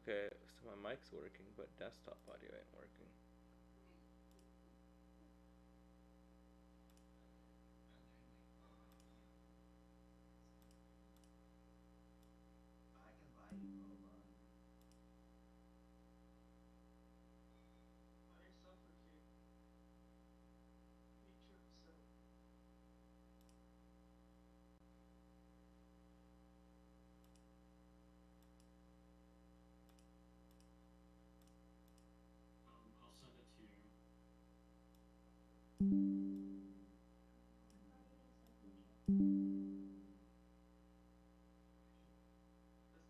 Okay, so my mic's working, but desktop audio ain't working. I'll send it to you.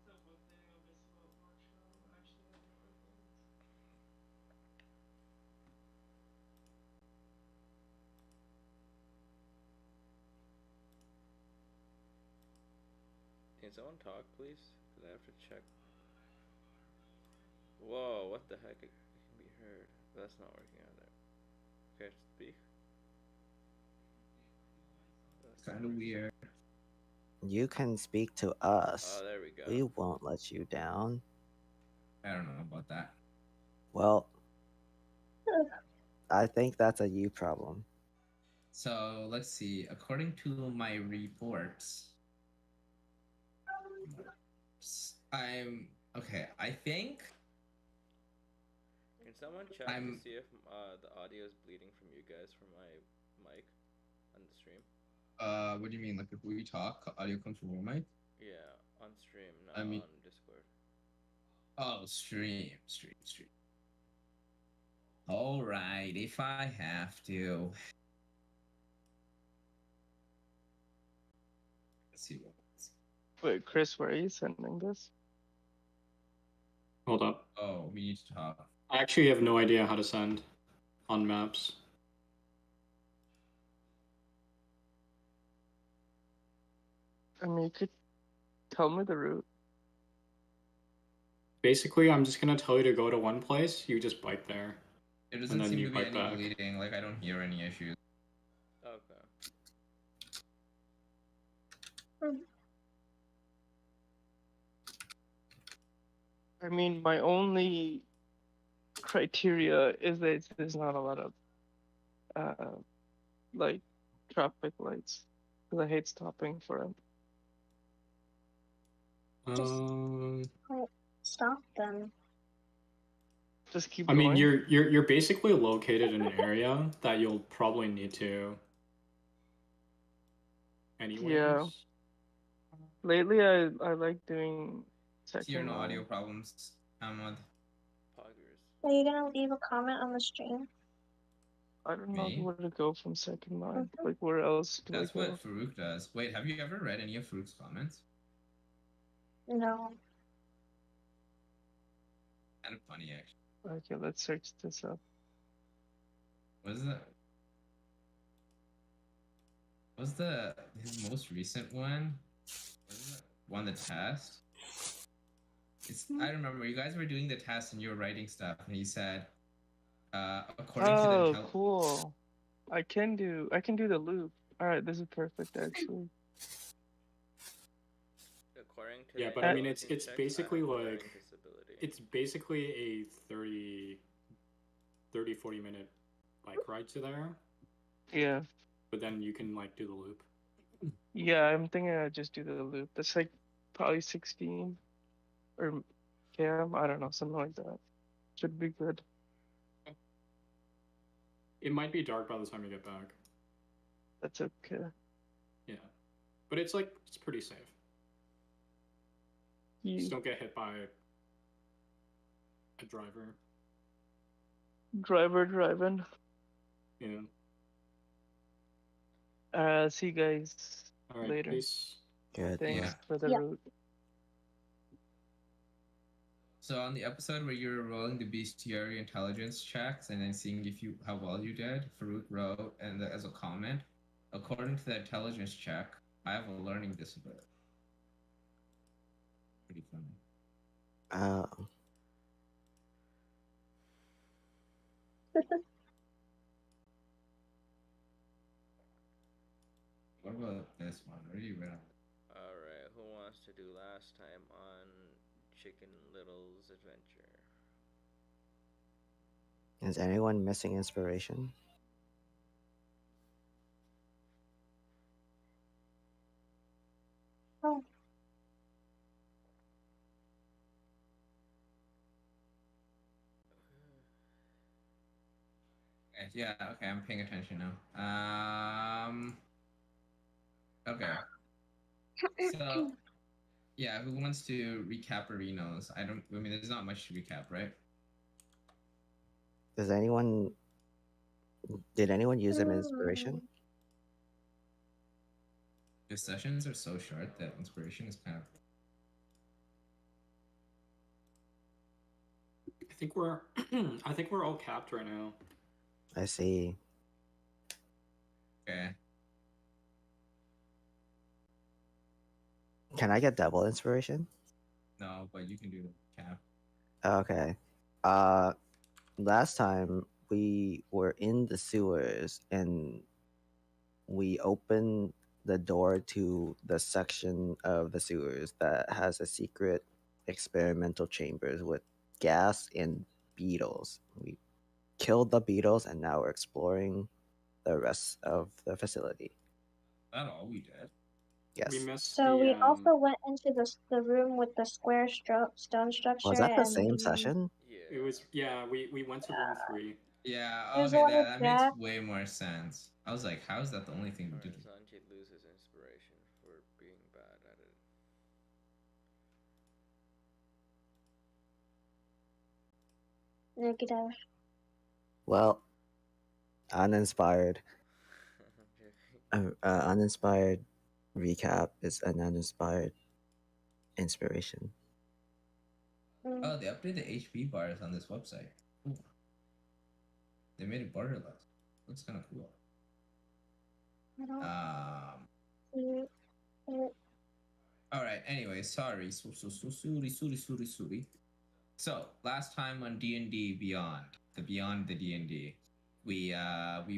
That's the one thing I miss about Montreal. Actually, having weapons. Can someone talk, please? Because I have to check. Whoa, what the heck? It can be heard. That's not working either. Okay, speak. Kind of weird. You can speak to Oh, us. there we go. We won't let you down. I don't know about that. Well, I think that's a you problem. So let's see. According to my reports, I'm okay. I think Can someone check to see if the audio is bleeding from you guys from my mic on the stream? What do you mean? Like if we talk, audio comes from your mic? Yeah, on stream, not I mean, on Discord. Oh, stream. All right, if I have to. Let's see what. Wait, Chris, where are you sending this? Hold up. Oh, we need to talk. I actually have no idea how to send on maps. I mean, you could tell me the route. Basically, I'm just gonna tell you to go to one place. You just bite there. There doesn't seem to be any bleeding. Like I don't hear any issues. Okay. I mean, my only criteria is that there's not a lot of like traffic lights, because I hate stopping for it. Stop them. Just keep I going. mean, you're basically located in an area that you'll probably need to. Anyways. Yeah. Lately, I like doing second. Hear no audio problems, Ahmad. Are you gonna leave a comment on the stream? I don't know where to go from second line. Like where else do That's I go? what Farouk does. Wait, have you ever read any of Farouk's comments? No. Kind of funny, actually. Okay, let's search this up. Was his most recent one? Won the test. I remember you guys were doing the test and you were writing stuff, and he said, according to the cool. I can do the loop. All right, this is perfect actually. According to yeah, but I mean it's basically like it's basically a 30 40 minute bike ride to there. Yeah. But then you can like do the loop. Yeah, I'm thinking I just do the loop. That's like probably 16 or km. I don't know, something like that. Should be good. It might be dark by the time you get back. That's okay. Yeah, but it's pretty safe. Just don't get hit by a driver. Driver driving. Yeah. See you guys later. Peace. Good. Thanks for the route. So on the episode where you were rolling the bestiary intelligence checks and then seeing how well you did, Farouk wrote and as a comment, according to the intelligence check, I have a learning disability. Pretty funny. Oh. What about this one? What are you read? Alright, who wants to do last time on Chicken Little's adventure. Is anyone missing inspiration? Oh, Okay, yeah, okay, I'm paying attention now. Okay. So, yeah, who wants to recap Arenos? I mean, there's not much to recap, right? Did anyone use them inspiration? The sessions are so short that inspiration is kind of. I think we're all capped right now. I see. Okay. Can I get double inspiration? No, but you can do the cap. Okay. Last time we were in the sewers and we opened the door to the section of the sewers that has a secret experimental chambers with gas and beetles. We killed the beetles and now we're exploring the rest of the facility. That's all we did. We Yes. missed so we the also went into the room with the square stone structure. Was that the and same session? Yeah. It was we went to room 3. Yeah, There's okay, one with that Jack. makes way more sense. I was like, how is that the only thing we did? Sanjay loses inspiration for being bad at it. Negative. Well, uninspired. Uninspired recap is an uninspired inspiration. Oh, they updated the HP bars on this website. Ooh. They made it borderless. Looks kind of cool. All right. Anyway, sorry. Sorry. So last time on DnD Beyond, the DnD, we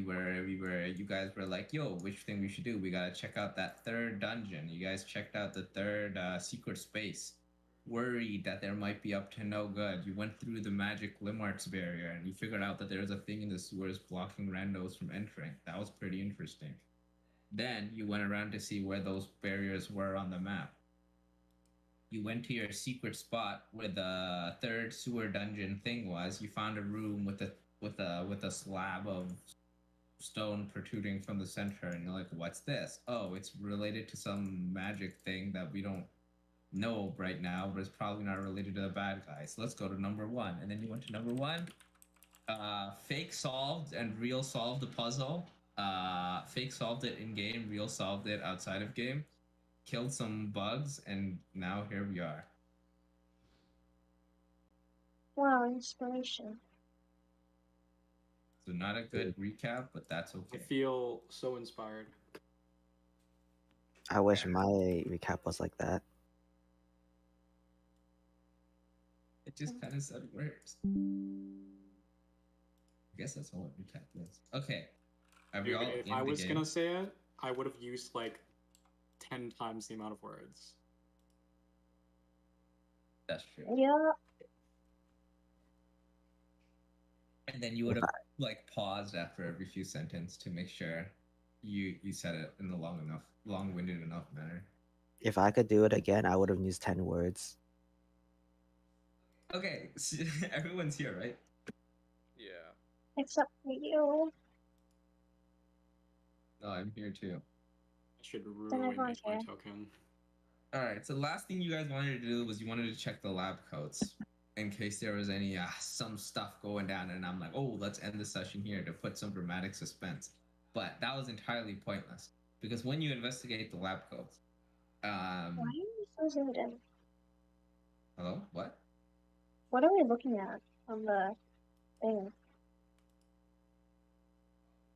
were you guys were like, yo, which thing we should do? We gotta check out that third dungeon. You guys checked out the third secret space. Worried that there might be up to no good, you went through the magic Limarts barrier and you figured out that there was a thing in the sewers blocking randos from entering. That was pretty interesting. Then you went around to see where those barriers were on the map. You went to your secret spot where the third sewer dungeon thing was. You found a room with a slab of stone protruding from the center, and you're like, "What's this?" Oh, it's related to some magic thing that we don't know right now, but it's probably not related to the bad guys. So let's go to number 1. And then you went to number 1. Fake solved and real solved the puzzle. Fake solved it in game, real solved it outside of game. Killed some bugs, and now here we are. Wow, inspiration. So not a good recap, but that's okay. I feel so inspired. I wish my recap was like that. It just kind of said words. I guess that's all a recap is. Okay. Dude, if I was gonna say it, I would have used like 10 times the amount of words. That's true. Yeah. And then you would have like paused after every few sentences to make sure you said it in the long-winded enough manner. If I could do it again, I would have used 10 words. Okay, so everyone's here, right? Yeah. Except for you. No, I'm here too. I should ruin my token. Alright, so the last thing you guys wanted to do was you wanted to check the lab coats in case there was any some stuff going down, and I'm like, oh, let's end the session here to put some dramatic suspense. But that was entirely pointless because when you investigate the lab coats, why are you so zoomed in? Hello? What? What are we looking at on the thing?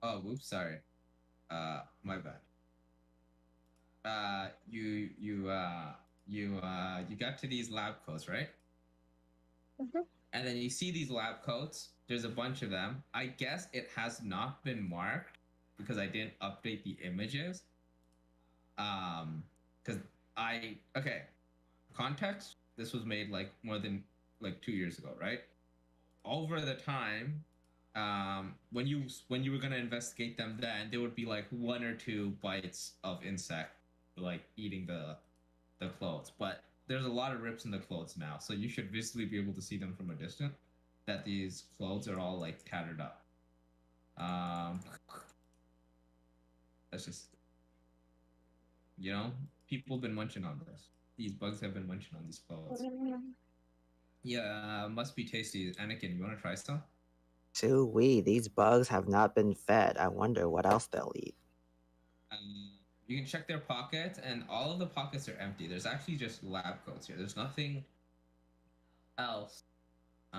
Oh, whoops, sorry. My bad. You got to these lab coats, right? Mm-hmm. And then you see these lab coats. There's a bunch of them. I guess it has not been marked because I didn't update the images. Because context. this was made like more than like 2 years ago, right? Over the time, when you were gonna investigate them, then there would be like one or two bites of insect, like eating the clothes. But there's a lot of rips in the clothes now, so you should visibly be able to see them from a distance. That these clothes are all like tattered up. That's just, people have been munching on this. These bugs have been munching on these clothes. Yeah, must be tasty. Anakin, you want to try some? Too-wee, these bugs have not been fed. I wonder what else they'll eat. You can check their pockets, and all of the pockets are empty. There's actually just lab coats here. There's nothing else. Do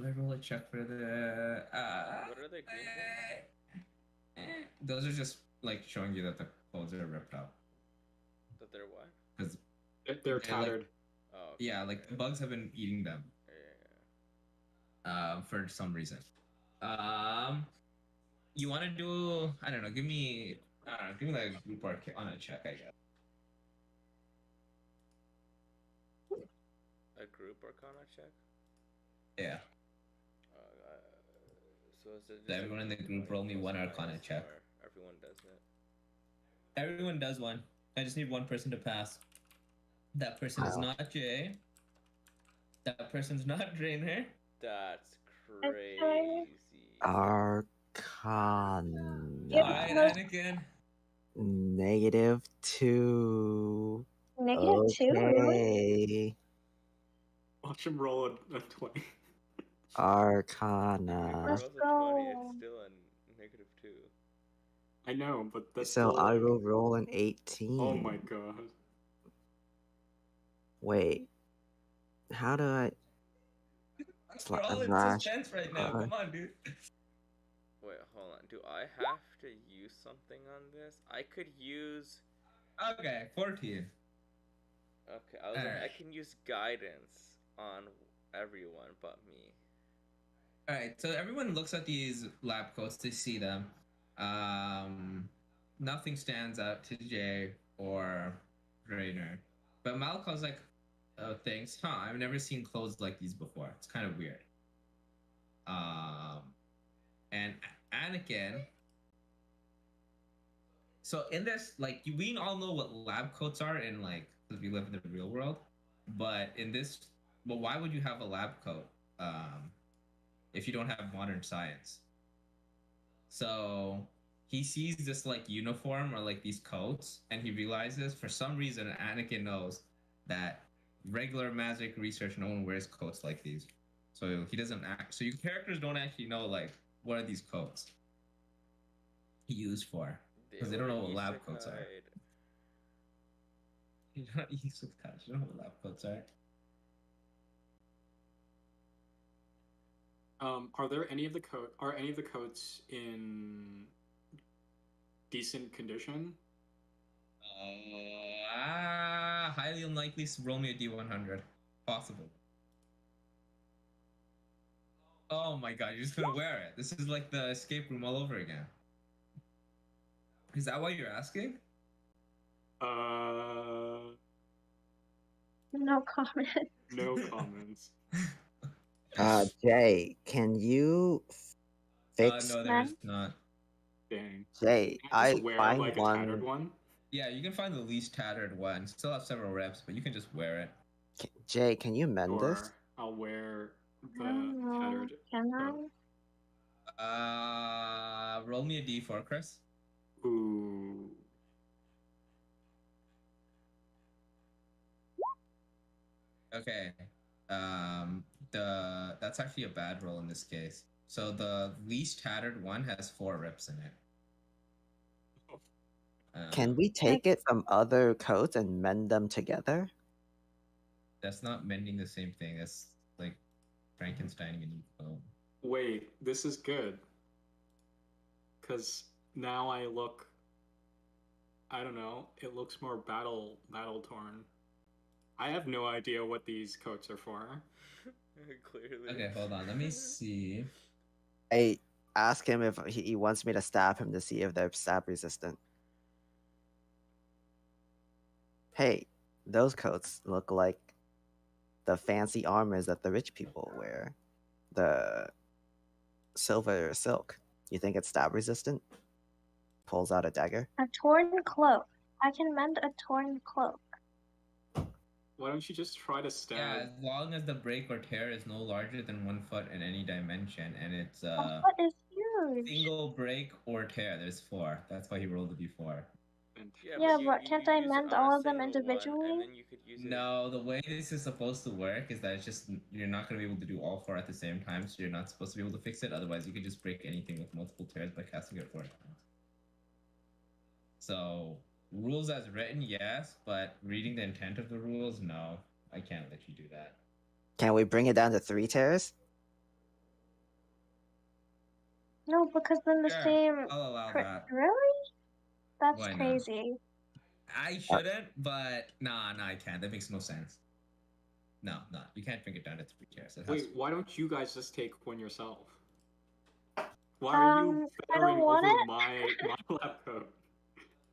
I roll a check for the? What are they green for? Those are just like showing you that the clothes are ripped up. That they're what? Because they're tattered. Like, oh, okay. Yeah, like the bugs have been eating them. Yeah. For some reason. You want to do? I don't know. Give me like a group on a check, I guess. A group Arcana check? Yeah. So is it? Does everyone in the group roll me one Arcana check? Everyone does it. Everyone does one. I just need one person to pass. That person is not Jay. That person's not Drainer. That's crazy. Arcana. Alright, Anakin. -2. -2, really? Watch him roll a 20. Arcana. If it rolls a 20, it's still a -2. I know, but that's so still, I will roll an 18. Oh my god. Wait. How do I? We're all in suspense right now. Come on, dude. Wait, hold on. Do I have to use something on this? I could use. Okay, 14. Okay, I was like, I can use guidance on everyone but me. Alright, so everyone looks at these lab coats to see them. Nothing stands out to Jay or Rainer. But Malcolm's like, oh, thanks. I've never seen clothes like these before. It's kind of weird. And Anakin. So in this, like, we all know what lab coats are in, like, because we live in the real world. But in this, well, why would you have a lab coat if you don't have modern science? So he sees this like uniform or like these coats, and he realizes for some reason Anakin knows that regular magic research, no one wears coats like these. So he doesn't act. So your characters don't actually know like what are these coats used for, because they don't know what lab coats are. You're not used with coats. You don't know what lab coats are. Are there any of the coats in decent condition? Highly unlikely. Roll me a D100. Possible. Oh my god, you're just gonna wear it. This is like the escape room all over again. Is that why you're asking? No comment. No comments. Jay, can you fix? No, there is not. Dang. Jay, I wear find like a tattered one. Yeah, you can find the least tattered one. Still have several reps, but you can just wear it. Jay, can you mend Or this? I'll wear the tattered. Can I? Roll me a D4, Chris. Ooh. Okay. That's actually a bad roll in this case. So the least tattered one has 4 rips in it. Can we take it from other coats and mend them together? That's not mending the same thing. That's like Frankensteining a new coat. Wait, this is good. Because now I look, I don't know, it looks more battle torn. I have no idea what these coats are for. Clearly. Okay, hold on. Let me see. I ask him if he wants me to stab him to see if they're stab resistant. Hey, those coats look like the fancy armors that the rich people wear. The silver silk. You think it's stab resistant? Pulls out a dagger. A torn cloak. I can mend a torn cloak. Why don't you just try to Yeah, stab? as long as the break or tear is no larger than 1 foot in any dimension, and it's What is huge? single break or tear. There's 4. That's why he rolled a d4. Yeah, you, but can't I use it mend on a all of them single one, individually? and then you could use it. No, the way this is supposed to work is that it's just you're not going to be able to do all 4 at the same time, so you're not supposed to be able to fix it. Otherwise, you could just break anything with multiple tears by casting it 4 times. So, rules as written, yes, but reading the intent of the rules, no. I can't let you do that. Can we bring it down to 3 tears? No, because then the Sure, same. I'll allow that. Really? That's Why not? crazy. I shouldn't, but nah, I can't. That makes no sense. No, you can't bring it down to 3 tears. Wait, why don't you guys just take one yourself? Why are you I feathering don't want over it. my lab coat?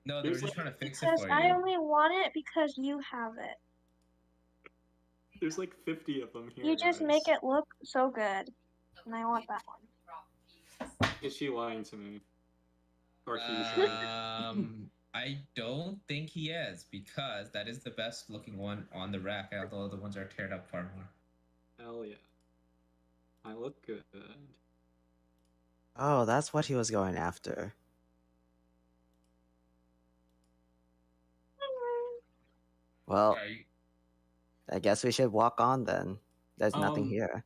No, they were just trying to fix it Because for I you. only want it because you have it. There's like 50 of them here. You just guys. make it look so good, and I want that one. Is she lying to me? Or he? I don't think he is, because that is the best looking one on the rack, and all the other ones are teared up far more. Hell yeah. I look good. Oh, that's what he was going after. Well, I guess we should walk on then. There's nothing here.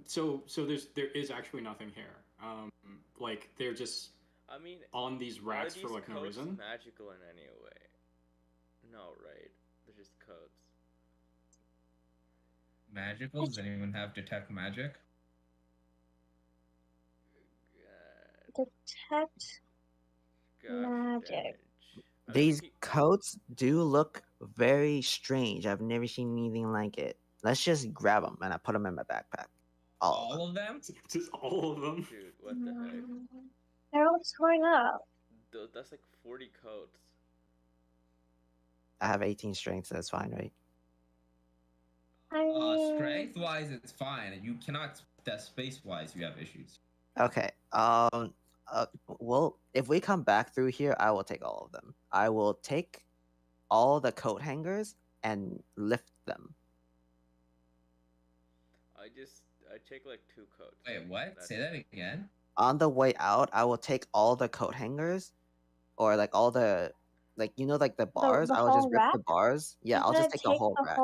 So there is actually nothing here. Like they're just on these racks for like no reason. Magical in any way? No, right? They're just codes. Magical? Does anyone have detect magic? Detect magic. These coats do look very strange. I've never seen anything like it. Let's just grab them, and I put them in my backpack. All of them? Just all of them? Dude, what the heck? They're all torn up. That's like 40 coats. I have 18 strength, so that's fine, right? Strength-wise, it's fine. You cannot. That space-wise, you have issues. Okay. Well, if we come back through here, I will take all of them. I will take all the coat hangers and lift them. I take like 2 coats. Wait, what? Say that again? On the way out, I will take all the coat hangers, or like all the, like, you know, like the bars. I will just rip the bars. Yeah, I'll just take the whole rack.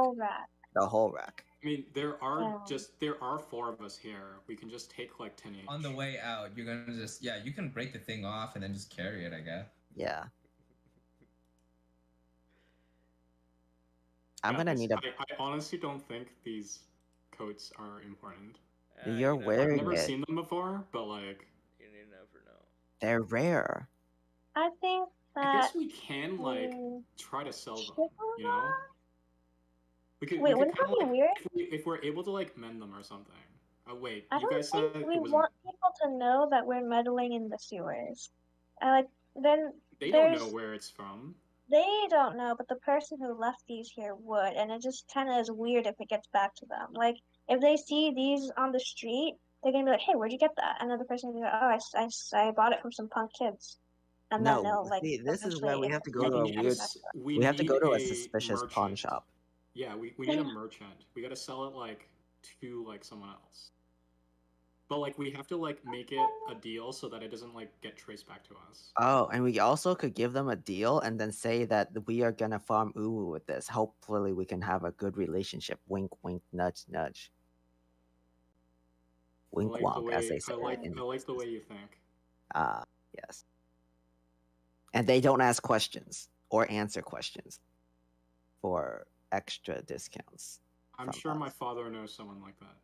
The whole rack. I mean, there are 4 of us here. We can just take like 10 each. On the way out, you're gonna just you can break the thing off and then just carry it, I guess. Yeah. I'm gonna need a. I honestly don't think these coats are important. You're wearing it. I've never seen them before, but like. You never know. They're rare. I think that. I guess we can like try to sell them. You know. Wait, wouldn't that be weird? If we're able to like mend them or something. Oh wait, I you guys don't said think we want people to know that we're meddling in the sewers. Then they don't know where it's from. They don't know, but the person who left these here would, and it just kind of is weird if it gets back to them. Like if they see these on the street, they're gonna be like, "Hey, where'd you get that?" And another person will be like, "Oh, I bought it from some punk kids." And then they'll like. See, this is where we have to go to a weird. We have to go to a suspicious pawn shop. Yeah, we need a merchant. We gotta sell it like to like someone else. But like we have to like make it a deal so that it doesn't like get traced back to us. Oh, and we also could give them a deal and then say that we are gonna farm uwu with this. Hopefully, we can have a good relationship. Wink, wink, nudge, nudge. Wink, wonk, as they say. I like the way you think. Yes. And they don't ask questions or answer questions for extra discounts. I'm sure my father knows someone like that.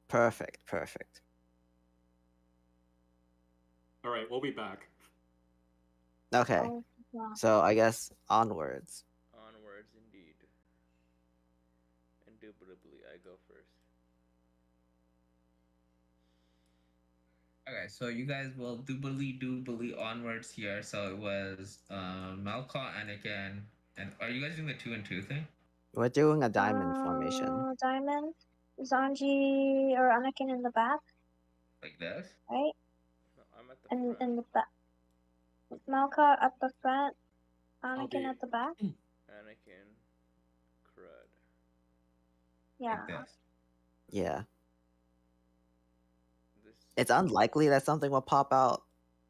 Perfect, perfect. All right, we'll be back. Okay, so I guess onwards. Onwards, indeed. Indubitably, I go first. Okay, so you guys will doobly onwards here. So it was Malca, Anakin, And are you guys doing the 2 and 2 thing? We're doing a diamond formation. Diamond, Zanji or Anakin in the back, Like this? right? No, I'm at the And front. in the back, Malka at the front, I'll Anakin be- at the back. Anakin, crud. Yeah. Like this. Yeah. This. It's unlikely that something will pop out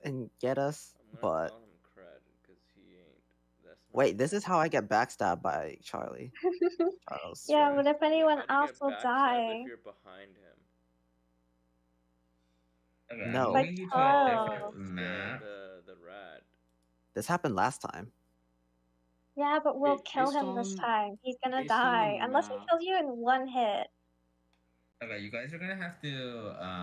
and get us, I'm gonna but call him crud because he ain't. That's not wait, this is how I get backstabbed by Charlie. Charles. Yeah, Stray. but if anyone How do you else get will backstabbed die, if you're behind him? Okay, No. I'm But moving you to a oh. different map. The rat. This happened last time. Yeah, but we'll Wait, kill based him this on- time. He's gonna based on the die unless he map- kills you in one hit. Okay, you guys are gonna have to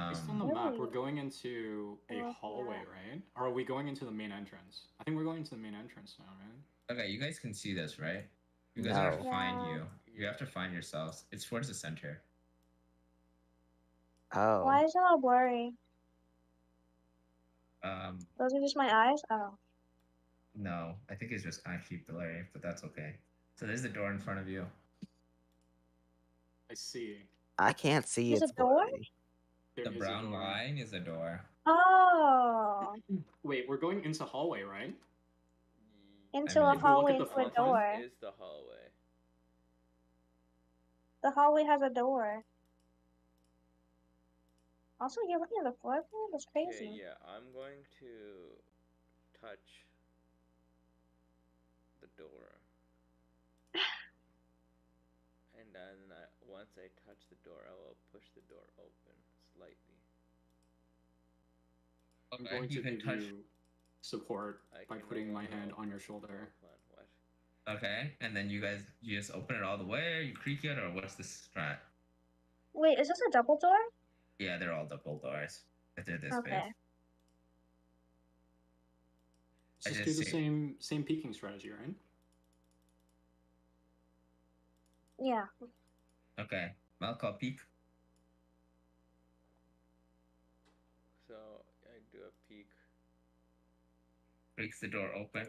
Based on the map, we're Really? going into a Oh, hallway, yeah. right? Or are we going into the main entrance? I think we're going into the main entrance now, right? Okay, you guys can see this, right? You guys have to No. find Yeah. you. You have to find yourselves. It's towards the center. Oh. Why is it all blurry? Um, Those are just my eyes? Oh. no, I think it's just kind of keep blurry, but that's okay. So there's the door in front of you. I see. I can't see There's it's a door? blurry. There The is a brown door. line is a door. Oh. Wait, we're going into hallway, right? Into mean, a if we look hallway, at the into a front one, door. Is the hallway. The hallway has a door. Also, you're looking at the floor plan? That's Okay, crazy. yeah, I'm going to touch the door. And then once I touch the door, I will push the door open slightly. I'm Okay, going to you can give touch. you support I by can putting roll my a hand roll. on your shoulder. Hold on, what? Okay, and then you just open it all the way, or you creak it, or what's the strat? Wait, is this a double door? Yeah, they're all double doors. If they're this Okay. big. I Just do just the see- same peeking strategy, right? Yeah. Okay, Malcolm, peek. So I do a peek. Breaks the door open.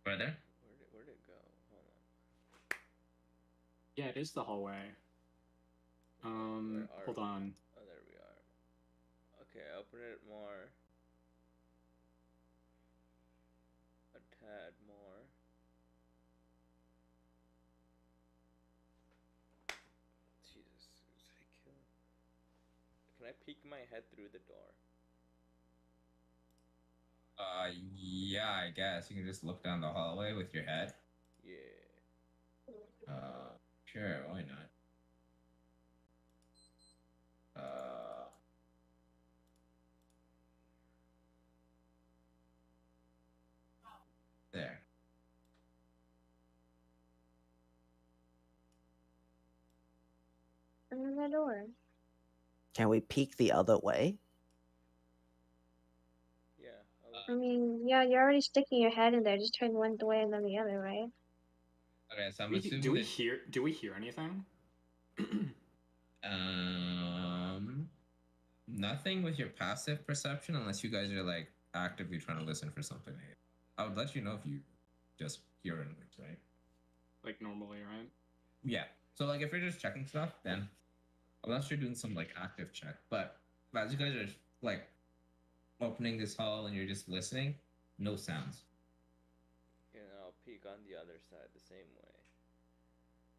Brother? Where'd it go? Hold on. Yeah, it is the hallway. Where Hold are we? on. Oh, there we are. Okay, open it more. A tad more. Jesus, did I kill him? Can I peek my head through the door? Yeah, I guess. You can just look down the hallway with your head. Yeah. Sure, why not? There. Open the door. Can we peek the other way? Yeah. I mean, yeah, you're already sticking your head in there. Just turn one way and then the other, right? Okay, so I'm Do assuming we that hear anything? nothing with your passive perception unless you guys are like actively trying to listen for something. I would let you know if you just hear it, right? Like normally, right? Yeah. So like if you're just checking stuff, then unless you're doing some like active check. But as you guys are like opening this hall and you're just listening, no sounds. And I'll peek on the other side the same way.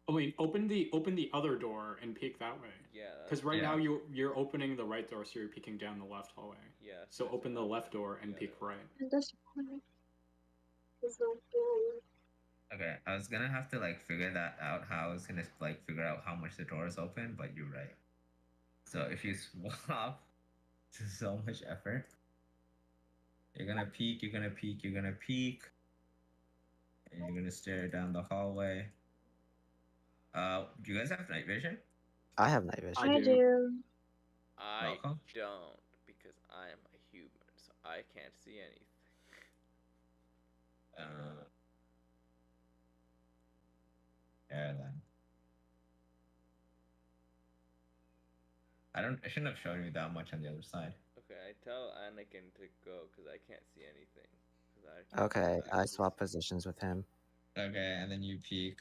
Oh wait, open the other door and peek that way. Yeah. Because right Yeah. now you're opening the right door, so you're peeking down the left hallway. Yeah. So that's open what the I'm left doing. door and Yeah, peek right. At this point, it's not good. Okay, I was gonna have to like figure that out. How I was gonna like figure out how much the door is open, but you're right. So if you swap to so much effort, you're gonna peek, you're gonna peek, you're gonna peek, and you're gonna stare down the hallway. Do you guys have night vision? I have night vision. I I do. do. I Malcolm? don't because I am a human, so I can't see anything. Yeah, then. I shouldn't have shown you that much on the other side. Okay, I tell Anakin to go because I can't see anything. that. Okay, I Axes. swap positions with him. Okay, and then you peek.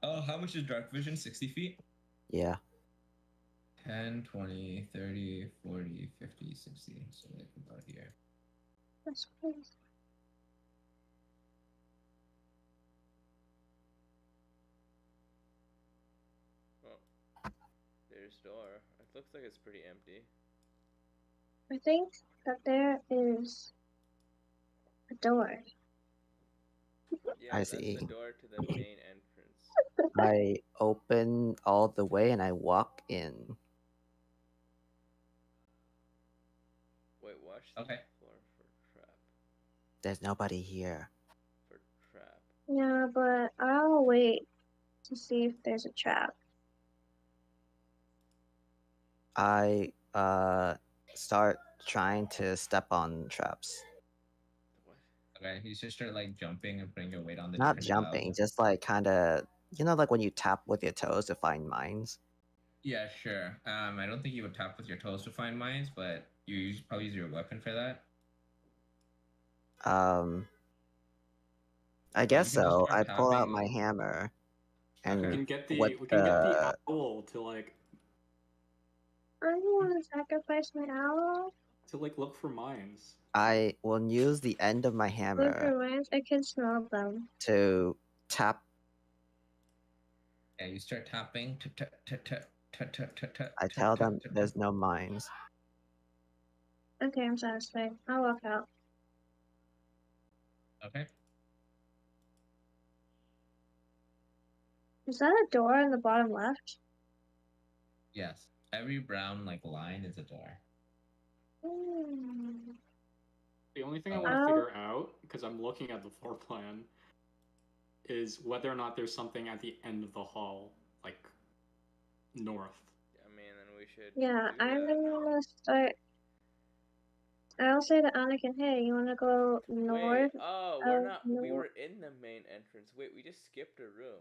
Oh, how much is dark vision? 60 feet? Yeah. 10, 20, 30, 40, 50, 60. So like about here. That's crazy. Oh, there's door. It looks like it's pretty empty. I think that there is a door. Yeah, I that's see. the door to the main entrance. I open all the way and I walk in. Wait, watch the Okay. floor for trap. There's nobody here. For trap. Yeah, but I'll wait to see if there's a trap. I start trying to step on traps. What? Okay, you just start like jumping and putting your weight on the Not different jumping, tiles. just like kind of, like when you tap with your toes to find mines. Yeah, sure. I don't think you would tap with your toes to find mines, but probably use your weapon for that. I guess you can just so. start I pull out tapping. my hammer, and Okay. We can get the with we can get the owl to like I don't want to sacrifice my owl. look for mines. I will use the end of my Look hammer for mines. I can smell them. to tap. Yeah, you start tapping. I tell them there's no mines. Okay, I'm satisfied. I'll walk out. Okay. Is that a door in the bottom left? Yes. Every brown like line is a door. Hmm. The only thing I Oh. want to figure out, because I'm looking at the floor plan, is whether or not there's something at the end of the hall, like north. I mean, then we should. Yeah, do I'm that. gonna start. I'll say to Anakin, hey, you wanna go north? Wait, oh, of we're not. We north? were in the main entrance. Wait, we just skipped a room.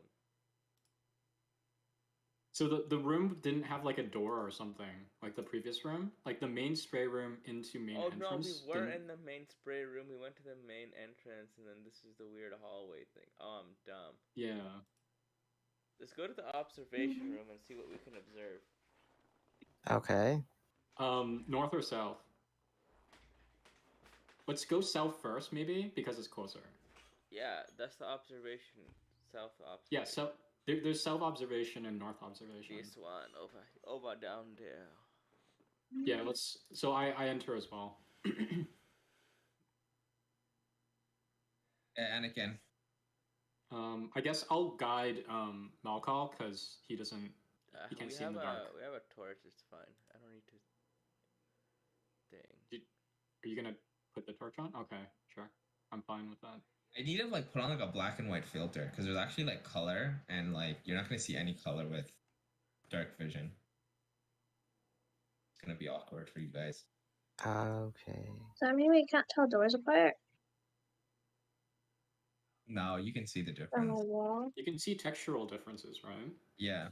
So the room didn't have like a door or something, like the previous room, like the main spray room into main Oh entrance. no, we were didn't- in the main spray room. We went to the main entrance, and then this is the weird hallway thing. Oh, I'm dumb. Yeah. Let's go to the observation room and see what we can observe. Okay. North or south? Let's go south first, maybe, because it's closer. Yeah, that's the observation. South observation. Yeah, so there's south observation and north observation. This one over down there. Yeah, let's. So I enter as well. Anakin. I guess I'll guide Malkal because he doesn't. He can't We see in have the dark. We have a torch. It's fine. I don't need to. Thing. Are you gonna put the torch on? Okay, sure. I'm fine with that. I need to like put on like a black and white filter because there's actually like color and like you're not gonna see any color with dark vision. It's gonna be awkward for you guys. Okay. So I mean, we can't tell doors apart No, you can see the from a difference. wall. You can see textural differences, right? Yeah.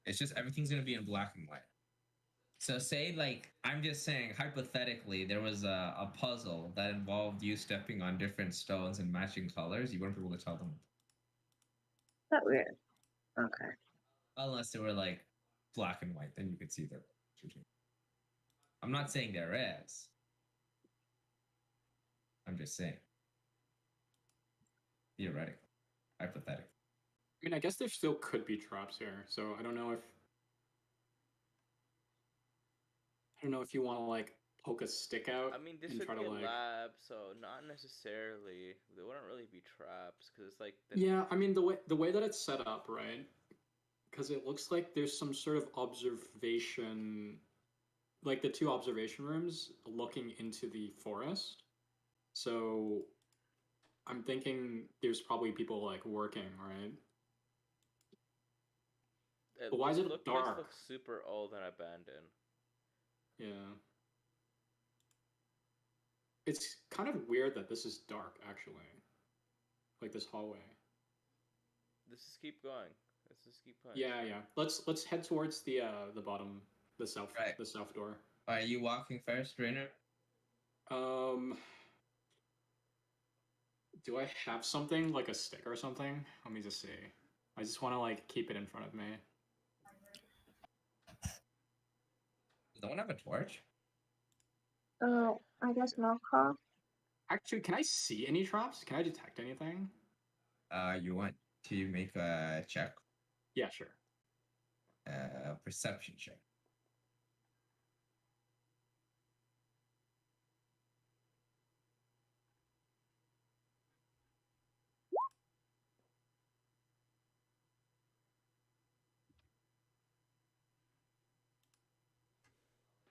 It's just everything's gonna be in black and white. So say like I'm just saying hypothetically there was a puzzle that involved you stepping on different stones and matching colors, you wouldn't be able to tell them. That weird. Okay. Unless they were like black and white, then you could see the shooting. I'm not saying there is. I'm just saying. Theoretically. Hypothetically. I mean, I guess there still could be traps here, so I don't know if you want to like poke a stick out. I mean, this and would try be to a like. lab, so not necessarily. They wouldn't really be traps because it's like. Yeah, I mean the way that it's set up, right? Because it looks like there's some sort of observation, like the two observation rooms looking into the forest. So I'm thinking there's probably people like working, right? But why is it This dark? looks super old and abandoned. Yeah. It's kind of weird that this is dark, actually. Like this hallway. Let's just keep going. Let's just keep going. Yeah. Let's head towards the bottom, the south, Right. the south door. Are you walking first, Rainer? Do I have something like a stick or something? Let me just see. I just want to like keep it in front of me. Does no one have a torch? Oh, I guess no call. Actually, can I see any traps? Can I detect anything? You want to make a check, Yeah, sure. perception check.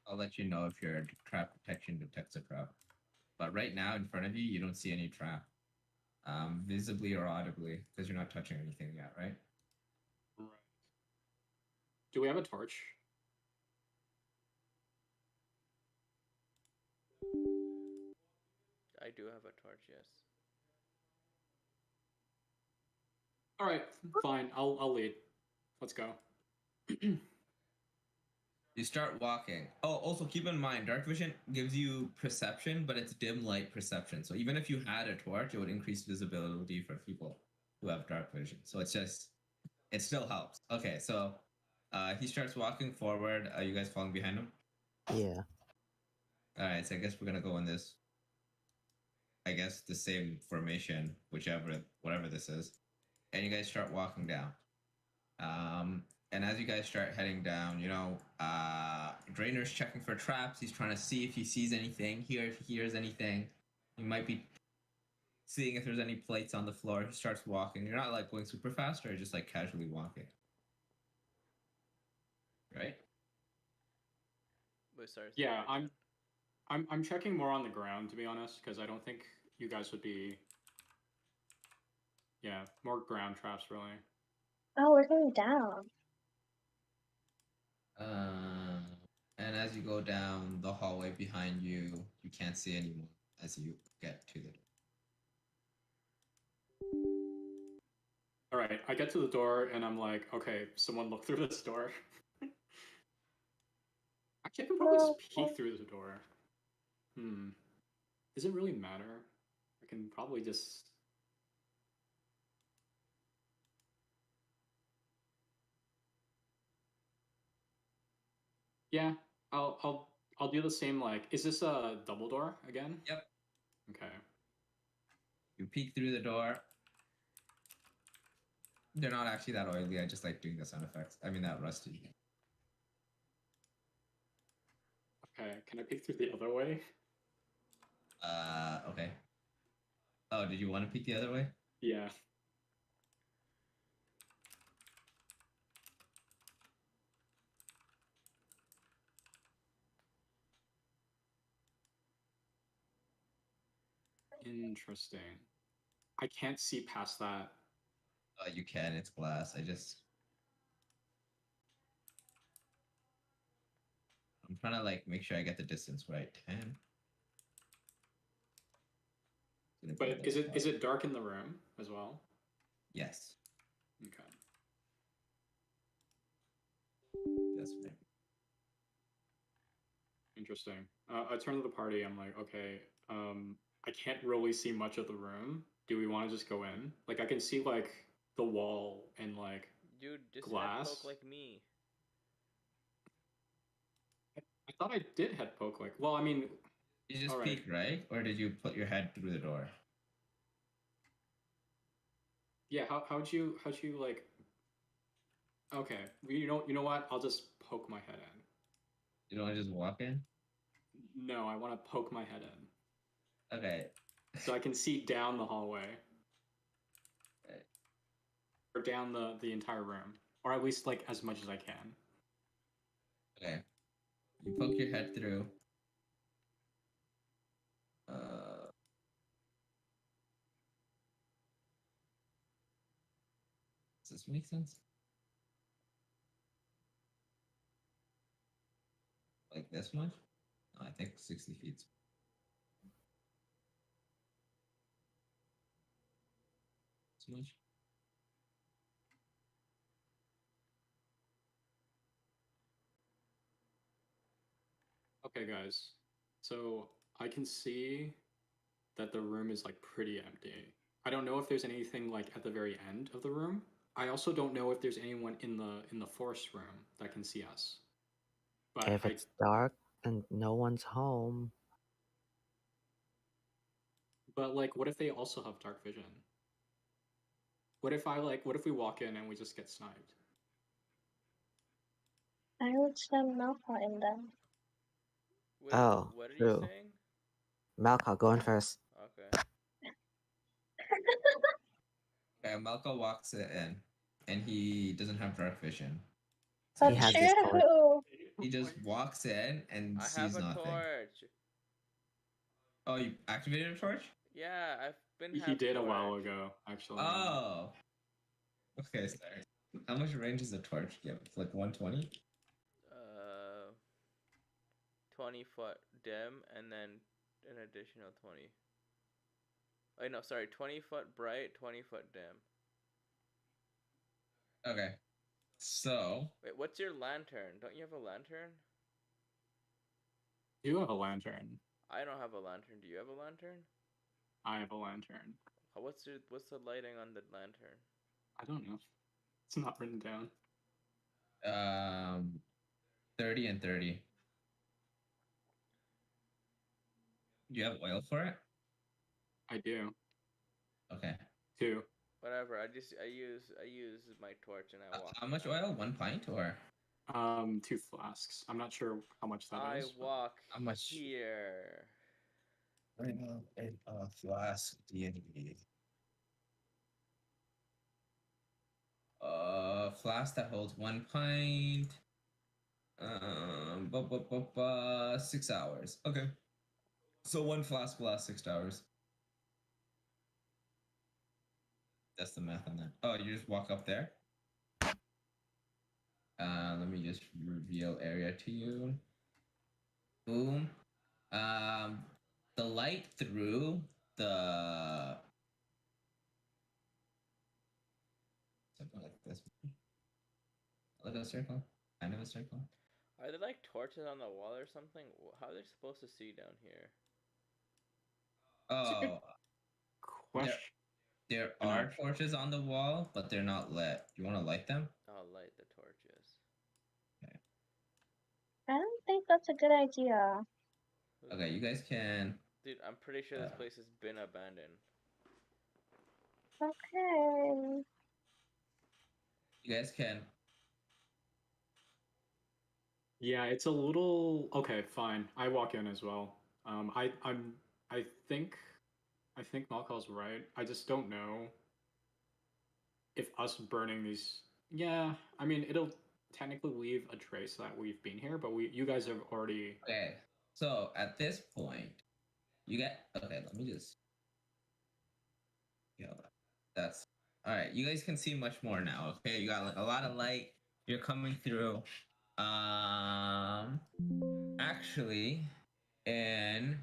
I'll let you know if your trap detection detects a trap. But right now, in front of you, you don't see any trap, visibly or audibly, because you're not touching anything yet, right? Right. Do we have a torch? I do have a torch, yes. All right, fine. I'll lead. Let's go. You start walking. Oh, also keep in mind, dark vision gives you perception, but it's dim light perception. So even if you had a torch, it would increase visibility for people who have dark vision. So it's just, it still helps. Okay, so he starts walking forward. Are you guys following behind him? Yeah. All right, so I guess we're gonna go in this. I guess the same formation, whatever this is, and you guys start walking down. And as you guys start heading down, Drainer's checking for traps. He's trying to see if he sees anything, if he hears anything. He might be seeing if there's any plates on the floor. He starts walking. You're not like going super fast, or just like casually walking, right? Wait, sorry. Yeah, I'm checking more on the ground, to be honest, because I don't think you guys would be. Yeah, more ground traps, really. Oh, we're going down. And as you go down the hallway behind you, you can't see anyone as you get to the door. All right, I get to the door and I'm like, okay, someone look through this door. Actually, I can probably just peek through the door. Does it really matter? I can probably just. Yeah, I'll do the same. Like, is this a double door again? Yep. Okay. You peek through the door. They're not actually that oily. I just like doing the sound effects. I mean, that rusty. Okay, can I peek through the other way? Okay. Oh, did you want to peek the other way? Yeah. Interesting. I can't see past that. You can. It's glass. I'm trying to like make sure I get the distance right. 10. But is it dark in the room as well? Yes. Okay. That's right. Interesting. I turn to the party. I'm like, okay, I can't really see much of the room. Do we want to just go in? Like, I can see like the wall and like Dude, just glass. head poke like me. I thought I did head poke. Like, well, I mean, You just all peek, right? Or did you put your head through the door? Yeah. How'd you like? Okay. You know what? I'll just poke my head in. You don't want to just walk in? No, I want to poke my head in. Okay. So I can see down the hallway. Okay. Or down the entire room. Or at least like as much as I can. Okay. You poke your head through. Does this make sense? Like this much? No, I think 60 feet. This much? Okay, guys. So I can see that the room is like pretty empty. I don't know if there's anything like at the very end of the room. I also don't know if there's anyone in the forest room that can see us. But If it's dark and no one's home, but like, what if they also have dark vision? What if we walk in and we just get sniped? I would send Malphite in them. Wait, Oh, what are you true. saying? Malcolm, go in first. Okay. Okay, Malco walks in, and he doesn't have dark vision. He That's has his torch. true. He just walks in and I sees have a nothing. torch. Oh, you activated a torch? Yeah, I've been. He did a while ago, actually. Oh. Okay, sorry. How much range is a torch give? Like 120? 20-foot dim, and then an additional 20. Wait, no, sorry, 20-foot bright, 20-foot dim. Okay. So, Wait, what's your lantern? Don't you have a lantern? You have a lantern. I don't have a lantern. Do you have a lantern? I have a lantern. What's the lighting on the lantern? I don't know. It's not written down. 30 and 30. Do you have oil for it? I do. Okay. 2. Whatever. I use my torch and I walk. How much oil? 1 pint or? 2 flasks. I'm not sure how much that is. I walk How much? here. In a flask DnD. Flask that holds 1 pint. 6 hours. Okay. So 1 flask will last 6 hours. That's the math on that. Oh, you just walk up there? Let me just reveal area to you. Boom. The light through the something like this. Like a circle, kind of a circle. Are there like torches on the wall or something? How are they supposed to see down here? Oh, Question. there are torches on the wall, but they're not lit. You want to light them? I'll light the torches. Okay. I don't think that's a good idea. Okay, you guys can. Dude, I'm pretty sure this place has been abandoned. Okay. You guys can. Yeah, it's a little okay. Fine, I walk in as well. I think Malcolm's right. I just don't know if us burning these. Yeah, I mean it'll technically leave a trace that we've been here, but you guys have already. Okay, so at this point, you get. Okay, let me just. Yeah, that's all right. You guys can see much more now. Okay, you got like a lot of light. You're coming through. Actually, in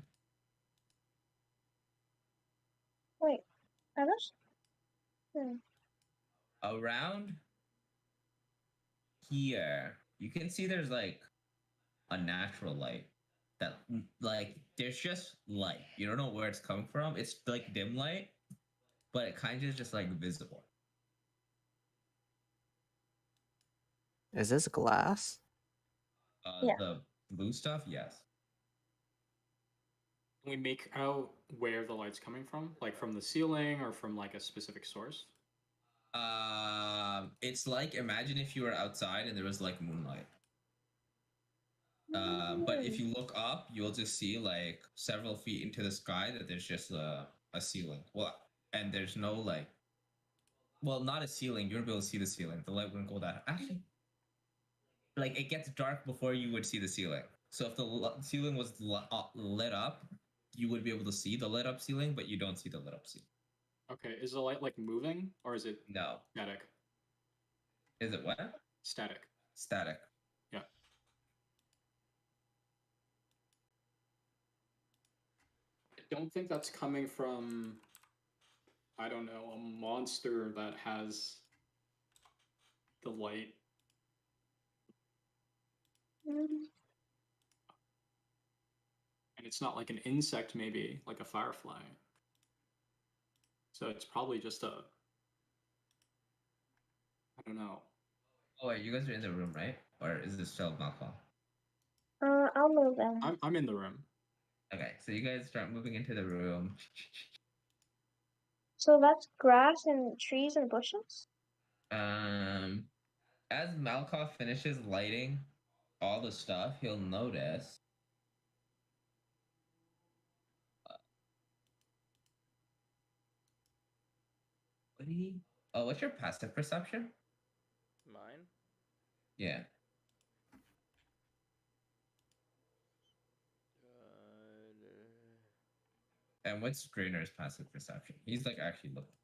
Wait, are those? around here, you can see there's like a natural light that like there's just light. You don't know where it's coming from. It's like dim light, but it kind of just like visible. Is this glass? Yeah. The blue stuff, yes. Can we make out where the light's coming from? Like from the ceiling or from like a specific source? It's like imagine if you were outside and there was like moonlight. But if you look up, you'll just see like several feet into the sky that there's just a ceiling. Well, and there's no like, well, not a ceiling. You wouldn't be able to see the ceiling. The light wouldn't go that. Actually, like it gets dark before you would see the ceiling. So if the ceiling was lit up, you would be able to see the lit up ceiling, but you don't see the lit up ceiling. Okay, is the light like moving or is it No. static? Is it what? Static. Static. Yeah. I don't think that's coming from, I don't know, a monster that has the light. And it's not like an insect, maybe, like a firefly. So it's probably just a. I don't know. Oh wait, you guys are in the room, right? Or is this still Malcolm? I'll move in. I'm in the room. Okay, so you guys start moving into the room. So that's grass and trees and bushes? As Malkoff finishes lighting all the stuff, he'll notice. What do you? Oh, what's your passive perception? Mine? Yeah. And what's Drainer's passive perception? He's like actually looking.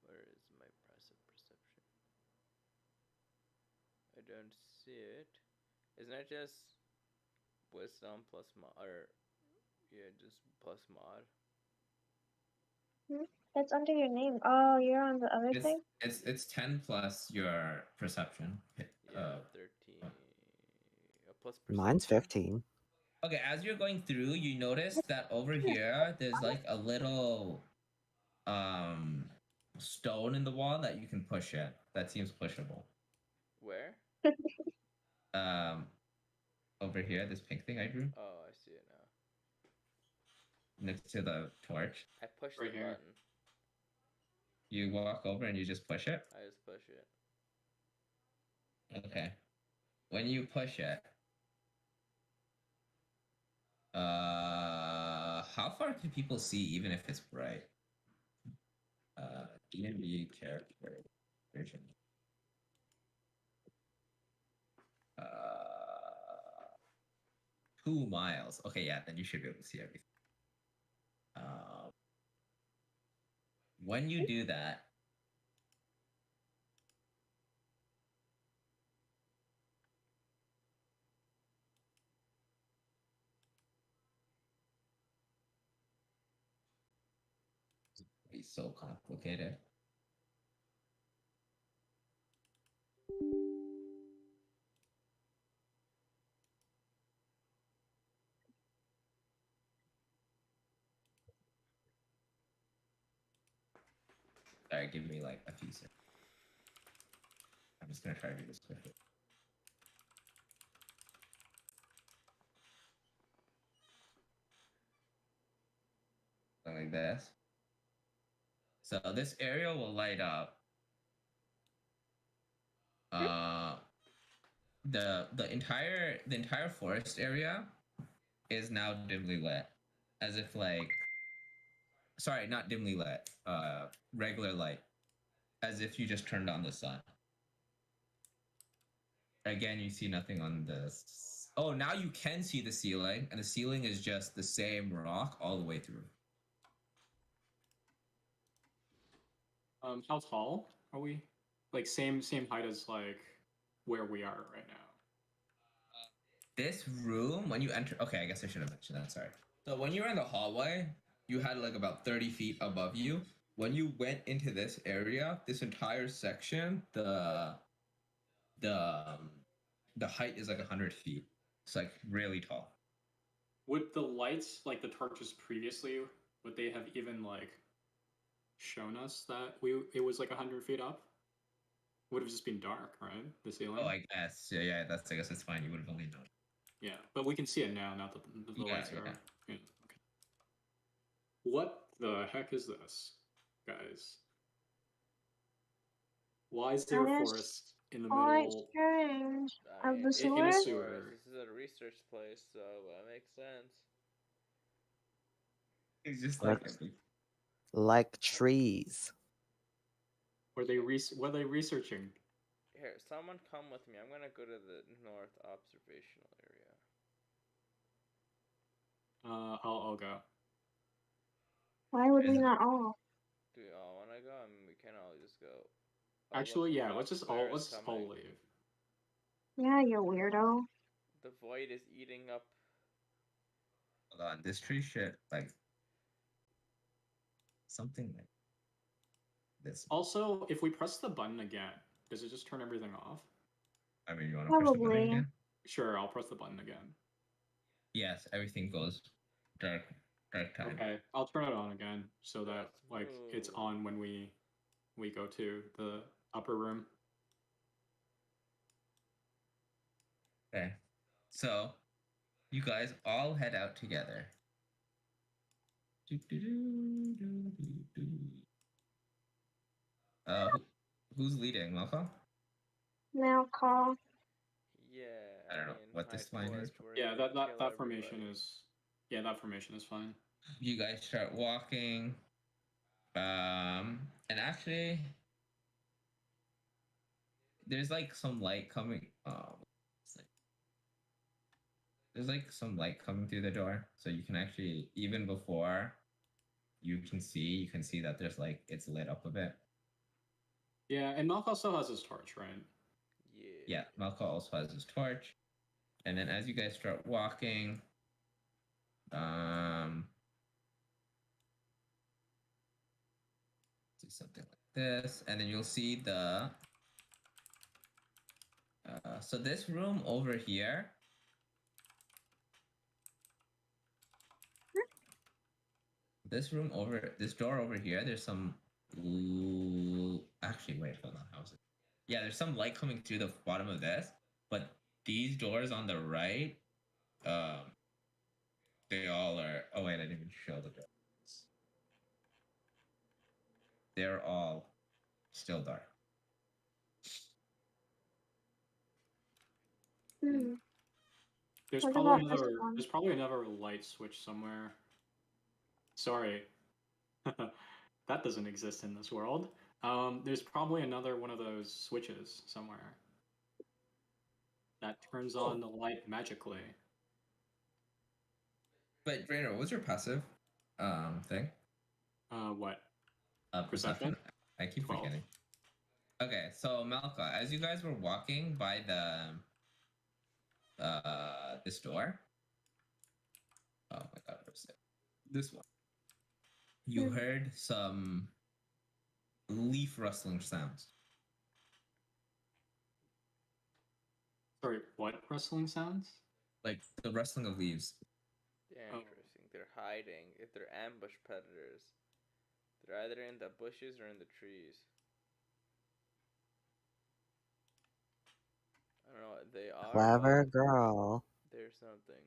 Where is my passive perception? I don't see it. Isn't it just wisdom plus mod? Or yeah, just plus mod. It's under your name. Oh, you're on the other thing? It's 10 plus your perception. Yeah, 13. Plus perception. Mine's 15. Okay, as you're going through, you notice that over here there's like a little stone in the wall that you can push it. That seems pushable. Where? Over here, this pink thing I drew Oh, I see it now. next to the torch. I pushed Right the here. button. You walk over and you just push it. I just push it. Okay. When you push it, how far can people see even if it's bright? DnD character version. 2 miles. Okay, yeah, then you should be able to see everything. When you do that, it's so complicated. Sorry, give me like a few seconds. I'm just gonna try to do this quickly. Like this. So this area will light up. The entire forest area is now dimly lit, as if like, sorry, not dimly lit, regular light, as if you just turned on the sun. Again, you see nothing on this. Oh, now you can see the ceiling, and the ceiling is just the same rock all the way through. How tall are we? Like same height as like where we are right now. This room, when you enter, okay, I guess I should have mentioned that. Sorry. So when you were in the hallway, you had like about 30 feet above you. When you went into this area, this entire section, the height is like 100 feet. It's like really tall. Would the lights, like the torches previously, would they have even like shown us that it was like 100 feet up? Would have just been dark, right? The ceiling. Oh, I guess. Yeah, I guess it's fine. You would have only known. Yeah, but we can see it now. Now that the lights are. Yeah. Okay. What the heck is this, guys? Why is there a forest in the middle? Strange. I Of mean, the it's sewer? a sewer. This is a research place, so that makes sense. It's just Like trees. Were they researching? Here, someone come with me. I'm gonna go to the north observational area. I'll go. Why would we not all? Do we all wanna go? I mean, we can all just go. Actually, yeah. Let's all coming. leave. Yeah, you weirdo. The void is eating up. Hold on, this tree shit like something like this. Also, if we press the button again, does it just turn everything off? I mean, you want to push the button again? Sure, I'll press the button again. Yes, everything goes dark. Correct time. Okay, I'll turn it on again so that That's like it's smooth. on when we go to the upper room. Okay. So you guys all head out together. Who's leading, Malcolm? Now call. Yeah, I don't know me and what my this line is. torch. We're Yeah, gonna that kill formation everybody. is that formation is fine. You guys start walking. And actually, there's like some light coming. There's like some light coming through the door, so you can actually, even before you can see that there's like it's lit up a bit. Yeah, and Malk also has his torch, right? Yeah, Malco also has his torch, and then as you guys start walking, do something like this, and then you'll see the. So this room over here. This door over here, there's some. Actually, wait, hold on. How's it? Yeah, there's some light coming through the bottom of this, but these doors on the right, um, they all are. Oh wait, I didn't even show the doors. They're all still dark. Hmm. There's What probably about this another. one? There's probably another light switch somewhere. Sorry, that doesn't exist in this world. There's probably another one of those switches somewhere that turns on the light magically. But Rainer, what was your passive thing? What? Perception. I keep 12. forgetting. Okay, so Malka, as you guys were walking by the this door. Oh my god, where's it? This one. You heard some leaf rustling sounds. Sorry, what rustling sounds? Like the rustling of leaves. Interesting. They're hiding. If they're ambush predators, they're either in the bushes or in the trees. I don't know what they are, Clever but girl. there's something.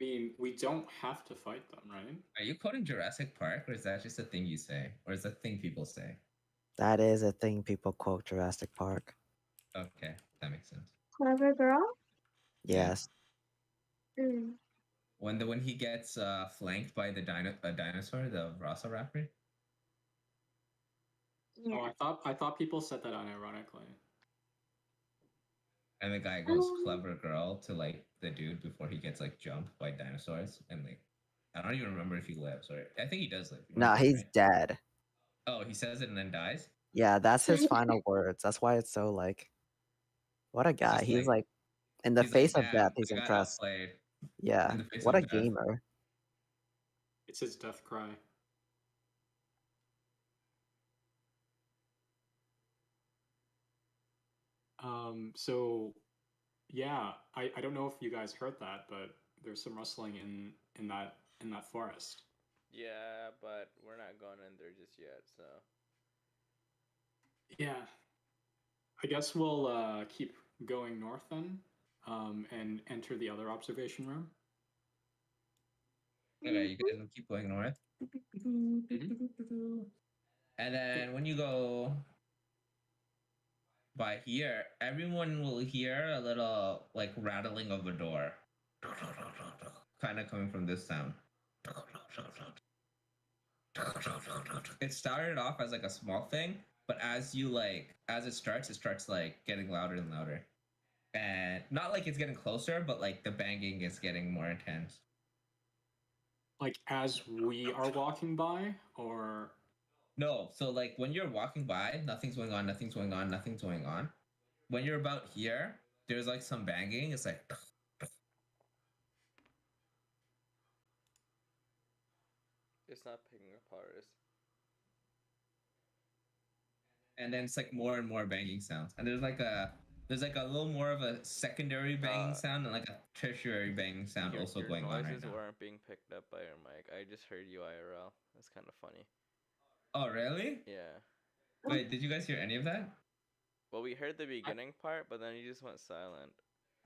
I mean, we don't have to fight them, right? Are you quoting Jurassic Park, or is that just a thing you say, or is that a thing people say? That is a thing people quote Jurassic Park. Okay, that makes sense. Clever girl? Yes. Mm. When he gets flanked by the dinosaur, the Velociraptor. Yeah. Oh, I thought people said that unironically. And the guy goes clever girl to like the dude before he gets like jumped by dinosaurs, and like I don't even remember if he lives, or I think he does live. No, he's right? dead. Oh, he says it and then dies. Yeah, that's his final words. That's why it's so like, what a guy. Just He's like, in the he's like, face of death, damn, he's I got impressed. outplayed. Yeah, In the face what of a death. gamer. It's his death cry. So yeah, I don't know if you guys heard that, but there's some rustling in that forest. Yeah, but we're not going in there just yet, so. Yeah. I guess we'll keep going north then, and enter the other observation room. Okay, you guys will keep going north. And then when you go by here, everyone will hear a little like rattling of a door. Kind of coming from this sound. It started off as like a small thing, but as it starts like getting louder and louder. And not like it's getting closer, but like the banging is getting more intense. Like as we are walking by, or No, so like when you're walking by, nothing's going on, nothing's going on, nothing's going on. When you're about here, there's like some banging. It's like It's not picking up ours. and then it's like more and more banging sounds. And there's like a There's like a little more of a secondary banging sound and like a tertiary banging sound also going on right noises now. weren't being picked up by your mic. I just heard you IRL. That's kind of funny. Oh, really? Yeah. Wait, did you guys hear any of that? Well, we heard the beginning part, but then you just went silent.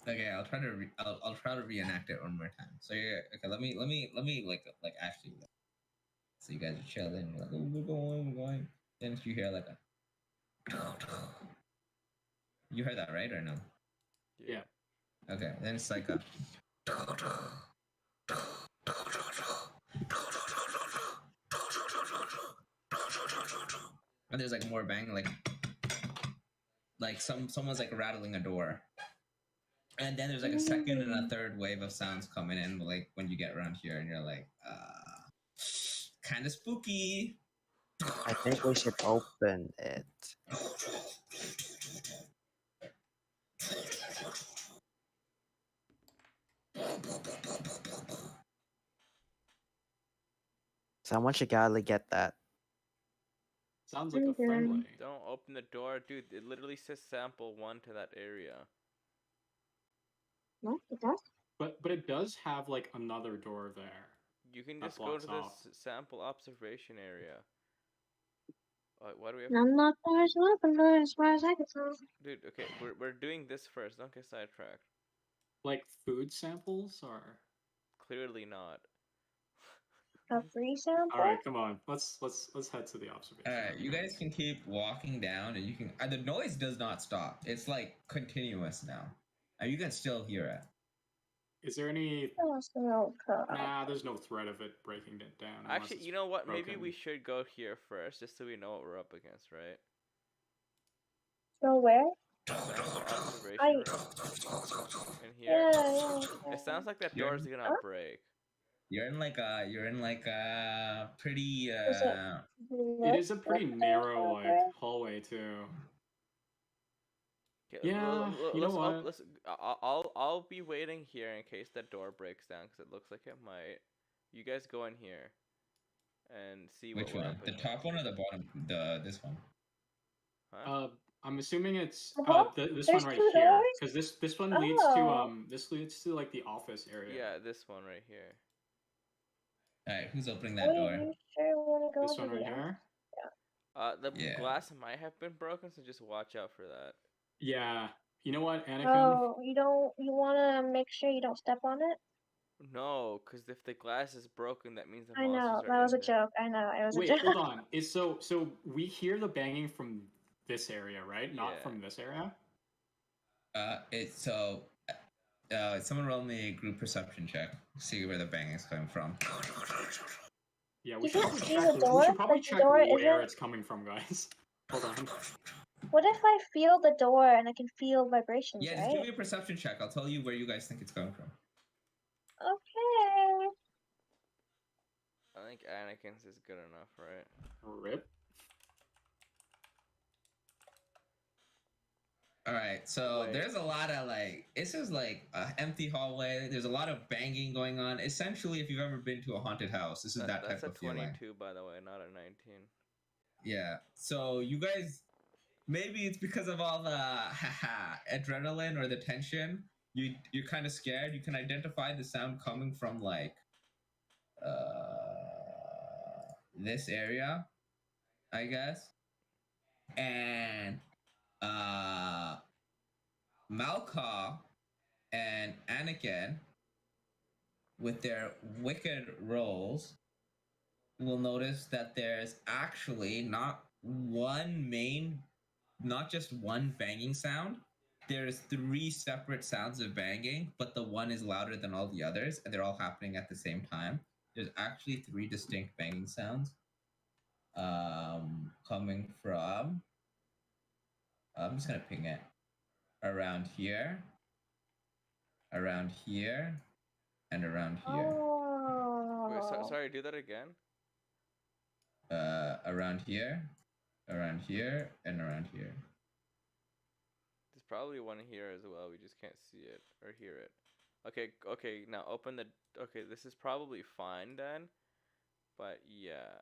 Okay, I'll try to I'll try to reenact it one more time. So yeah, okay, let me like actually. So you guys are chilling. You're like, oh, we're going. Then you hear like a. You heard that right or no? Yeah. Okay, then it's like a. And there's like more bang, like someone's like rattling a door. And then there's like a second and a third wave of sounds coming in, like when you get around here, and you're like, kind of spooky. I think we should open it. Someone should gotta get that. Sounds like a friendly. Don't open the door, dude. It literally says sample 1 to that area. No, it does. But it does have like another door there. You can That just go to blocks off. this sample observation area. Why do we have? I'm not going to open it as far as I can tell. Dude, okay, we're doing this first. Don't get sidetracked. Like food samples or? Clearly not. A free sample? All right, come on. Let's head to the observation. All right, you guys can keep walking down, and you can. The noise does not stop. It's like continuous now, and you can still hear it. Is there any? No, Nah, there's no threat of it breaking it down. Actually, you know what? Broken. Maybe we should go here first, just so we know what we're up against, right? So where? Observation I- room. In here. Yeah. It sounds like that You're- door's gonna Huh? break. You're in like a pretty It is a pretty narrow like hallway too. Okay, Yeah, you know what? I'll be waiting here in case that door breaks down, because it looks like it might. You guys go in here and see what which we're one? up The against. top one or the bottom? This one. Huh? I'm assuming it's Uh-huh. this There's one right two here, doors? because this one leads to Oh. this leads to like the office area. Yeah, this one right here. All right, who's opening that Wait, door? you sure want to go This to one the right end? here. The Yeah. glass might have been broken, so just watch out for that. Yeah. You know what, Anakin? Oh, you want to make sure you don't step on it? No, because if the glass is broken, that means the I know, monsters that are was a in there. joke. I know, it was Wait, a joke. hold on. Is so we hear the banging from this area, right? Not Yeah. from this area. It's so. Someone roll me a group perception check. See where the banging's coming from. Yeah, You we should can probably see check. the We door, should probably but the check door where isn't- it's coming from, guys. Hold on. What if I feel the door and I can feel vibrations, Yeah, just give right? me a perception check. I'll tell you where you guys think it's coming from. Okay. I think Anakin's is good enough, right? Rip. All right, so Wait. there's a lot of like, this is like an empty hallway. There's a lot of banging going on. Essentially, if you've ever been to a haunted house, this is that That's type a of feeling. 22, by the way, not a 19. Yeah. So you guys, maybe it's because of all the adrenaline or the tension. You're kind of scared. You can identify the sound coming from like this area, I guess. And Malka and Anakin, with their wicked rolls, will notice that there's actually not just one banging sound. There's 3 separate sounds of banging, but the one is louder than all the others, and they're all happening at the same time. There's actually 3 distinct banging sounds coming from, I'm just gonna ping it, around here, and around here. Oh. Wait, sorry, do that again? Around here, and around here. There's probably one here as well. We just can't see it or hear it. Okay, now open the... Okay, this is probably fine then. But yeah.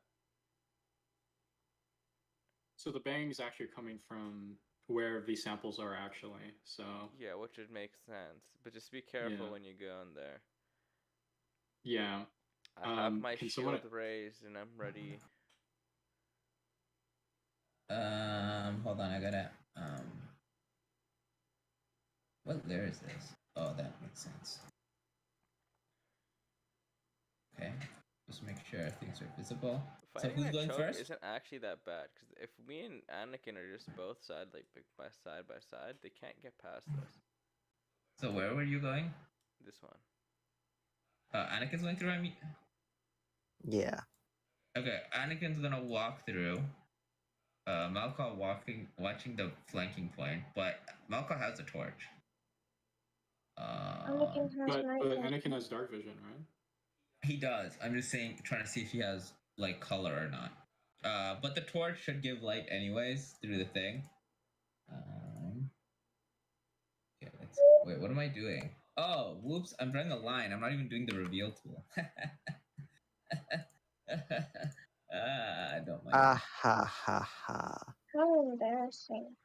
So the bang's actually coming from where the samples are actually. So Yeah, which would make sense. But just be careful Yeah. when you go in there. yeah. I have my Can shield someone- raised and I'm ready. Hold on, I gotta what layer is this? Oh, that makes sense. Okay, just make sure things are visible. So Fighting who's a going choke first? isn't actually that bad because if me and Anakin are just both side by side, they can't get past us. So where were you going? This one. Anakin's going through. I mean, Yeah. okay, Anakin's gonna walk through. Malcolm watching the flanking point, but Malcolm has a torch. Anakin has But night Anakin vision. has dark vision, right? He does. I'm just saying, trying to see if he has like color or not. But the torch should give light anyways through the thing. Okay, wait, what am I doing? Oh, whoops! I'm drawing a line. I'm not even doing the reveal tool. I don't mind. Ah ha ha ha. How embarrassing.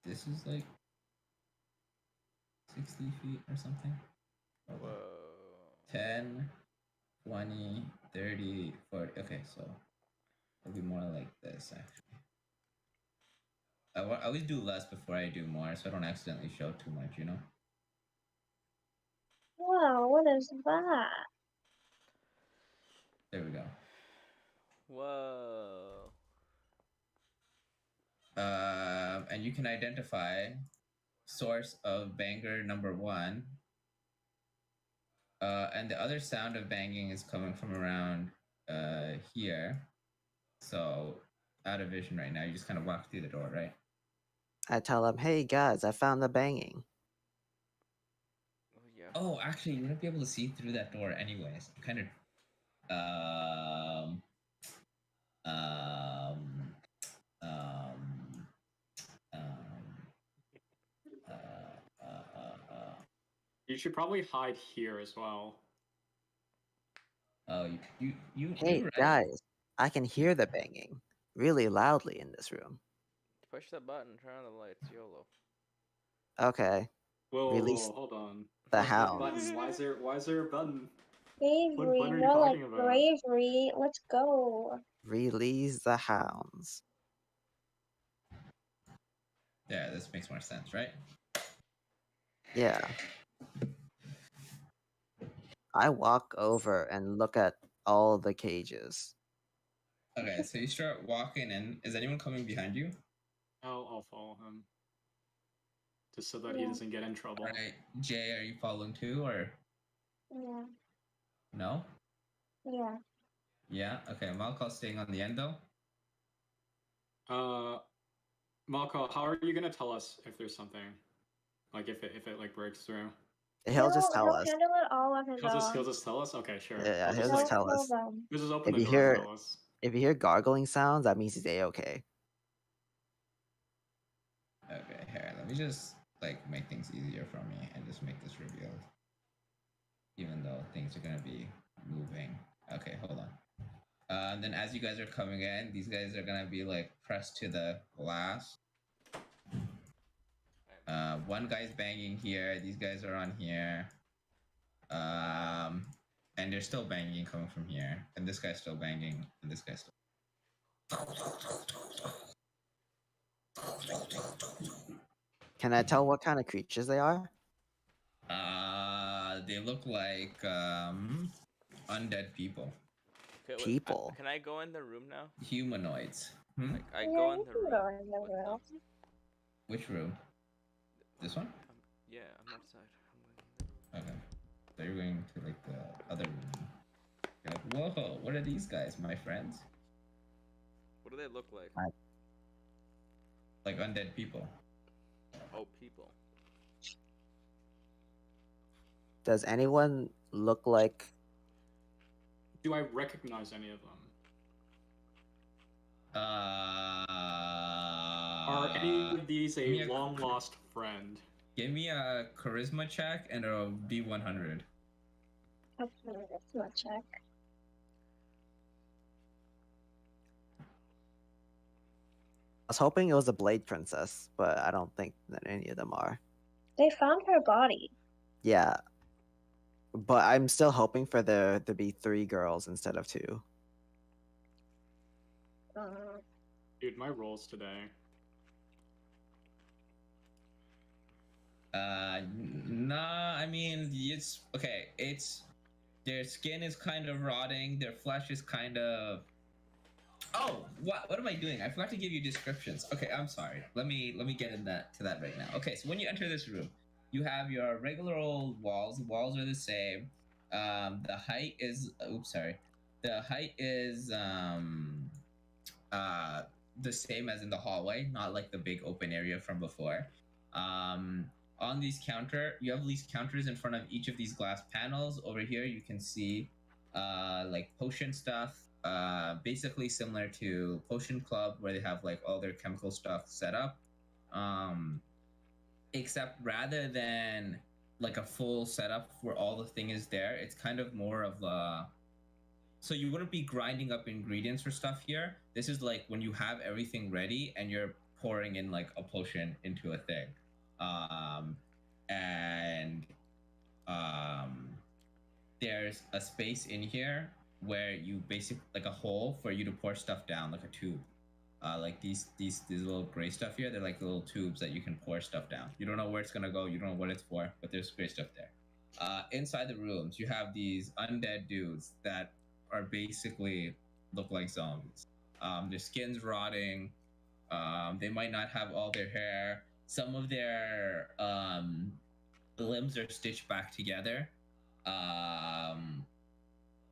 This is like 60 feet or something. Whoa. 10, 20, 30, 40. Okay, so it'll be more like this actually. I always do less before I do more, so I don't accidentally show too much, you know? Wow, what is that? There we go. Whoa. And you can identify source of banger number 1. And the other sound of banging is coming from around here. So out of vision right now. You just kind of walk through the door, right? I tell him, hey guys, I found the banging. Oh, yeah. Oh, actually, you wouldn't be able to see through that door anyways. Kind of. Um. Um. Um. You should probably hide here as well. Oh, Hey you're right. guys, I can hear the banging really loudly in this room. Push that button, turn on the lights, YOLO. Okay, Whoa, Release hold on. the What hound. button? Why is there a button? Bravery, What are you more like talking about? bravery. Let's go. Release the hounds. Yeah, this makes more sense, right? Yeah. I walk over and look at all the cages. Okay, so you start walking in. Is anyone coming behind you? I'll follow him. Just so that he Yeah. doesn't get in trouble. Right, Jay, are you following too, or Yeah, no? yeah. Yeah. Okay, Malcolm's staying on the end though. Malco, how are you gonna tell us if there's something? Like if it like breaks through? He'll just tell He'll us. handle it all on his He'll own. just tell us? Okay, sure. Yeah, He'll he'll just just tell us. them. He'll just open If the you door and hear tell us. if you hear gargling sounds, that means he's A-okay. Okay, here. Let me just like make things easier for me and just make this revealed. Even though things are gonna be moving. Okay, hold on. Then as you guys are coming in, these guys are gonna be like pressed to the glass. One guy's banging here. These guys are on here. And they're still banging coming from here. And this guy's still banging. And this guy's still. Can I tell what kind of creatures they are? They look like undead people. Okay, wait, People. can I go in the room now? Humanoids. Like, I Yeah, go in you the can room. go in the with room. them. Which room? This one? Yeah, I'm outside. I'm going in the room. Okay. So you're going to like the other room. You're like, whoa, what are these guys, my friends? What do they look like? Like undead people. Oh, people. Does anyone look like Do I recognize any of them? Are any of these give me a long lost friend? Give me a charisma check and a D100. Okay, let's not check. was hoping it was a Blade Princess, but I don't think that any of them are. They found her body. Yeah. But I'm still hoping for there to be 3 girls instead of 2. Dude, my rolls today. Nah, I mean, it's okay. It's their skin is kind of rotting. Their flesh is kind of. Oh, what am I doing? I forgot to give you descriptions. Okay, I'm sorry. Let me get in to that right now. Okay, so when you enter this room, you have your regular old walls. The walls are the same. The height is. Oops, sorry. The height is uh the same as in the hallway, not like the big open area from before. On these you have these counters in front of each of these glass panels. Over here, you can see like potion stuff, basically similar to Potion Club, where they have like all their chemical stuff set up. Except rather than like a full setup where all the thing is there, it's kind of more of a. So you wouldn't be grinding up ingredients for stuff here. This is like when you have everything ready and you're pouring in like a potion into a thing. And there's a space in here where you basically like a hole for you to pour stuff down, like a tube. Like these little gray stuff here, they're like little tubes that you can pour stuff down. You don't know where it's gonna go, you don't know what it's for, but there's gray stuff there. Inside the rooms, you have these undead dudes that are basically look like zombies. Their skin's rotting. They might not have all their hair. Some of their limbs are stitched back together.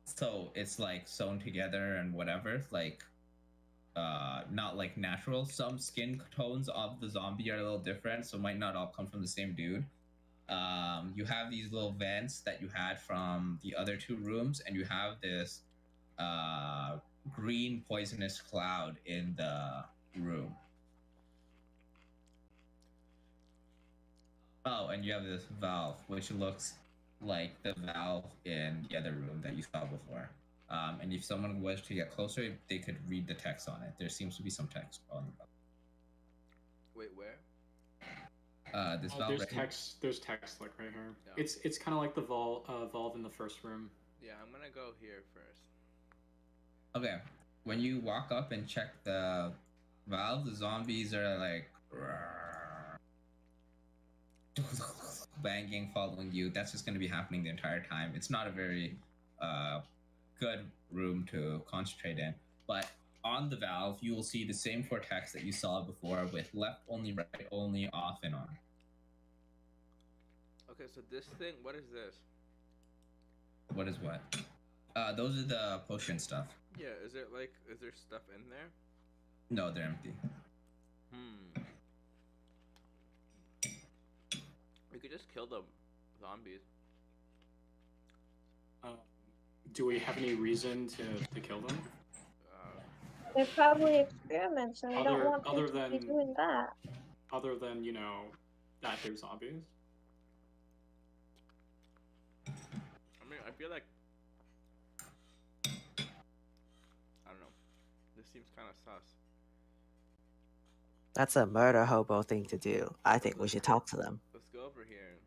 So it's like sewn together and whatever. Like not like natural. Some skin tones of the zombie are a little different, so might not all come from the same dude. You have these little vents that you had from the other 2 rooms, and you have this green poisonous cloud in the room. Oh, and you have this valve, which looks like the valve in the other room that you saw before. And if someone was to get closer, they could read the text on it. There seems to be some text on the valve. Wait, where? This Oh, valve. there's right text. There's text like right here. Yeah. It's kind of like the valve in the first room. Yeah, I'm gonna go here first. Okay, when you walk up and check the valve, the zombies are like banging, following you. That's just going to be happening the entire time. It's not a very good room to concentrate in. But on the valve, you will see the same 4 texts that you saw before with left only, right only, off, and on. Okay, so this thing, what is this? What is what? Those are the potion stuff. Yeah, is there stuff in there? No, they're empty. We could just kill the zombies. Do we have any reason to kill them? They're probably experiments, and we don't want them to be doing that. Other than, you know, that they're zombies? I mean, I feel like... I don't know. This seems kind of sus. That's a murder hobo thing to do. I think we should talk to them. Let's go over here.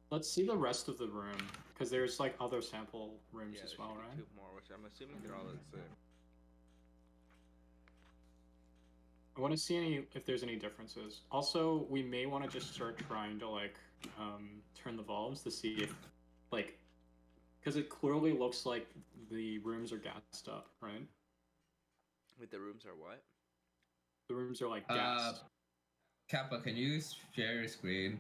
Let's see the rest of the room, because there's like other sample rooms as well, right? 2 more, which I'm assuming they're all the same. I want to see if there's any differences. Also, we may want to just start trying to like turn the valves to see if like, because it clearly looks like the rooms are gassed up, right? Wait, the rooms are what? The rooms are like gassed. Kappa, can you share your screen?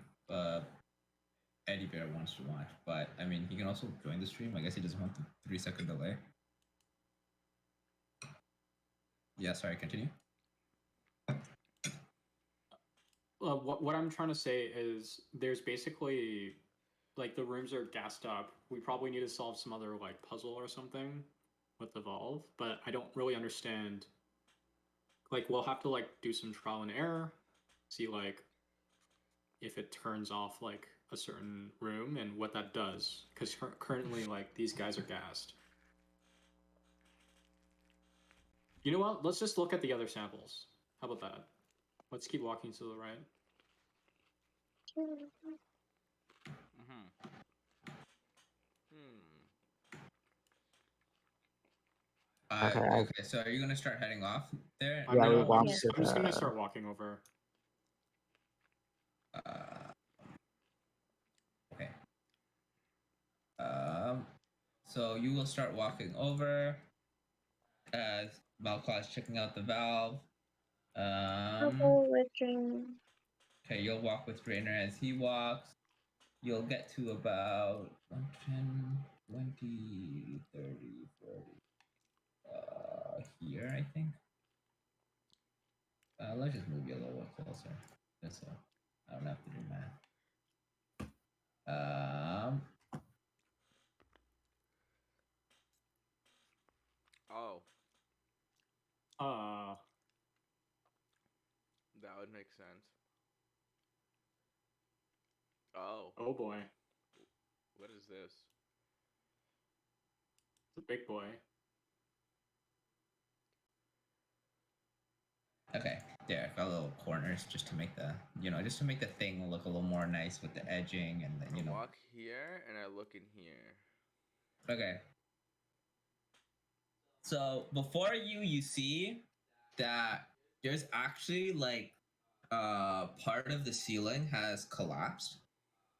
Eddie Bear wants to watch, but I mean, he can also join the stream. I guess he doesn't want the 3-second delay. Yeah, sorry, continue. What I'm trying to say is there's basically like the rooms are gassed up. We probably need to solve some other like puzzle or something with the valve, but I don't really understand. Like we'll have to like do some trial and error, see like if it turns off like a certain room and what that does, because currently like these guys are gassed. You know what? Let's just look at the other samples. How about that? Let's keep walking to the right. Mm-hmm. Okay, so are you gonna start heading off there? I'm Yeah, we gonna. walk Yeah. to I'm just gonna the. start walking over. Okay. So you will start walking over as Malcolm is checking out the valve. I'll go with Dream. Okay, you'll walk with Rainer as he walks. You'll get to about 10, 20, 30, 40. Here, I think. Let's just move you a little bit closer. Just so I don't have to do math. Oh, Uh, that would make sense. Oh, oh boy, what is this? it's a big boy. Okay, there, got little corners just to make the, just to make the thing look a little more nice with the edging and the, I walk here and I look in here. Okay. So before you see that there's actually like part of the ceiling has collapsed.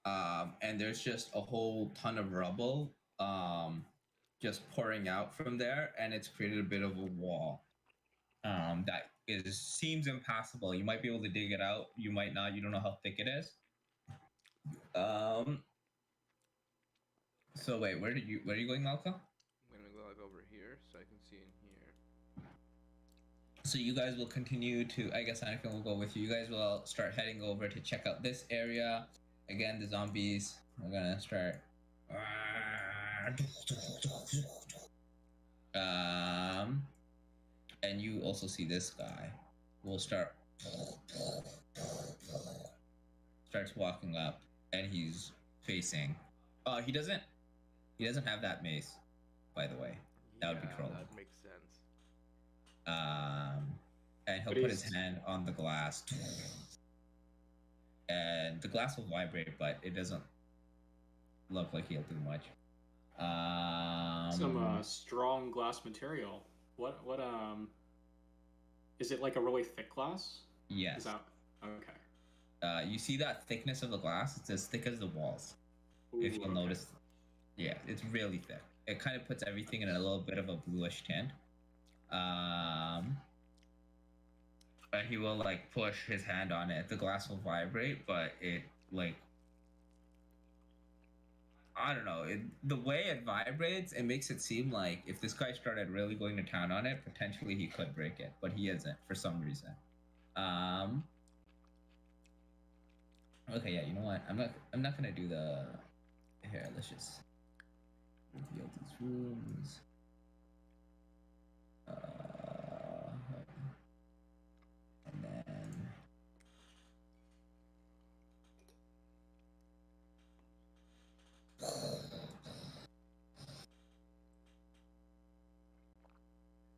And there's just a whole ton of rubble just pouring out from there, and it's created a bit of a wall that seems impassable. You might be able to dig it out, you might not. You don't know how thick it is. So wait, where are you going, Malcolm? I'm gonna go like over here so I can see in here. So you guys will continue to, I guess Anakin will go with you. You guys will start heading over to check out this area. Again, the zombies are gonna start. And you also see this guy will starts walking up, and he's facing. He doesn't have that mace, by the way. That would be trolling. That makes sense. And he'll put his hand on the glass, and the glass will vibrate, but it doesn't look like he'll do much. Some strong glass material. What is it, like a really thick glass? Yes. Is that okay? You see that thickness of the glass? It's as thick as the walls. Ooh, if you'll notice. Yeah, it's really thick. It kind of puts everything in a little bit of a bluish tint. But he will like push his hand on it. The glass will vibrate, but it like, I don't know. The way it vibrates, it makes it seem like if this guy started really going to town on it, potentially he could break it, but he isn't for some reason. Okay, yeah. You know what? I'm not gonna do the. Here, let's just reveal these rooms. And then.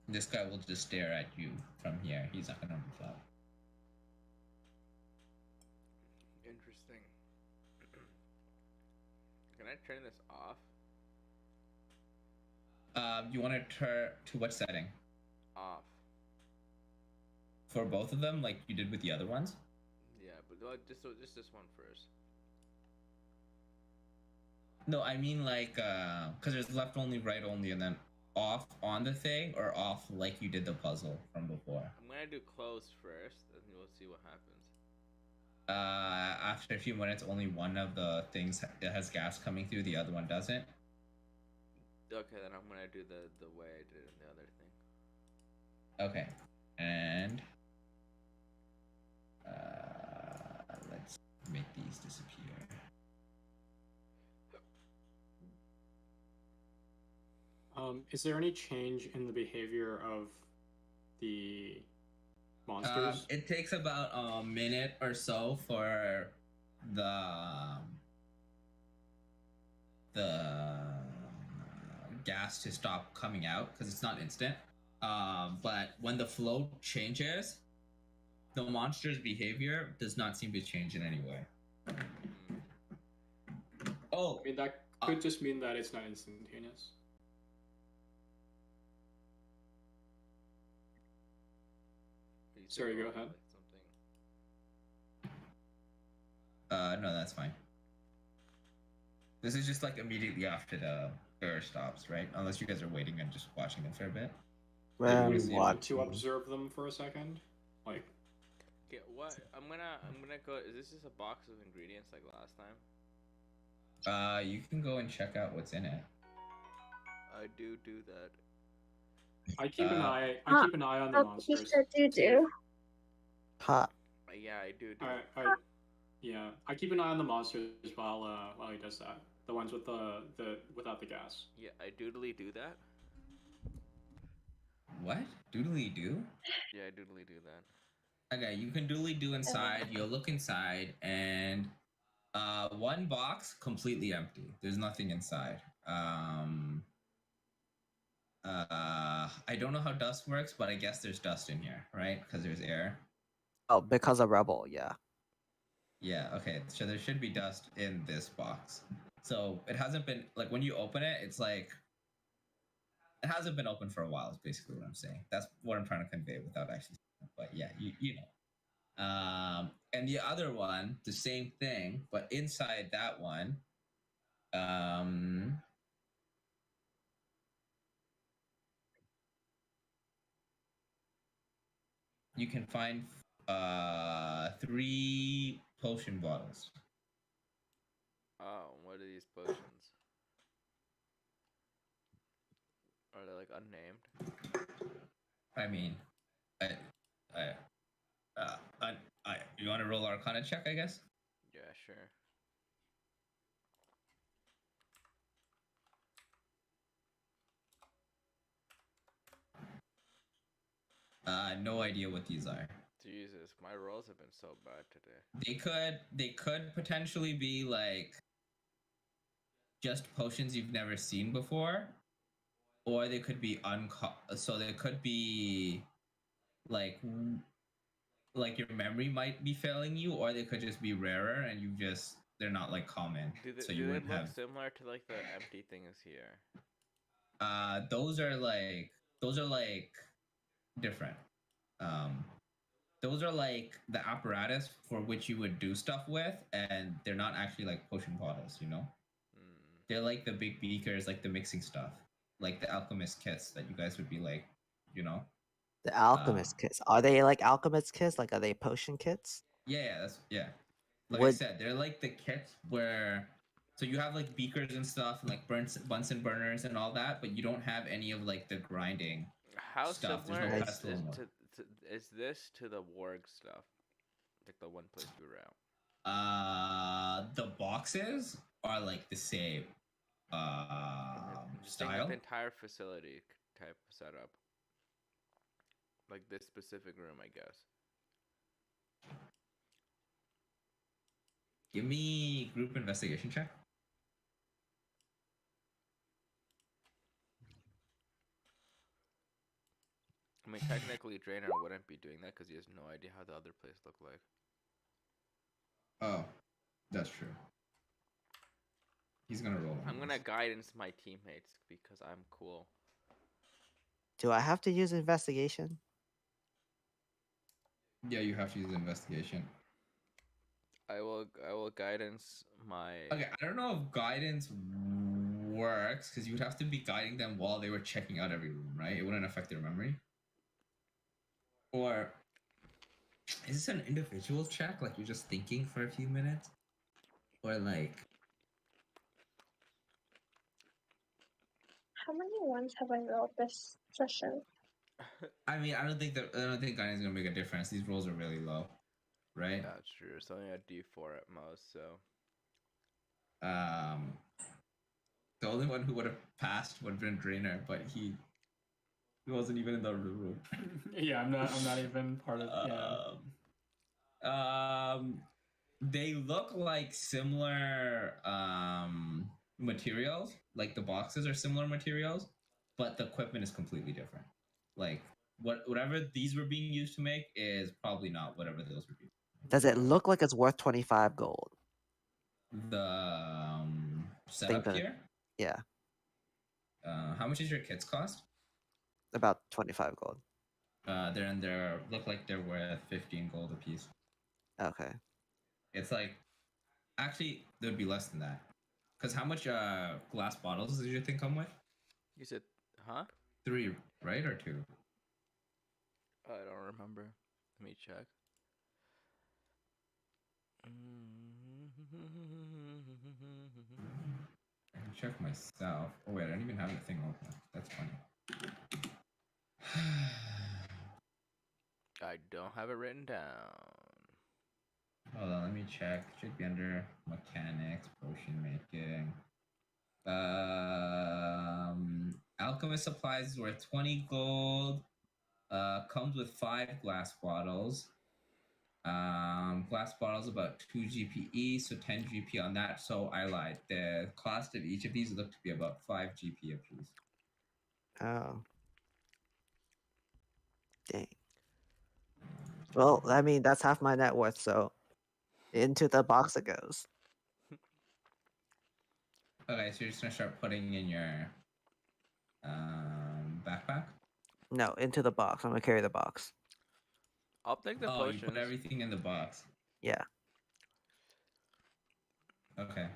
This guy will just stare at you from here. He's not gonna move up. Interesting. Can I turn this off? You want to turn to what setting? Off. For both of them, like you did with the other ones? Yeah, but just this one first. No, I mean like, because there's left only, right only, and then off on the thing, or off like you did the puzzle from before? I'm gonna do closed first, and we'll see what happens. After a few minutes, only one of the things that has gas coming through, the other one doesn't. Okay, then I'm gonna do the way I did in the other thing. Okay, and let's make these disappear. Is there any change in the behavior of the monsters? It takes about a minute or so for the gas to stop coming out because it's not instant. But when the flow changes, the monster's behavior does not seem to change in any way. Oh, I mean, that could just mean that it's not instantaneous. Sorry, go ahead. No, that's fine. This is just like immediately after the error stops, right? Unless you guys are waiting and just watching them for a bit. Well, Do we you want to watching. observe them for a second? Like, Okay, what? I'm gonna go. Is this just a box of ingredients like last time? You can go and check out what's in it. I do that. I keep an eye. I keep an eye on the Oh, monsters. he said do do. Ha. Yeah, I do. Yeah, I keep an eye on the monsters while he does that. The ones with the without the gas. Yeah, I doodly do that. What? Doodly do? Yeah, I doodly do that. Okay, you can doodly do inside. You'll look inside, and one box completely empty. There's nothing inside. I don't know how dust works, but I guess there's dust in here, right? Because there's air. Oh, because of Rebel, yeah. Yeah, okay. So there should be dust in this box. So it hasn't been, like, when you open it, it's like, it hasn't been open for a while, is basically what I'm saying. That's what I'm trying to convey without actually saying it. But yeah, you know. And the other one, the same thing, but inside that one, you can find 3 potion bottles. Oh, what are these potions? Are they like unnamed? I mean, you want to roll Arcana check, I guess? Yeah, sure. No idea what these are. Jesus, my rolls have been so bad today. They could potentially be like just potions you've never seen before, or they could be so they could be like your memory might be failing you, or they could just be rarer and they're not like common. Do they look similar to like the empty things here? Those are like different. Those are like the apparatus for which you would do stuff with, and they're not actually like potion bottles, you know? They're like the big beakers, like the mixing stuff, like the alchemist kits that you guys would be like, you know? The alchemist kits. Are they like alchemist kits? Like, are they potion kits? Yeah. Like I said, they're like the kits where, so you have like beakers and stuff, and like Bunsen burners and all that, but you don't have any of like the grinding stuff. Similar There's no is, pestle is this to the warg stuff? Like the one place we were at? The boxes are like the same style. The entire facility type setup. Like this specific room, I guess. Give me group investigation check. I mean, technically, Draenor wouldn't be doing that because he has no idea how the other place looked like. Oh, that's true. He's gonna roll. I'm gonna guidance my teammates because I'm cool. Do I have to use investigation? Yeah, you have to use investigation. I will guidance my. Okay, I don't know if guidance works because you would have to be guiding them while they were checking out every room, right? It wouldn't affect their memory. Or is this an individual check? Like you're just thinking for a few minutes, or like. How many ones have I rolled this session? I mean, I don't think guidance is gonna make a difference. These rolls are really low, right? That's true. It's only a D4 at most, so. The only one who would have passed would have been Draenor, but he wasn't even in the room. Yeah, I'm not even part of. Yeah. They look like similar materials. Like the boxes are similar materials, but the equipment is completely different. Like whatever these were being used to make is probably not whatever those were used. Does it look like it's worth 25 gold? The setup that- here. Yeah, How much is your kits cost? about 25 gold. They're look like they're worth 15 gold a piece. Okay. It's like, actually, there'd be less than that. Because how much glass bottles did you think come with? You said, huh? 3, right, or 2? I don't remember. Let me check. I can check myself. Oh wait, I don't even have the thing open. That's funny. I don't have it written down. Hold on, let me check. Should be under mechanics, potion making. Alchemist supplies is worth 20 gold. Comes with 5 glass bottles. Glass bottles about 2 GP, so 10 GP on that. So I lied. The cost of each of these look to be about 5 GP a piece. Oh. Dang. Well, I mean, that's half my net worth, so into the box it goes. Okay, so you're just gonna start putting in your backpack? No, into the box. I'm gonna carry the box. I'll take the Oh, potions. you put everything in the box. Yeah. Okay.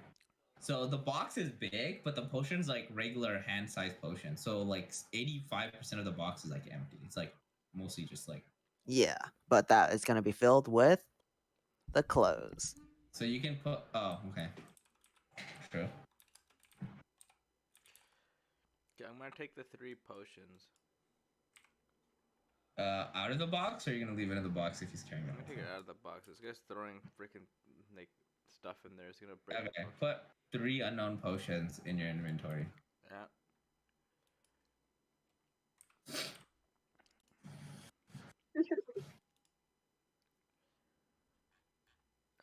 So the box is big, but the potion's like regular hand-sized potion. So like 85% of the box is like empty. It's like mostly just like. Yeah, but that is gonna be filled with the clothes. So you can put. Oh, okay. True. Okay, I'm gonna take the 3 potions. Out of the box, or are you gonna leave it in the box if he's carrying it? I'm gonna take it out of the box. This guy's throwing freaking like stuff in there. It's gonna break. Okay, put 3 unknown potions in your inventory. Yeah.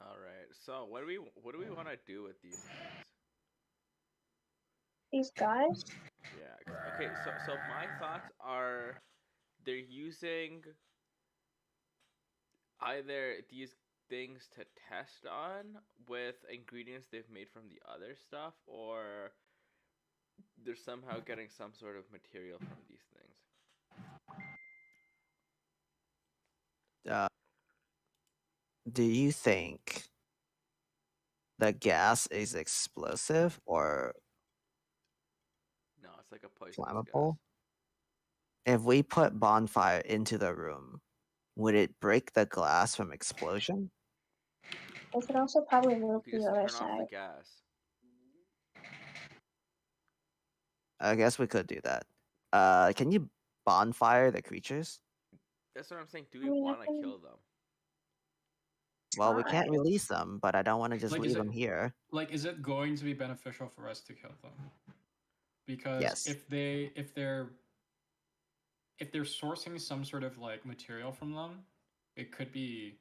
All right. So what do we want to do with these things? These guys? Yeah. Okay. So my thoughts are, they're using either these things to test on with ingredients they've made from the other stuff, or they're somehow getting some sort of material from these things. Do you think the gas is explosive or No, it's like a poisonous flammable? gas. If we put bonfire into the room, would it break the glass from explosion? They could also probably move You to just the other turn off the side. gas. I guess we could do that. Can you bonfire the creatures? That's what I'm saying. Do I we mean, I want to can kill them? Well, we can't try. release them, but I don't want to just Like, leave them here. Like, is it going to be beneficial for us to kill them? Because Yes. if they're sourcing some sort of like material from them, it could be.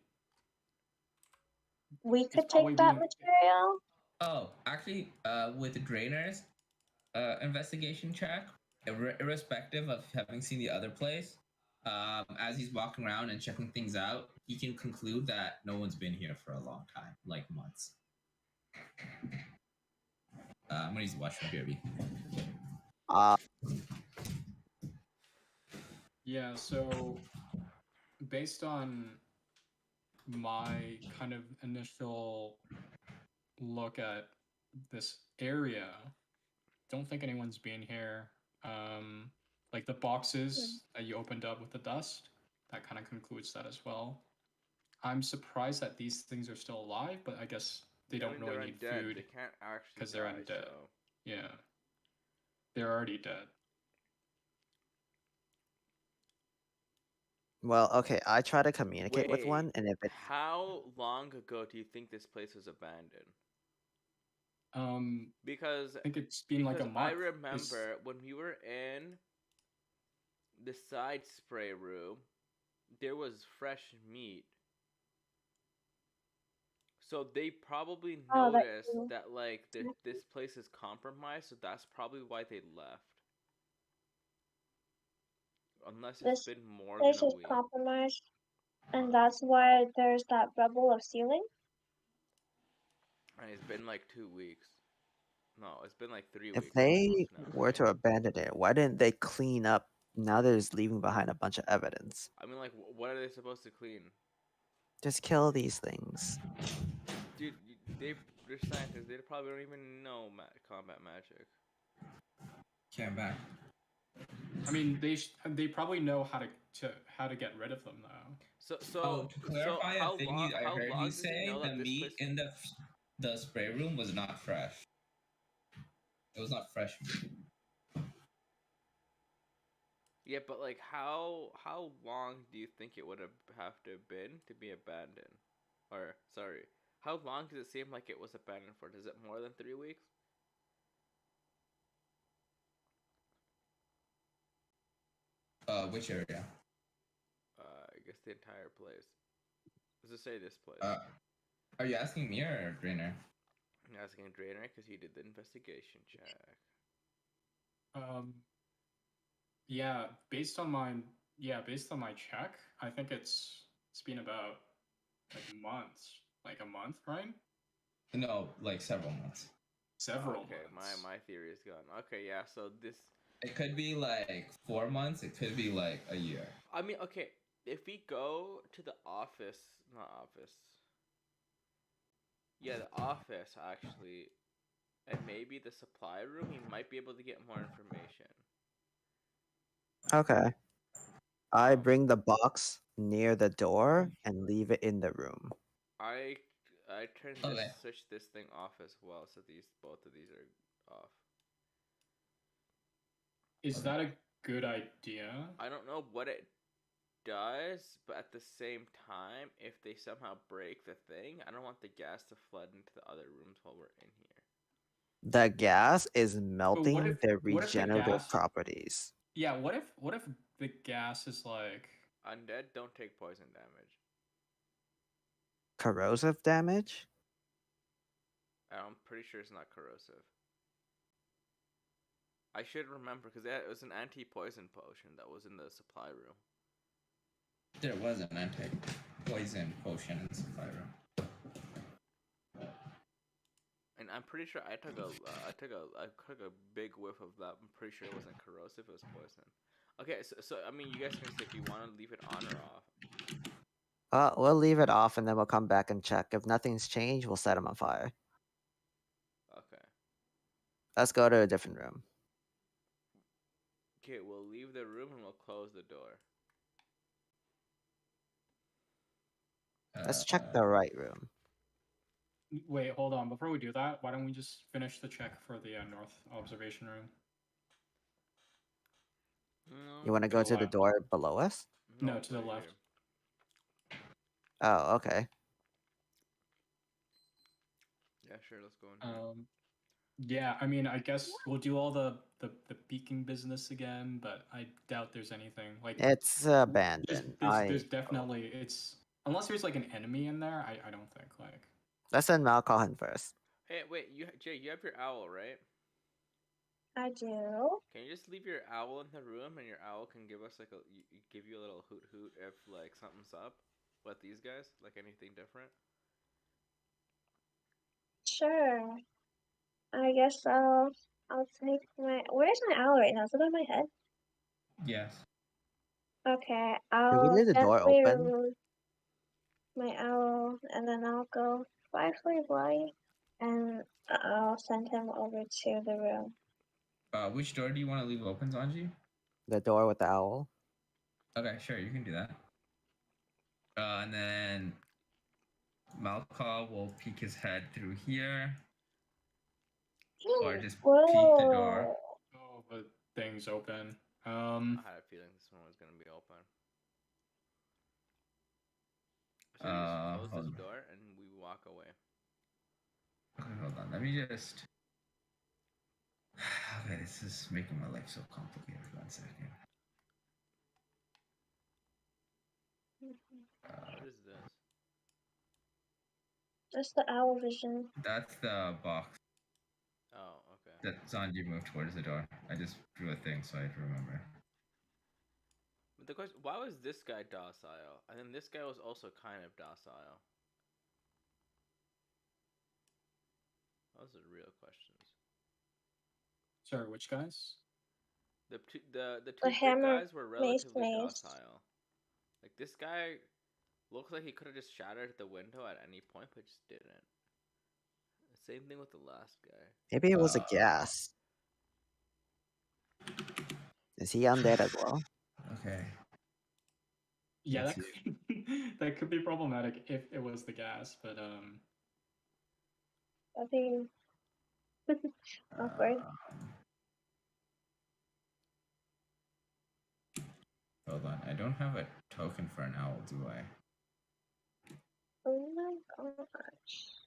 We It's could probably take that being- material. Oh, actually, with the drainers, investigation check, irrespective of having seen the other place, as he's walking around and checking things out, he can conclude that no one's been here for a long time, like months. I'm gonna use the washroom, BRB. Yeah, so based on my kind of initial look at this area, don't think anyone's been here. Like the boxes that you opened up with the dust, that kind of concludes that as well. I'm surprised that these things are still alive, but I guess they don't really they're need undead. food They can't actually because they're die, undead. so- Yeah, they're already dead. Well, okay, I try to communicate with one, Wait, and if it how long ago do you think this place was abandoned? Because I think it's been like a month. I remember when we were in the side spray room, there was fresh meat. So they probably Oh, that noticed too. that like this place is compromised, so that's probably why they left. Unless it's This been more place than a is week. compromised, and that's why there's that rubble of ceiling. And it's been like 2 weeks. No, it's been like 3 If weeks they almost now, were right? to abandon it, why didn't they clean up? Now they're just leaving behind a bunch of evidence. I mean, like, what are they supposed to clean? Just kill these things. Dude, they're scientists. They probably don't even know combat magic. Okay, I'm back. I mean, they probably know how to get rid of them though. To clarify how a thing long? I How heard long you does he say, know the that this meat place? in the spray room was not fresh. It was not fresh meat. Yeah, but like, how long do you think it would have to have been to be abandoned? Or sorry, how long does it seem like it was abandoned for? Is it more than 3 weeks? Which area? I guess the entire place. Let's just say this place. Are you asking me or Drainer? I'm asking Drainer because he did the investigation check. Yeah, based on my check, I think it's been about months, like a month, right? No, like several months. Several Okay, months. my theory is gone. Okay, yeah. So this. It could be like 4 months. It could be like a year. I mean, okay. If we go to the office, not office. Yeah, the office actually, and maybe the supply room, he might be able to get more information. Okay. I bring the box near the door and leave it in the room. I turn this Okay. switch this thing off as well, so both of these are off. Is that a good idea? I don't know what it does, but at the same time, if they somehow break the thing, I don't want the gas to flood into the other rooms while we're in here. The gas is melting their what if the regenerative gas- properties. Yeah, what if the gas is like Undead don't take poison damage. Corrosive damage? I'm pretty sure it's not corrosive. I should remember because it was an anti-poison potion that was in the supply room. There was an anti-poison potion in the supply room. And I'm pretty sure I took a big whiff of that. I'm pretty sure it wasn't corrosive. It was poison. Okay, so I mean, you guys can say if you want to leave it on or off. We'll leave it off and then we'll come back and check. If nothing's changed, we'll set them on fire. Okay. Let's go to a different room. Okay, we'll leave the room and we'll close the door. Let's check the right room. Wait, hold on. Before we do that, why don't we just finish the check for the north observation room? You want to go to the door below us? No, to the left. Here. Oh, okay. Yeah, sure. Let's go in here. Yeah, I mean, I guess we'll do all the peeking business again, but I doubt there's anything like. It's abandoned. There's definitely it's unless there's like an enemy in there. I don't think like. Let's send Malcolm first. Hey, wait, Jay, you have your owl, right? I do. Can you just leave your owl in the room, and your owl can give us give you a little hoot hoot if like something's up with these guys, like anything different? Sure. I guess I'll take my. Where's my owl right now? Is it on my head? Yes. Okay, Did we I'll leave the door gently open? remove my owl, and then I'll go fly, and I'll send him over to the room. Which door do you want to leave open, Zanji? The door with the owl. Okay, sure, you can do that. And then Malcolm will peek his head through here, or just peek the door. Oh, but thing's open. I had a feeling this one was gonna be open. So you just close this door and we walk away. Okay, hold on. Let me just. Okay, this is making my life so complicated. 1 second. What is this? Just the owl vision. That's the box Oh, okay. that Sanji moved towards the door. I just drew a thing so I'd remember. But the question, why was this guy docile? And then this guy was also kind of docile. Those are real questions. Sorry, which guys? The two The big hammer guys were mace relatively mace. docile. Like this guy looks like he could have just shattered the window at any point, but just didn't. Same thing with the last guy. Maybe it was a gas. Is he undead as well? Okay. Yeah, Let's that could, that could be problematic if it was the gas, but I think awkward. Hold on, I don't have a token for an owl, do I? Oh my gosh.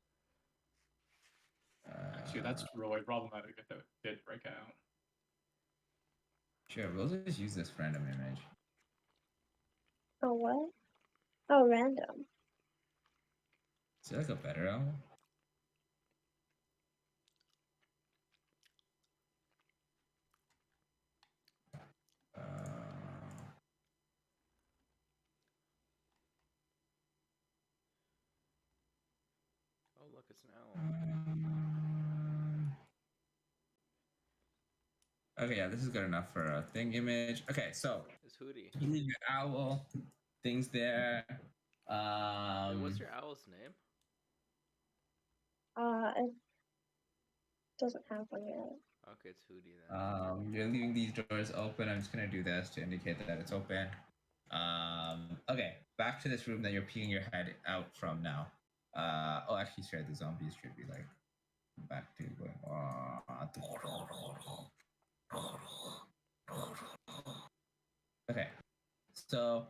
actually, that's really problematic if it did break out. Sure, we'll just use this random image. Oh what? Oh, random. Is there like a better owl? Oh look, it's an owl. Okay, yeah, this is good enough for a thing image. Okay, so It's Hootie. you leave your owl, things there. Wait, what's your owl's name? It doesn't have one yet. Okay, it's Hootie then. You're leaving these doors open. I'm just gonna do this to indicate that it's open. Okay, back to this room that you're peeking your head out from now. Oh, actually, sorry, the zombies should be like back to going. Okay, so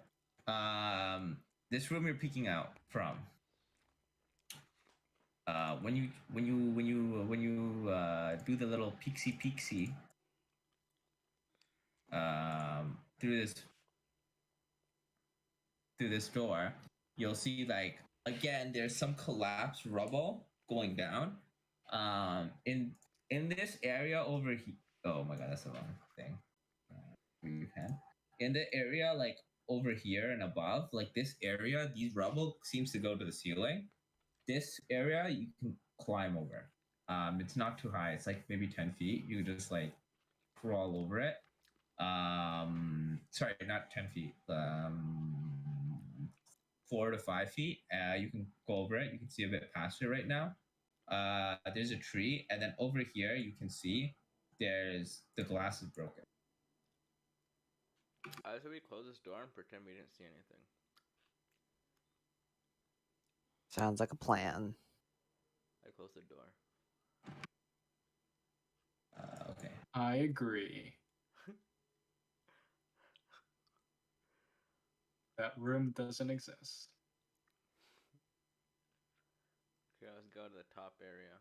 this room you're peeking out from. When you do the little peeksy through this door, you'll see like again there's some collapsed rubble going down. In this area over here. Oh my god, that's the wrong thing. You can. In the area like over here and above, like this area, these rubble seems to go to the ceiling. This area you can climb over. It's not too high. It's like maybe 10 feet. You just like crawl over it. Sorry, not 10 feet. 4 to 5 feet. You can go over it. You can see a bit past it right now. There's a tree, and then over here you can see there's the glass is broken. So we close this door and pretend we didn't see anything. Sounds like a plan. I close the door. Okay. I agree. That room doesn't exist. Okay, let's go to the top area.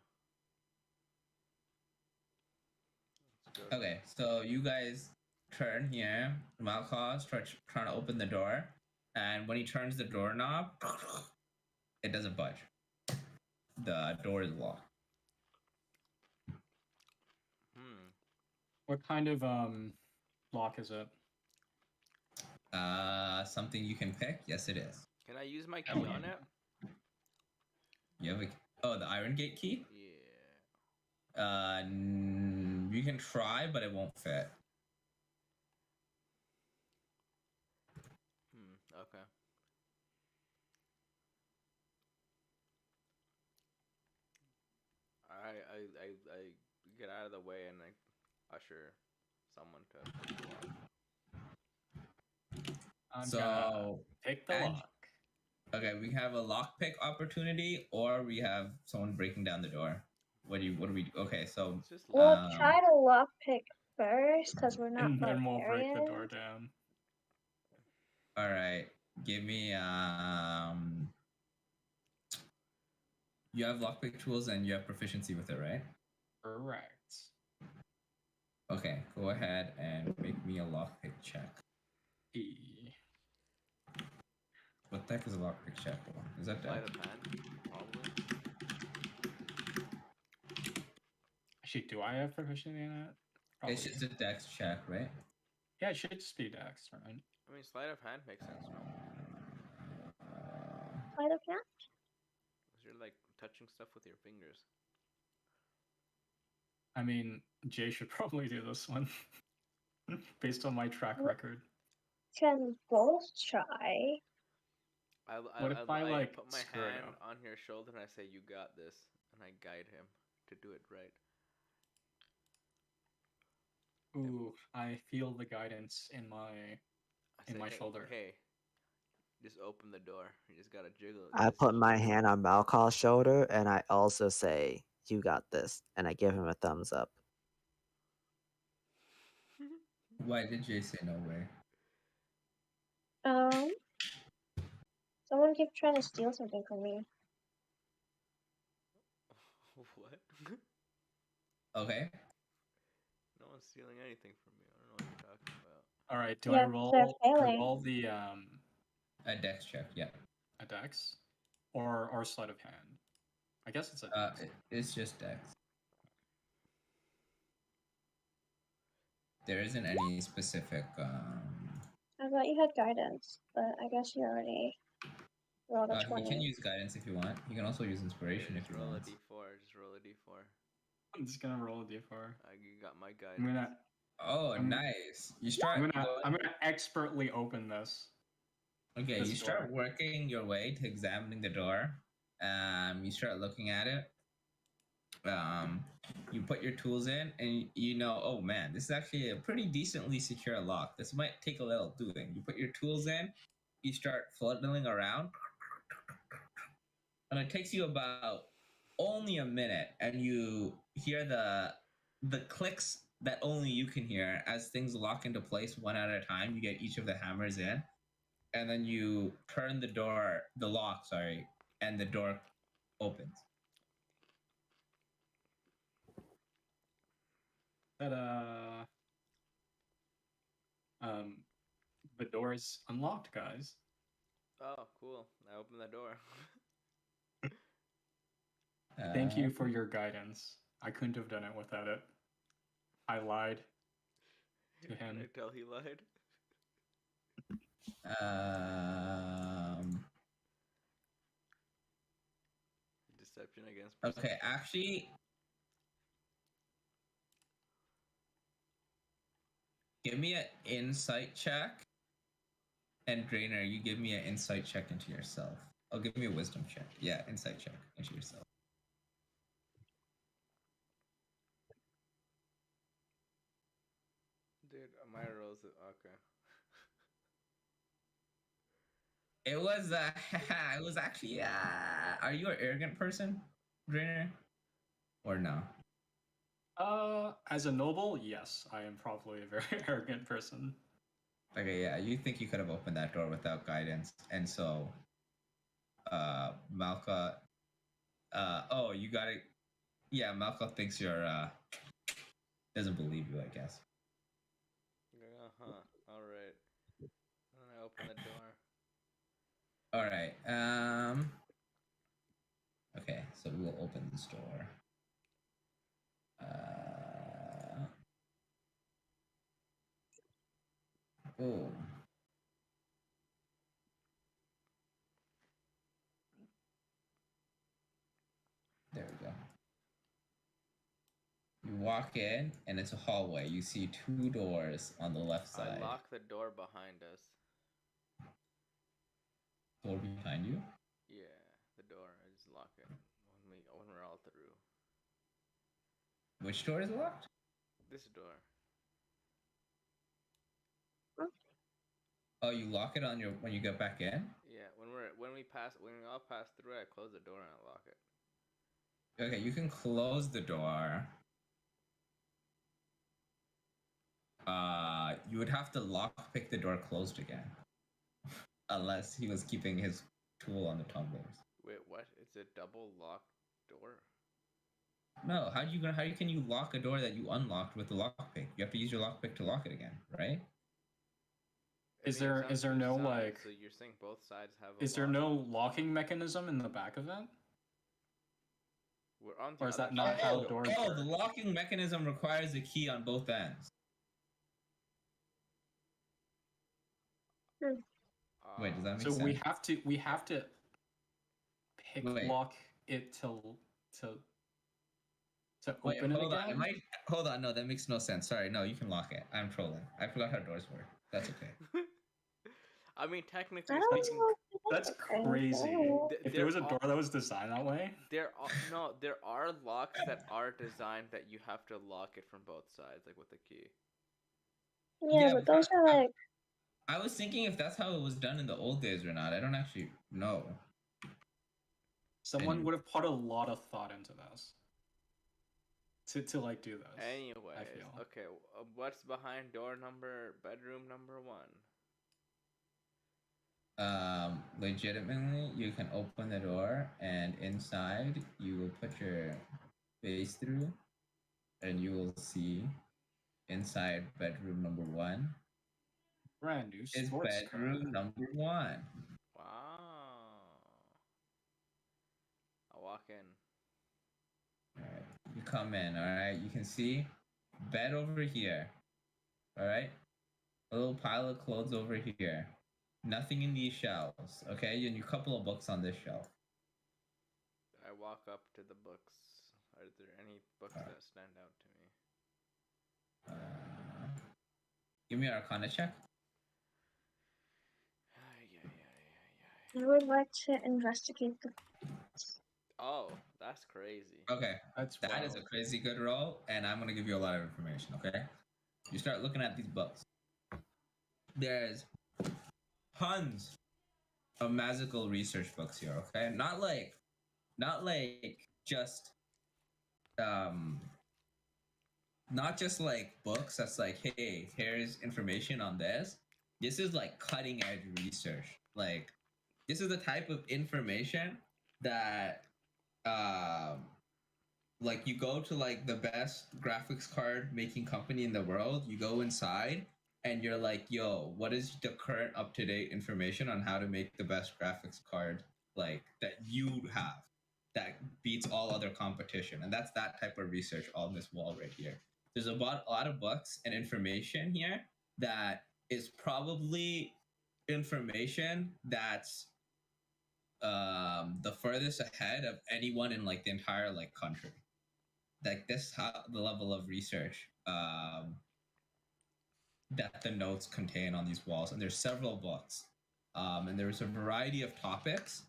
Okay, so you guys turn here. Malcos trying to open the door, and when he turns the doorknob, it doesn't budge. The door is locked. What kind of lock is it? Something you can pick? Yes, it is. Can I use my key on it? You have the Iron Gate key? Yeah. You can try, but it won't fit. Okay. I get out of the way and I usher someone to. I'm gonna pick the lock. Okay, we have a lockpick opportunity, or we have someone breaking down the door. What do we do? Okay, so we'll try to lockpick first because we're not and then we'll break barbarians. the door down. All right, give me You have lockpick tools and you have proficiency with it, right? Correct. Okay, go ahead and make me a lockpick check. What the heck is a lockpick check? Is that Sleight of hand? Probably. Actually, do I have proficiency in that? It's just a dex check, right? Yeah, it should just be dex, right? I mean, sleight of hand makes sense, no? Sleight of hand? Because you're like touching stuff with your fingers. I mean, Jay should probably do this one based on my track record. Can both try. What if I, like, put my screw it hand up? on your shoulder and I say, "You got this," and I guide him to do it right. Ooh, I feel the guidance in my I say, "Hey, shoulder. hey, just open the door. You just gotta jiggle it." I Just put my hand on Malcolm's shoulder and I also say, "You got this," and I give him a thumbs up. Why did Jay say no way? Someone keeps trying to steal something from me. What? Okay. No one's stealing anything from me. I don't know what you're talking about. All right, do Yeah, I they're roll failing. the A dex check, yeah. a dex or sleight of hand? I guess it's a dex. It's just dex. There isn't any specific. I thought you had guidance, but I guess you already rolled a You 20. can use guidance if you want. You can also use inspiration Yeah, if just you roll a want. d4. Just roll a d4. I'm just gonna roll a d4. You got my guidance. I'm gonna Oh, I'm- nice! You start. I'm gonna expertly open this. Okay, this you start door. working your way to examining the door. You start looking at it. You put your tools in, and you know, oh man, this is actually a pretty decently secure lock. This might take a little doing. You put your tools in, you start fiddling around, and it takes you about only a minute, and you hear the clicks that only you can hear as things lock into place one at a time. You get each of the hammers in, and then you turn the lock, sorry, and the door opens. Ta-da! The door is unlocked, guys. Oh, cool. I opened the door. Thank you for your guidance. I couldn't have done it without it. I lied to Can I him. tell he lied? Deception against perception. Okay, actually, give me an insight check. And Drainer, you give me an insight check into yourself. Oh, give me a wisdom check. Yeah, insight check into yourself. Dude, my rolls. Okay. It was it was actually are you an arrogant person, Drainer? Or no? As a noble, yes, I am probably a very arrogant person. Okay, yeah, you think you could have opened that door without guidance, and so Malka oh, you got it. Yeah, Malka thinks you're doesn't believe you, I guess. All right. And I open the door. All right. Okay, so we will open this door. Oh. There we go. You walk in, and it's a hallway. You see two doors on the left side. I lock the door behind us. Door behind you? Yeah, the door. I just lock it when we're all through. Which door is locked? This door. Oh, you lock it on your when you get back in? Yeah, when we all pass through, I close the door and I lock it. Okay, you can close the door. You would have to lock pick the door closed again. Unless he was keeping his tool on the tumblers. Wait, what? It's a double locked door? No, how can you lock a door that you unlocked with the lockpick? You have to use your lockpick to lock it again, right? Is there no sides, like? So you're saying both sides have a Is there lock? no locking mechanism in the back of that? We're on the Or is other that not side how of the door. doors Oh, work? the locking mechanism requires a key on both ends. Wait, does that make So sense? we have to pick Wait. lock it to Wait, open it hold on. again. Hold on. No, that makes no sense. Sorry. No, you can lock it. I'm trolling. I forgot how doors work. That's okay. I mean, technically I don't speaking, know. if That's okay. crazy. If there there was a are door that was designed that way, there are locks that are designed that you have to lock it from both sides, like with a key. Yeah, but those are like. I was thinking if that's how it was done in the old days or not. I don't actually know. someone Anyway. would have put a lot of thought into this to like do this. Anyways, I feel. okay, what's behind bedroom number 1? Legitimately, you can open the door, and inside you will put your face through, and you will see inside bedroom number 1 Brand new is sports bedroom car. number 1. Wow. I'll walk in. All right, you come in. All right, you can see bed over here. All right, a little pile of clothes over here. Nothing in these shelves. Okay, and a couple of books on this shelf. I walk up to the books. Are there any books that stand out to me? Give me an Arcana check. I would like to investigate the. Oh, that's crazy. Okay, That's that is a wild. crazy good roll, and I'm gonna give you a lot of information. Okay, you start looking at these books. There's tons of magical research books here. Okay, not like just um not just like books that's like, hey, here's information on this. This is like cutting edge research. Like, this is the type of information that like you go to like the best graphics card making company in the world, you go inside and you're like, yo, what is the current up to date information on how to make the best graphics card like that you have that beats all other competition? And that's that type of research on this wall right here. There's a lot of books and information here that is probably information that's the furthest ahead of anyone in like the entire like country. Like this, how the level of research that the notes contain on these walls, and there's several books, and there's a variety of topics.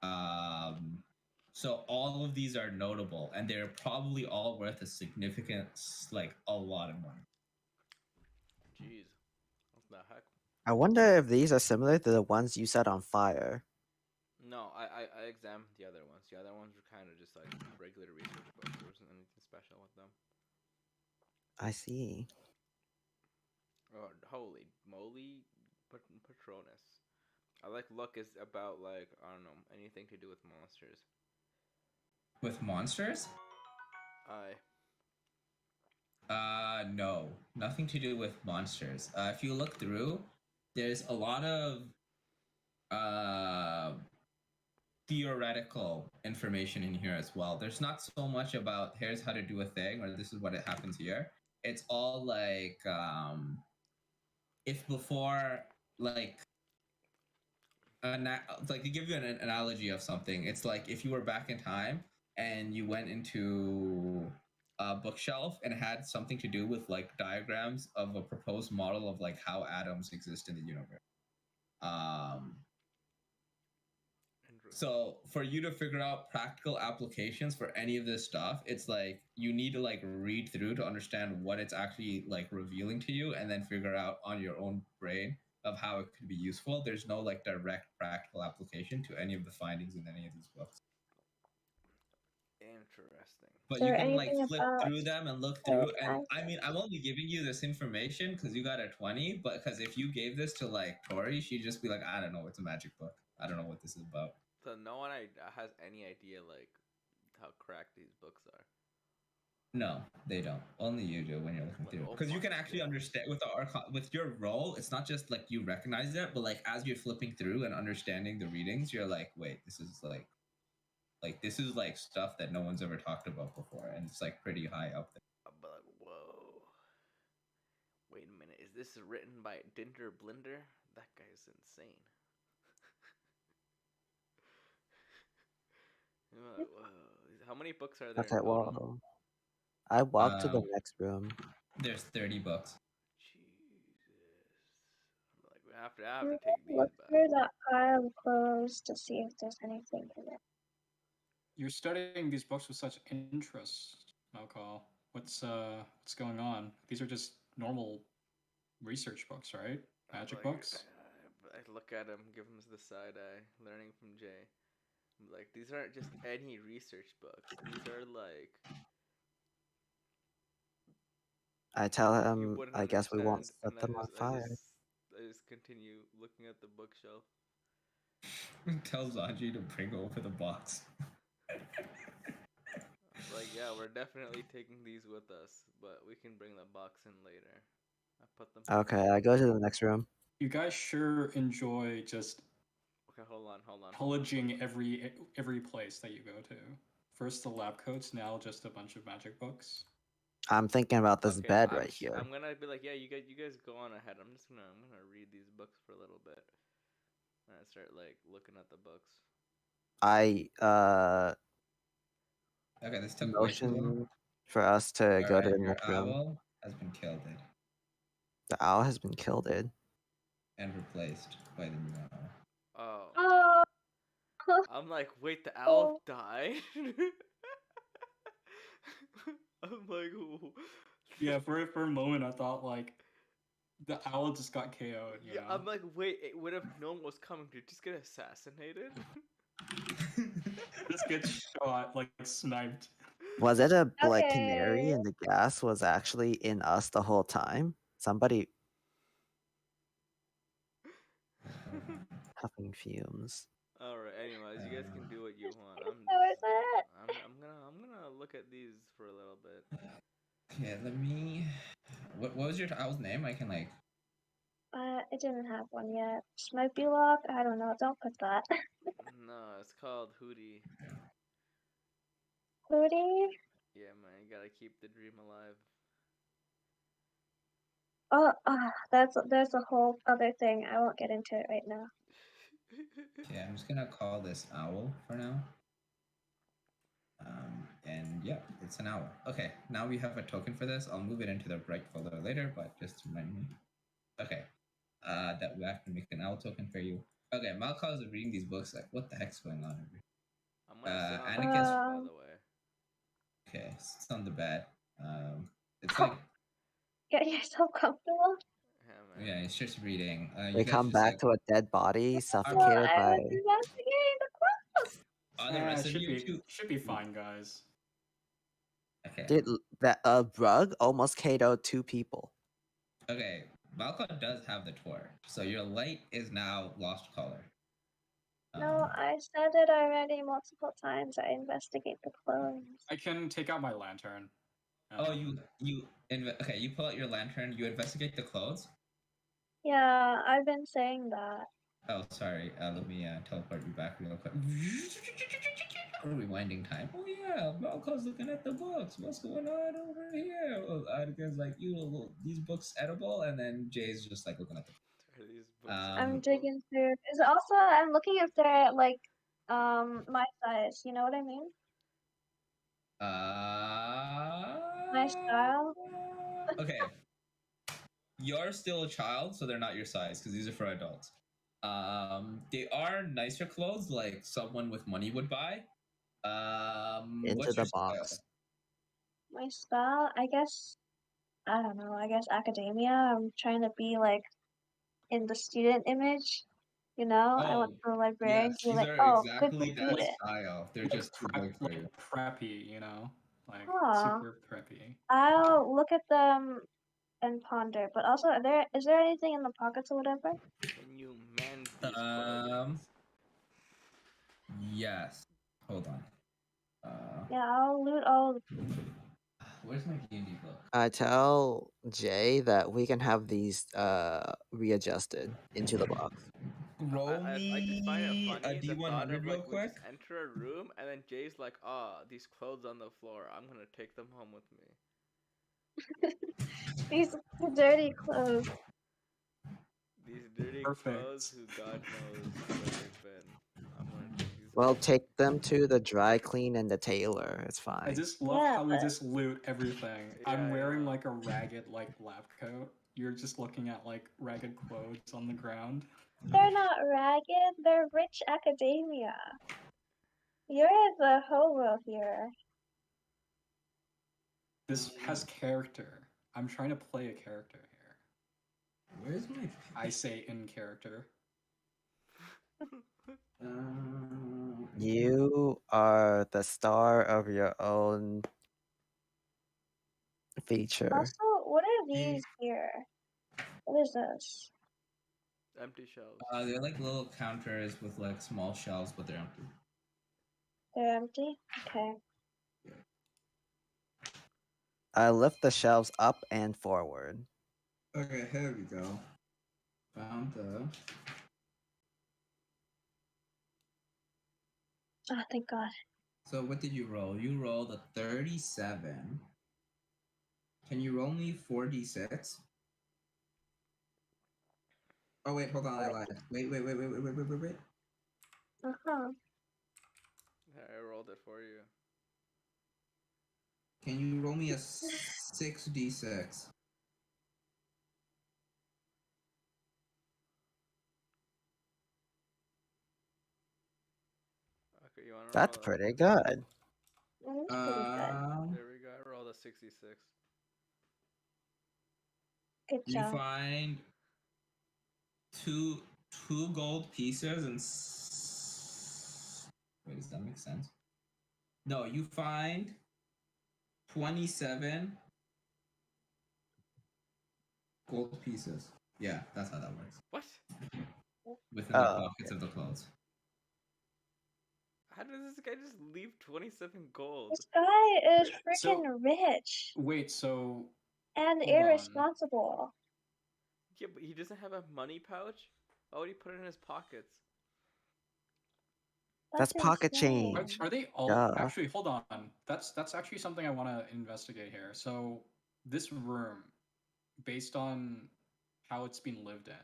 Um, so all of these are notable, and they're probably all worth a significant, like a lot of money. Jeez, what the heck? I wonder if these are similar to the ones you set on fire. No, I examined the other ones. The other ones were kind of just like regular research books. There wasn't anything special with them. I see. Oh, holy moly, Patronus. I like look is about like I don't know anything to do with monsters. With monsters? I No, nothing to do with monsters. If you look through, there's a lot of uh theoretical information in here as well. There's not so much about here's how to do a thing or this is what it happens here. It's all like if before like like to give you an analogy of something, it's like if you were back in time and you went into a bookshelf and had something to do with like diagrams of a proposed model of like how atoms exist in the universe. So for you to figure out practical applications for any of this stuff, it's like you need to like read through to understand what it's actually like revealing to you, and then figure out on your own brain of how it could be useful. There's no like direct practical application to any of the findings in any of these books. Interesting. But Is you there can like anything flip about through them and look through. And I mean, I'm only giving you this information because you got a 20. But because if you gave this to like Tori, she'd just be like, I don't know, it's a magic book. I don't know what this is about. So no one has any idea like how cracked these books are. No, they don't. Only you do when you're looking through. Because you can actually understand with with your role. It's not just like you recognize it, but like as you're flipping through and understanding the readings, you're like, wait, this is like this is like stuff that no one's ever talked about before, and it's like pretty high up there. But like, whoa. Wait a minute. Is this written by Dinder Blinder? That guy's insane. Whoa. How many books are there in Okay, total? well, I walked to the next room. There's 30 books. Jesus. I'm like, I have to take Look these through back. that pile of clothes to see if there's anything in it. You're studying these books with such interest, Malcol. What's going on? These are just normal research books, right? Magic books. I look at him, give him the side eye, learning from Jay. I'm like, these aren't just any research books. These are like I tell you him, wouldn't I guess we won't understand, set and them on fire. I just continue looking at the bookshelf. Tell Zanji to bring over the box. Like, yeah, we're definitely taking these with us, but we can bring the box in later. I put them. Okay, I go to the next room. You guys sure enjoy just Okay, hold on. pillaging every place that you go to. First the lab coats, now just a bunch of magic books. I'm thinking about this Okay, bed right here. I'm gonna be like, yeah, you guys go on ahead. I'm gonna read these books for a little bit. And I start like looking at the books. I Okay, this took way too long. motion for us to go to the Your next room. owl has been killed The owl has been killed. and replaced by the new owl. Oh. Oh, I'm like, wait, the owl died? I'm like, ooh. Yeah, for a moment I thought like the owl just got KO'd. You know? I'm like, wait, what if no one was coming? Did it just get assassinated? Just get shot, like sniped. Was it a like Okay. canary and the gas was actually in us the whole time? Somebody huffing fumes. All right. Anyways, you guys can do what you want. I'm gonna look at these for a little bit. Okay, let me. What was your owl's name? I can like. It didn't have one yet. This might be locked. I don't know. Don't put that. No, it's called Hootie. Hootie? Yeah, man, you gotta keep the dream alive. Oh, there's a whole other thing. I won't get into it right now. Okay, I'm just gonna call this owl for now. And yeah, it's an owl. Okay, now we have a token for this. I'll move it into the right folder later, but just to remind me. Okay, that we have to make an owl token for you. Okay, Malcolm is reading these books. Like, what the heck's going on? I'm gonna sit on Anarchist. the by the way. Okay, it's on the bed. It's like. Get yourself comfortable. Yeah, man. Yeah, it's just reading. They come back to a dead body, Well, suffocated I by. was investigating the clothes. The rest of should you be should be fine, guys. Okay. Did that rug almost KO'd 2 people? Okay, Malcolm does have the torch, so your light is now lost color. No, I said it already multiple times. I investigate the clothes. I can take out my lantern. Oh, you pull out your lantern. You investigate the clothes. Yeah, I've been saying that. Oh, sorry. Let me teleport you back real quick. Rewinding time. Oh yeah, Malcolm's looking at the books. What's going on over here? Because like these books edible, and then Jay's just like looking at the. Are these books I'm edible? digging through. Is also I'm looking if they're like my size. You know what I mean? My style. Okay. You're still a child, so they're not your size because these are for adults. They are nicer clothes, like someone with money would buy. Into What's the your box. style? My style, I guess. I don't know. I guess academia. I'm trying to be like in the student image. You know, I want the librarian Yes, to be these like, are "Oh, good exactly that student." style. They're just too big for you. Preppy, you know, like Aw. super preppy. I'll look at them and ponder. But also, is there anything in the pockets or whatever? Can you mend these clothing? Yes. Hold on. Yeah, I'll loot all. Where's my D&D book? I tell Jay that we can have these readjusted into the box. Roll I just find it me funny a the thought D100 of real like we quick. just enter a room and then Jay's like, these clothes on the floor. I'm gonna take them home with me. These dirty clothes. These dirty Perfect. clothes, who God knows where they've been. I'm gonna take these. Well, back. take them to the dry clean and the tailor. It's I fine. just love Yeah, how we but- just loot everything. Yeah, I'm I wearing know. like a ragged like lab coat. You're just looking at like ragged clothes on the ground. They're not ragged. They're rich academia. You're the hobo here. This has character. I'm trying to play a character here. Where's my? I say in character. You are the star of your own feature. Also, what are these here? What is this? Empty shelves. They're like little counters with like small shelves, but they're empty. They're empty? Okay. I lift the shelves up and forward. Okay, here we go. Found the. Oh, thank God. So what did you roll? You rolled a 37. Can you roll me 4d6? Oh wait, hold on, I lied. Wait. Uh-huh. I rolled it for you. Can you roll me a 6d6? Okay, you wanna That's roll? pretty good. That's pretty good. There we go. I rolled a 66. Good You job. find two gold pieces and wait, does that make sense? No, you find 27 gold pieces. Yeah, that's how that works. What? Within the Oh, pockets of the clothes. How does this guy just leave 27 gold? This guy is So- freaking rich Wait, so and hold on. irresponsible. Yeah, but he doesn't have a money pouch? Why would he put it in his pockets? That's pocket insane. change. are they all Duh. actually? Hold on. That's actually something I want to investigate here. So this room, based on how it's been lived in,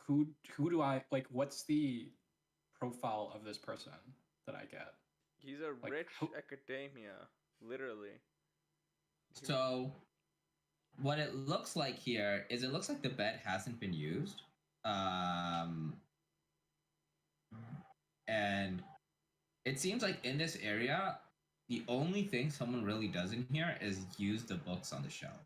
who do I like? What's the profile of this person that I get? He's a Like, rich who- academia, literally. So what it looks like here is it looks like the bed hasn't been used. And it seems like in this area, the only thing someone really does in here is use the books on the shelf.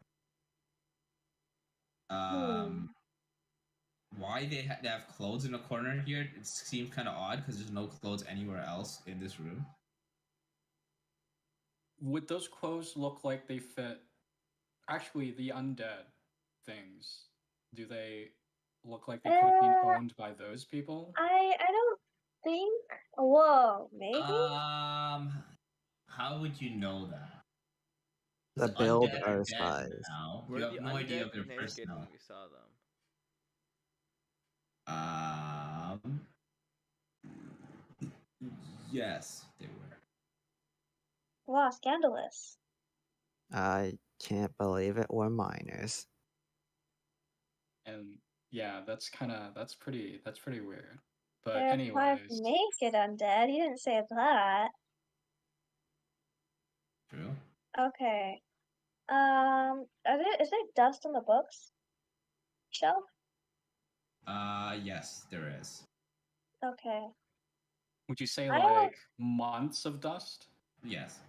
Why they have clothes in a corner here, it seems kind of odd because there's no clothes anywhere else in this room. Would those clothes look like they fit? Actually, the undead things, do they look like they could have been owned by those people? I don't think. Whoa, maybe. How would you know that? The 'Cause build undead are are dead spies. now. Were You the have no idea of undead their naked personality. when we saw them? Yes, they were. Wow, scandalous. I can't believe it. We're minors. And yeah, that's pretty weird. But There are five anyways, naked undead. He didn't say that. True. Okay. Is there dust on the books shelf? Yes, there is. Okay. would you say I don't- like months of dust? Yes.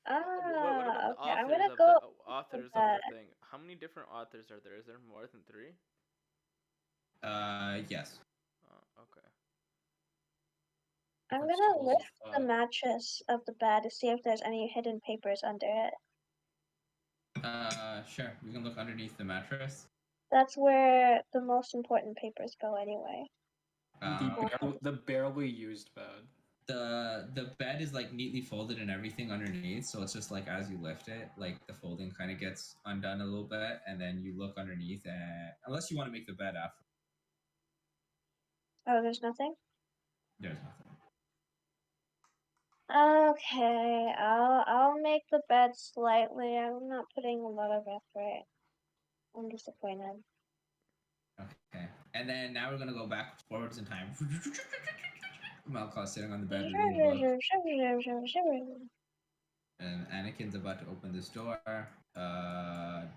What about the Okay. I'm authors gonna of go. the authors of that. the thing? How many different authors are there? Is there more than 3? Yes. Okay. I'm Different gonna schools lift of the thought. mattress of the bed to see if there's any hidden papers under it. Sure. We can look underneath the mattress. That's where the most important papers go, anyway. The barely used bed. The bed is like neatly folded and everything underneath, so it's just like as you lift it, like the folding kind of gets undone a little bit, and then you look underneath, and unless you want to make the bed after, Oh, there's nothing? there's nothing. Okay, I'll make the bed slightly. I'm not putting a lot of effort. I'm disappointed. Okay. And then now we're gonna go back forwards in time. Malcolm's sitting on the bed Sure, reading a book, sure, sure, sure. and Anakin's about to open this door.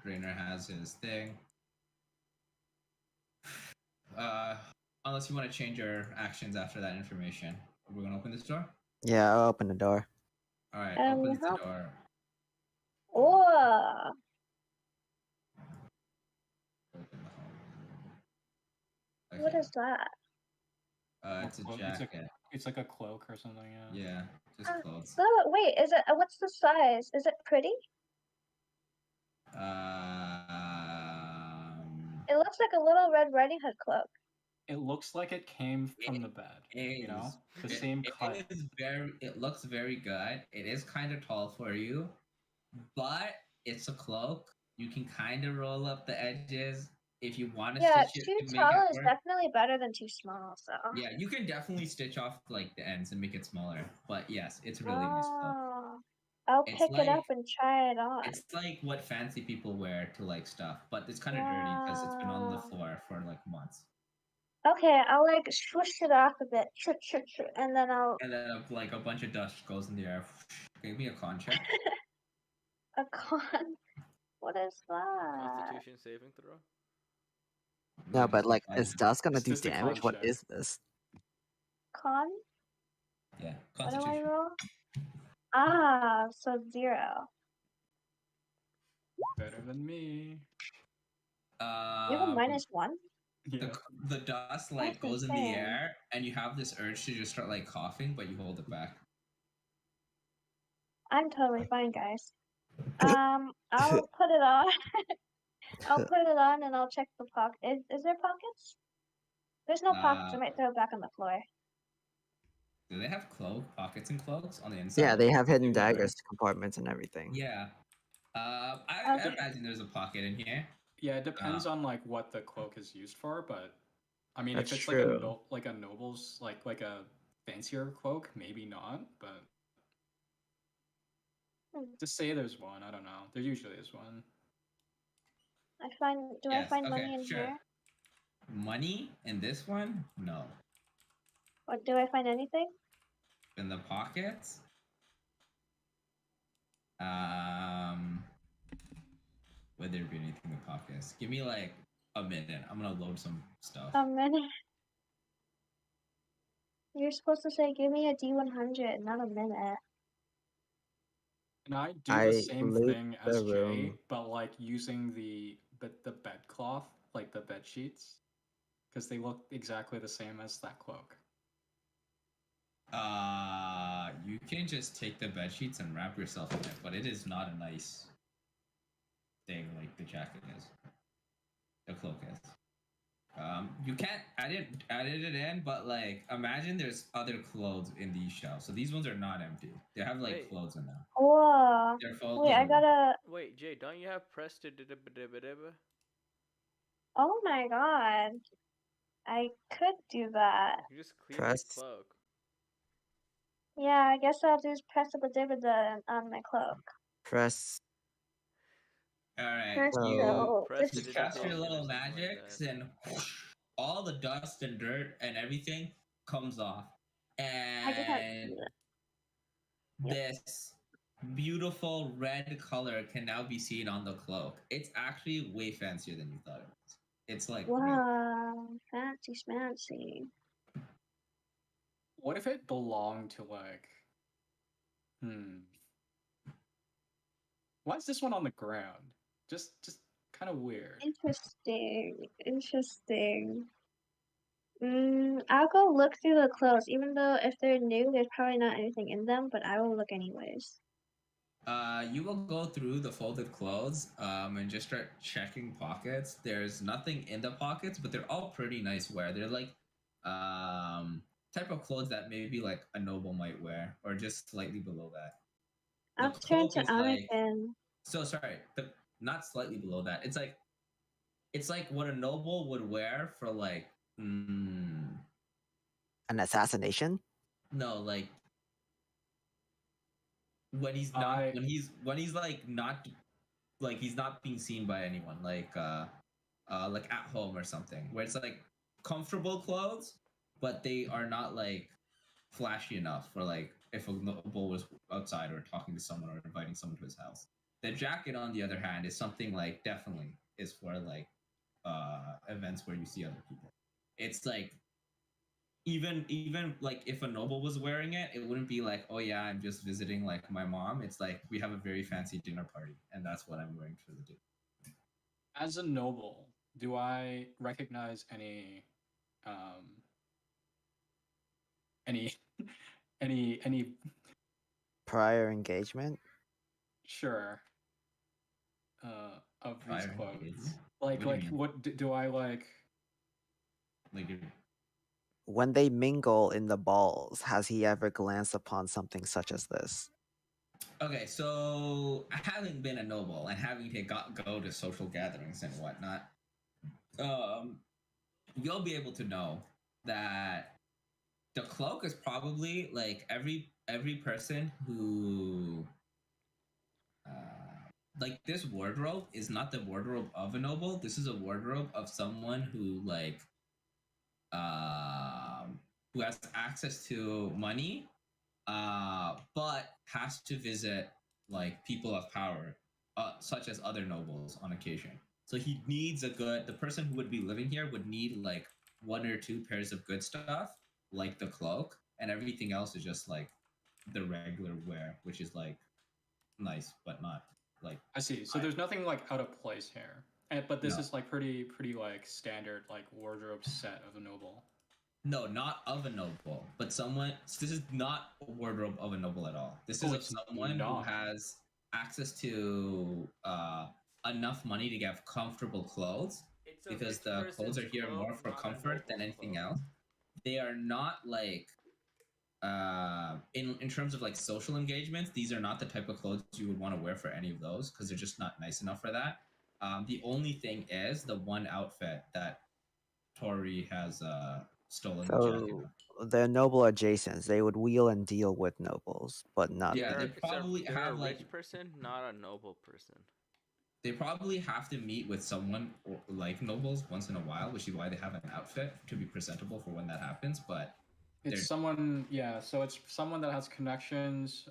Drainer has his thing. Unless you want to change your actions after that information, we're gonna open this door. Yeah, I'll open the door. All right, opens the How? door. Oh, Open the hallway. what Okay. is that? It's a jacket. It's like a cloak or something. Yeah. Yeah, just clothes. Oh, wait, is it? What's the size? Is it pretty? It looks like a little Red Riding Hood cloak. It looks like it came from the bed. You know, the same cut. It looks very good. It is kind of tall for you, but it's a cloak. You can kind of roll up the edges if you want to Yeah, stitch it too to make tall it is work. definitely better than too small. So. Yeah, you can definitely stitch off like the ends and make it smaller. But yes, it's a really nice cloak. Oh, I'll It's pick it up like- and try it on. It's like what fancy people wear to like stuff, but it's kind of dirty because it's been on the Wow. floor for like months. Okay, I'll like swoosh it off a bit, and then I'll And then like a bunch of dust goes in the air. Give me a con check. a con. What is that? Constitution saving throw. No, but like, I- is dust gonna It's do just a con damage? What check. is this? Con? yeah, What do I Constitution. roll? Ah, so 0. Better than me. You have a Um, -1? Yeah. the dust like That's goes in the insane. air, and you have this urge to just start like coughing, but you hold it back. I'm totally fine, guys. I'll put it on. I'll put it on and I'll check the pocket. Is there pockets? There's no pockets. I might throw it back on the floor. Do they have pockets and cloaks on the inside? Yeah, they have hidden would. daggers, compartments, and everything. Yeah. I Okay. imagine there's a pocket in here. Yeah, it depends on like what the cloak is used for, but I mean, That's if it's true. like a noble's like a fancier cloak, maybe not. But Hmm. just say there's one. I don't know. There usually is one. I find. Do I find money in here? Money in this one? No. Or do I find anything? In the pockets? Would there be anything in the pockets? Give me like a minute. I'm gonna load some stuff. A minute. You're supposed to say, "Give me a D100," not a minute. And I do I the same loot thing the as Jay, room. but like using the bed cloth, like the bed sheets, because they look exactly the same as that cloak. You can just take the bed sheets and wrap yourself in it, but it is not a nice thing like the jacket is. The cloak is. You can't edit it in, but like imagine there's other clothes in these shelves. So these ones are not empty. They have like Wait. clothes in them. Whoa. They're full. Wait, I gotta. Wait, Jay, don't you have press to Oh my god. I could do that. You just clean Press. the cloak. Yeah, I guess I'll just press up a dividend on my cloak. Press. All right. Press So- go. Press Just the Cast go. your digitation or little something like magics, that. and whoosh, all the dust and dirt and everything comes off, I just have to and do that. this beautiful red color can now be seen on the cloak. It's actually way fancier than you thought it was. It's like really- Wow, fancy smancy. What if it belonged to like, why is this one on the ground? Just kind of weird. Interesting. Interesting. I'll go look through the clothes, even though if they're new, there's probably not anything in them, but I will look anyways. You will go through the folded clothes and just start checking pockets. There's nothing in the pockets, but they're all pretty nice wear. They're like type of clothes that maybe like a noble might wear, or just slightly below that. The I'll turn cloak to is like- Anakin. So sorry, not slightly below that. It's like what a noble would wear for like An assassination? no, like when he's not I- when he's like not like he's not being seen by anyone. Like like at home or something, where it's like comfortable clothes, but they are not like flashy enough for like if a noble was outside or talking to someone or inviting someone to his house. The jacket, on the other hand, is something like definitely is for like events where you see other people. It's like even like if a noble was wearing it, it wouldn't be like, oh yeah, I'm just visiting like my mom. It's like we have a very fancy dinner party, and that's what I'm wearing for the dinner. As a noble, do I recognize um any any Prior engagement? sure of these Fire quotes? engagement? Like What do you mean? what do I like? Like When they mingle in the balls, has he ever glanced upon something such as this? okay, so having been a noble and having to go to social gatherings and whatnot, um, you'll be able to know that the cloak is probably like every person who like this wardrobe is not the wardrobe of a noble. This is a wardrobe of someone um who has access to money, but has to visit like people of power, such as other nobles on occasion. So he needs the person who would be living here would need like one or two pairs of good stuff, like the cloak, and everything else is just like the regular wear, which is like nice, but not like. I see. So there's nothing like out of place here. But this No. is like pretty like standard like wardrobe set of a noble. No, not of a noble, but someone. So this is not a wardrobe of a noble at all. This is of it's someone who not. has access to enough money to get comfortable clothes, It's a because rich the clothes person's are here cloak, more for not a comfort than noble's anything cloak. else. They are not like in terms of like social engagements. These are not the type of clothes you would want to wear for any of those because they're just not nice enough for that. The only thing is the one outfit that Tori has stolen the jacket So of. they're noble adjacents. They would wheel and deal with nobles, but not Yeah, they them. probably They're a have like rich person, not a noble person. they probably have to meet with someone like nobles once in a while, which is why they have an outfit to be presentable for when that happens. But It's someone, yeah. So it's someone that has connections,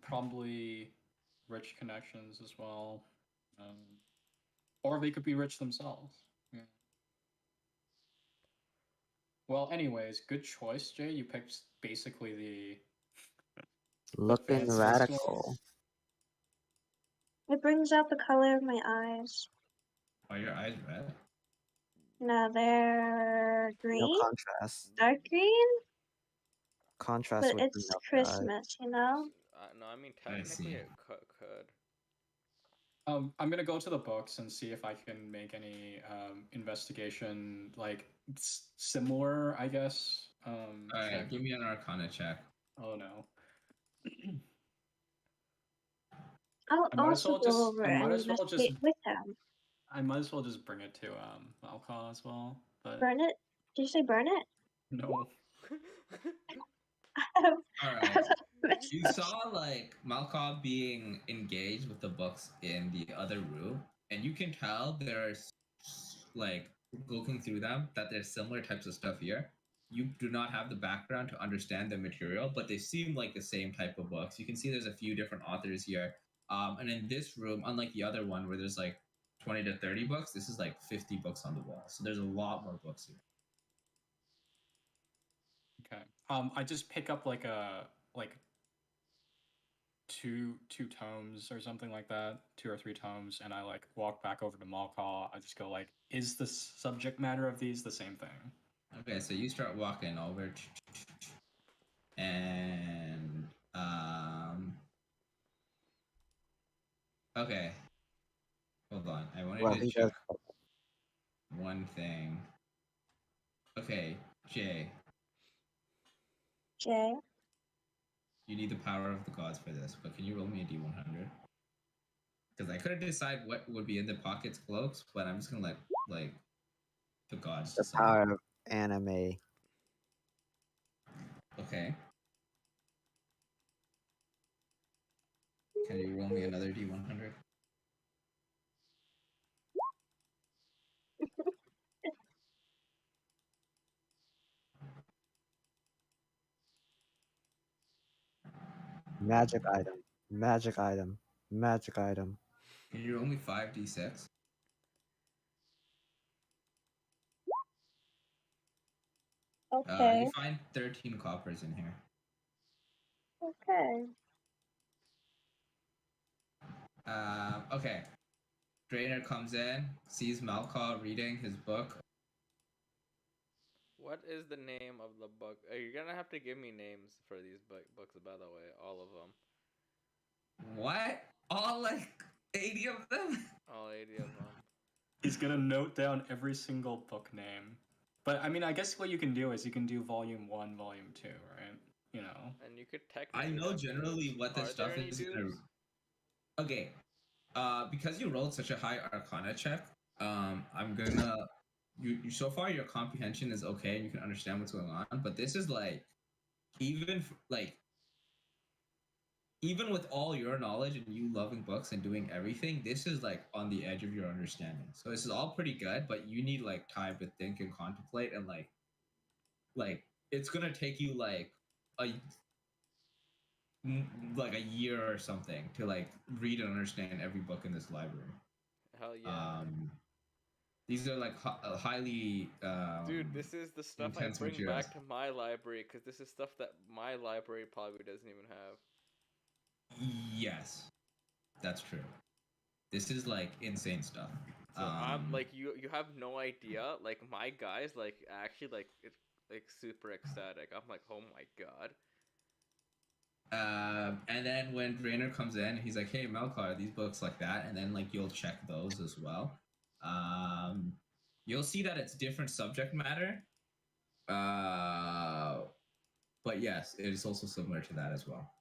probably rich connections as well, or they could be rich themselves. Yeah. Well, anyways, good choice, Jay. You picked basically the Looking fanciest radical. one. It brings out the color of my eyes. are your eyes red? No, they're No green, contrast. dark green, Contrast but would bring it's out the eyes. Christmas, you know? No, I mean I technically see. it could. I'm gonna go to the books and see if I can make any investigation like similar, I guess. All right, Check. give me an Arcana check. Oh no. I'll I might as also well go just over I and might as well just investigate with him. I might as well just bring it to Malca as well. But Burn it? Did you say burn it? no. All right. You saw like Malcolm being engaged with the books in the other room, and you can tell there's like looking through them that there's similar types of stuff here. You do not have the background to understand the material, but they seem like the same type of books. You can see there's a few different authors here. And in this room, unlike the other one where there's like 20 to 30 books, this is like 50 books on the wall. So there's a lot more books here. Okay. I just pick up like like two tomes or something like that, 2 or 3 tomes, and I like walk back over to Malcall. I just go like, is the subject matter of these the same thing? Okay, so you start walking over, and okay, hold on. I wanted Well, to he check does. one thing. Okay, Jay, Jay. you need the power of the gods for this, but can you roll me a d100? Because I couldn't decide what would be in the pockets cloaks, but I'm just gonna let like the gods The decide. power of anime. Okay. Can you roll me another d100? Magic item. Magic item. Magic item. Can you roll me 5d6? Okay. You find 13 coppers in here. Okay. Okay. Drainer comes in, sees Malkaw reading his book. What is the name of the book? You're gonna have to give me names for these books, by the way, all of them. What? All like 80 of them? All 80 of them. He's gonna note down every single book name. But I mean, I guess what you can do is you can do volume 1, volume 2, right? You know. And you could technically. I know have generally dupes. what this Are stuff there any is dupes? gonna. Okay. Because you rolled such a high Arcana check, I'm gonna. You so far your comprehension is okay and you can understand what's going on, but this is like, even with all your knowledge and you loving books and doing everything, this is like on the edge of your understanding. So this is all pretty good, but you need like time to think and contemplate and like it's gonna take you like a a year or something to like read and understand every book in this library. Hell yeah. These are like highly Dude, this is the stuff I intense bring materials. back to my library because this is stuff that my library probably doesn't even have. Yes, that's true. This is like insane stuff. So I'm like you have no idea. Like my guys like actually like it's like super ecstatic. I'm like, oh my god. And then when Drainer comes in, he's like, "Hey, Melkar, these books like that," and then like you'll check those as well. You'll see that it's different subject matter. But yes, it is also similar to that as well.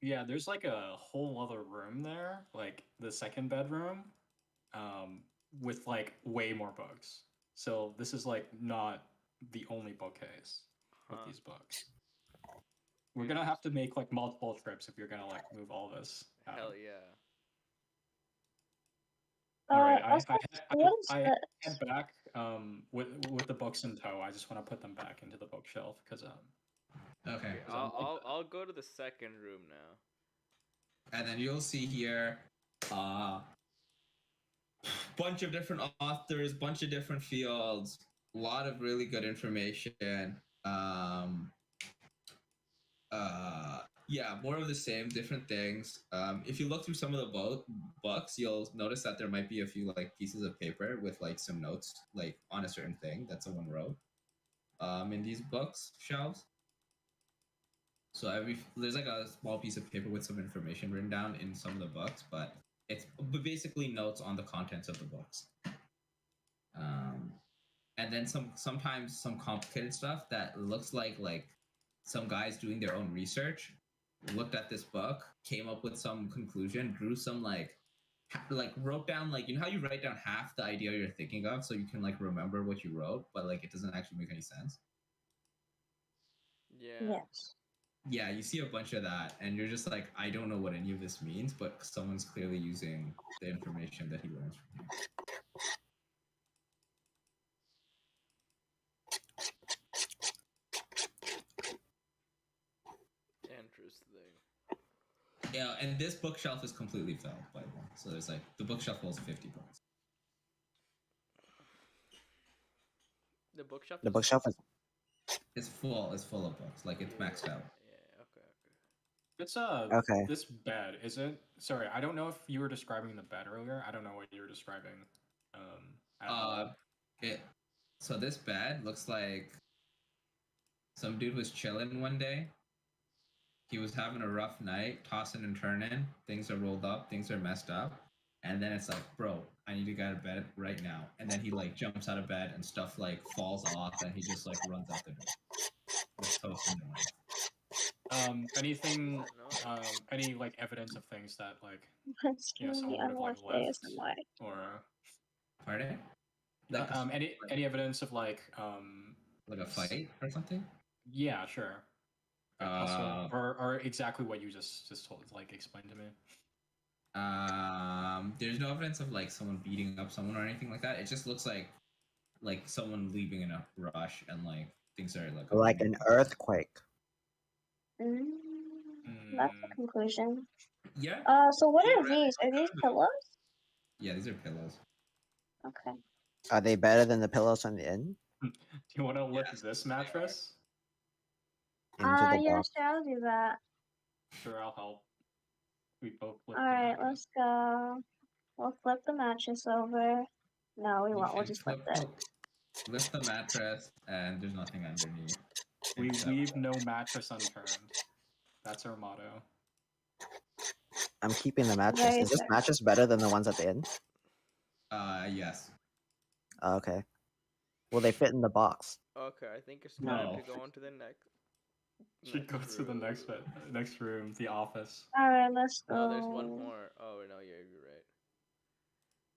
Yeah, there's like a whole other room there, like the second bedroom, with like way more books. So this is like not the only bookcase with Huh. these books. We're gonna have to make like multiple trips if you're gonna like move all this out. Hell yeah. All right, Also, what is I this? head back with the books in tow. I just want to put them back into the bookshelf because Okay. I'll go to the second room now. And then you'll see here bunch of different authors, bunch of different fields, a lot of really good information. Yeah, more of the same, different things. If you look through some of the books, you'll notice that there might be a few like pieces of paper with like some notes like on a certain thing that someone wrote in these books shelves. So there's like a small piece of paper with some information written down in some of the books, but it's basically notes on the contents of the books. And then sometimes some complicated stuff that looks like some guys doing their own research looked at this book, came up with some conclusion, drew some like wrote down like, you know how you write down half the idea you're thinking of so you can like remember what you wrote, but like it doesn't actually make any sense. Yeah. Yes. Yeah, you see a bunch of that, and you're just like, I don't know what any of this means, but someone's clearly using the information that he learns from you. Interesting. Yeah, and this bookshelf is completely filled, by the way. So there's like, the bookshelf holds 50 books. The bookshelf. The bookshelf is. It's full of books. Like, it's maxed out. Yeah. Okay. it's Okay. this bed isn't. Sorry, I don't know if you were describing the bed earlier. I don't know what you were describing. At all. So this bed looks like some dude was chilling one day. He was having a rough night, tossing and turning. Things are rolled up, things are messed up. And then it's like, bro, I need to get out of bed right now. And then he like jumps out of bed and stuff like falls off and he just like runs out the door. With toast in the mouth. Anything, any like evidence of things that like It's gonna be someone would have like unless days left and like. or Pardon? Like any evidence of like a fight or something? Yeah, sure. Or exactly what you just told, like explain to me. There's no evidence of like someone beating up someone or anything like that. It just looks like someone leaving in a rush and like things are like Like an earthquake. That's the conclusion. Yeah. So what are Theoretically, these? Are these pillows? Yeah, these are pillows. Okay. Are they better than the pillows on the inn? Do you want to lift Yes, this they are. mattress? Into the Yeah, box. sure, I'll do that. Sure, I'll help. We both lift All the right, mattress. let's go. We'll flip the mattress over. No, we You won't. We'll can just lift it. lift the mattress, and there's nothing underneath. We Except- leave no mattress unturned. That's our motto. I'm keeping the mattress. Very Is this fair. mattress better than the ones at the inn? Yes. Oh, okay. Will they fit in the box? Okay, I think it's No. time to go on to the next. Should go to the next room, the office. All right, let's go. No, there's one more. Oh no, yeah, you're right.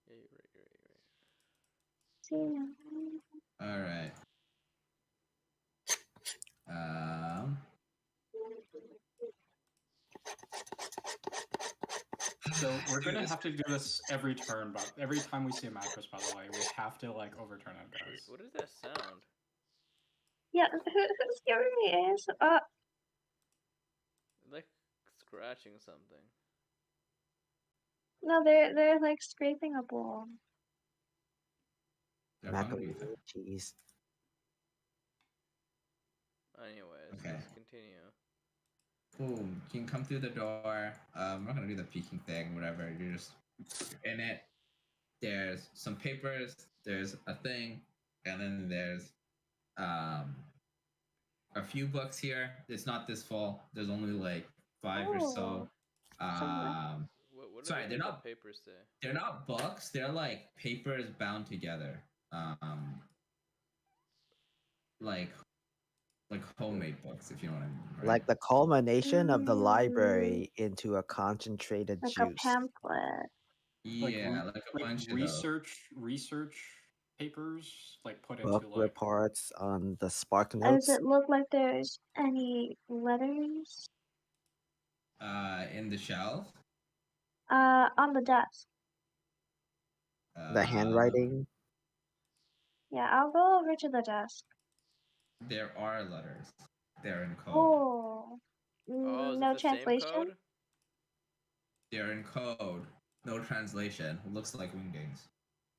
Yeah, you're right. All right. So we're gonna have to do this every turn, but every time we see a mattress, by the way, we have to like overturn it, guys. What is that sound? Yeah, who's giving me is? Like scratching something. No, they're like scraping a bowl. They're hungry. Macaroni and cheese. Anyways, Okay. let's continue. Boom. You can come through the door. I'm not gonna do the peeking thing, whatever. You're in it. There's some papers, there's a thing, and then there's a few books here. It's not this full. There's only like 5 or so. Somewhere. What Sorry, do they're the not papers say? they're not books, they're like papers bound together. Like homemade books, if you know what I mean. Right? Like the culmination of the library into a concentrated Like a juice. pamphlet. yeah, like a bunch of those. research papers, like put Book into like. reports on the Spark Does notes. it look like there's any letters? In the shelf. On the desk. The handwriting. Yeah, I'll go over to the desk. There are letters. They're in code. Oh. Oh, is No it the same translation? code? They're in code. No translation. Looks like wingdings.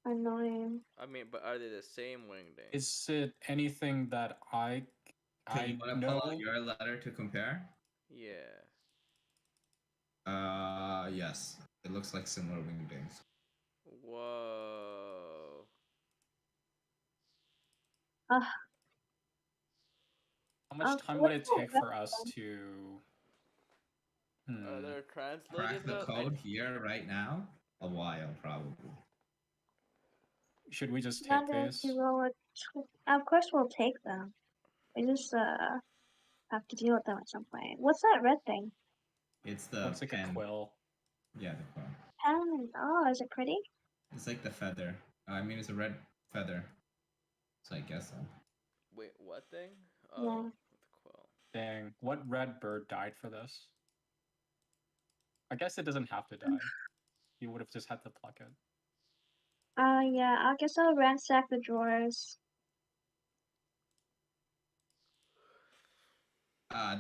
Annoying. I mean, but are they the same wingding? Is it anything that I Okay, you want to know? pull out your letter to compare? Yeah. Yes. It looks like similar wingdings. Whoa. Ugh. How much time what would it is take that? for us to? They're Crack translated the though? code here right now? A while, probably. Should we just take Not if these? you roll of course we'll take them. We just have to deal with them at some point. What's that red thing? It's the Looks like pen. a quill. Yeah, the pen. Pen. Oh, is it pretty? It's like the feather. I mean, it's a red feather. So I guess so. Wait, what thing? Yeah. Oh, the quill. Dang, what red bird died for this? I guess it doesn't have to die. You would have just had to pluck it. Yeah, I guess I'll ransack the drawers.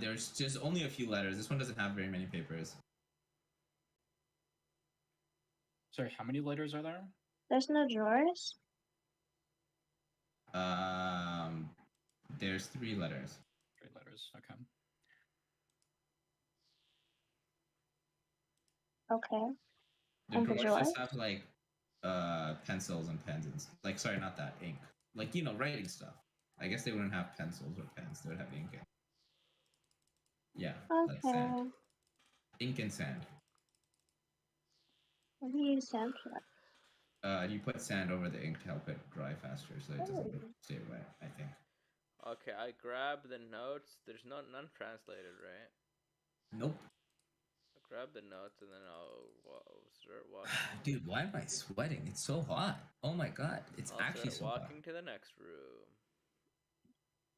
There's just only a few letters. This one doesn't have very many papers. Sorry, how many letters are there? There's no drawers? There's 3 letters. 3 letters, okay. Okay. The And the drawers drawers? just have like pencils and pens and like sorry, not that, ink. Like, you know, writing stuff. I guess they wouldn't have pencils or pens, they would have ink. Yeah, like sand. Okay. Ink and sand. What do you use sand for? You put sand over the ink to help it dry faster so it doesn't stay wet, I think. Okay, I grab the notes. There's none translated, right? Nope. I grab the notes and then I'll start walking. Dude, why am I sweating? It's so hot. Oh my god, it's I'll actually start so walking to the next room.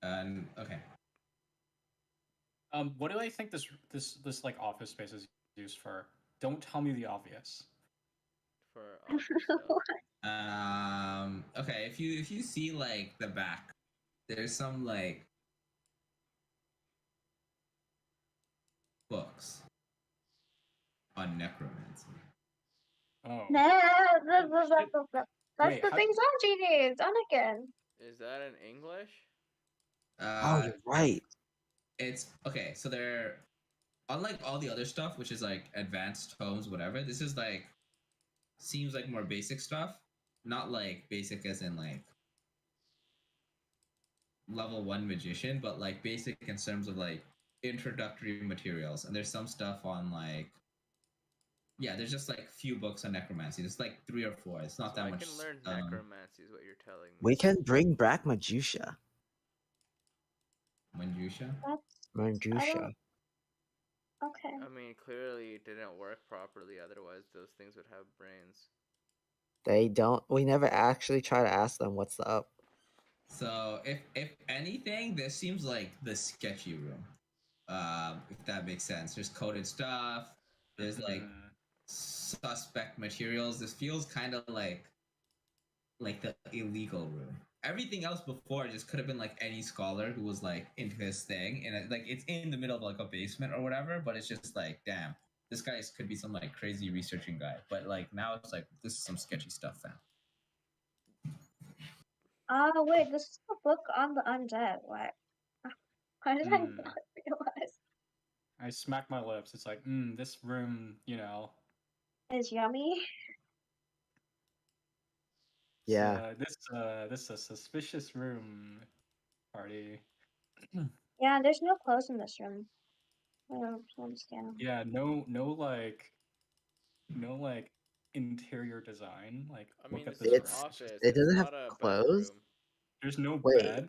hot. Okay. What do I think this like office space is used for? Don't tell me the obvious. For office stuff. Okay, if you see like the back, there's some like books. on necromancy. Oh. That's Wait, the how- thing Sanji needs. Anakin. Is that in English? Oh, you're right. It's okay. So they're unlike all the other stuff, which is like advanced tomes, whatever. This is like seems like more basic stuff, not like basic as in like level 1 magician, but like basic in terms of like introductory materials. And there's some stuff on like yeah, there's just like few books on necromancy. There's like 3 or 4. It's not So that I much. can learn necromancy is what you're telling me. We can bring back Majusia. Manjusha. Majusia. Okay. I mean, clearly it didn't work properly. Otherwise, those things would have brains. They don't. We never actually try to ask them what's up. So if anything, this seems like the sketchy room. If that makes sense. There's coded stuff. There's like suspect materials. This feels kind of like the illegal room. Everything else before just could have been like any scholar who was like into his thing, and like it's in the middle of like a basement or whatever. But it's just like, damn, this guy could be some like crazy researching guy. But like now it's like this is some sketchy stuff, fam. Wait, this is a book on the undead. What? Why did I not realize? I smack my lips. It's like, this room, Is yummy. Yeah. This is a suspicious room, party. Yeah, there's no clothes in this room. I don't understand. Yeah, no like interior design. Like, I mean, look at this this is an room. office. It doesn't it's have not a clothes? bedroom. There's no Wait. bed.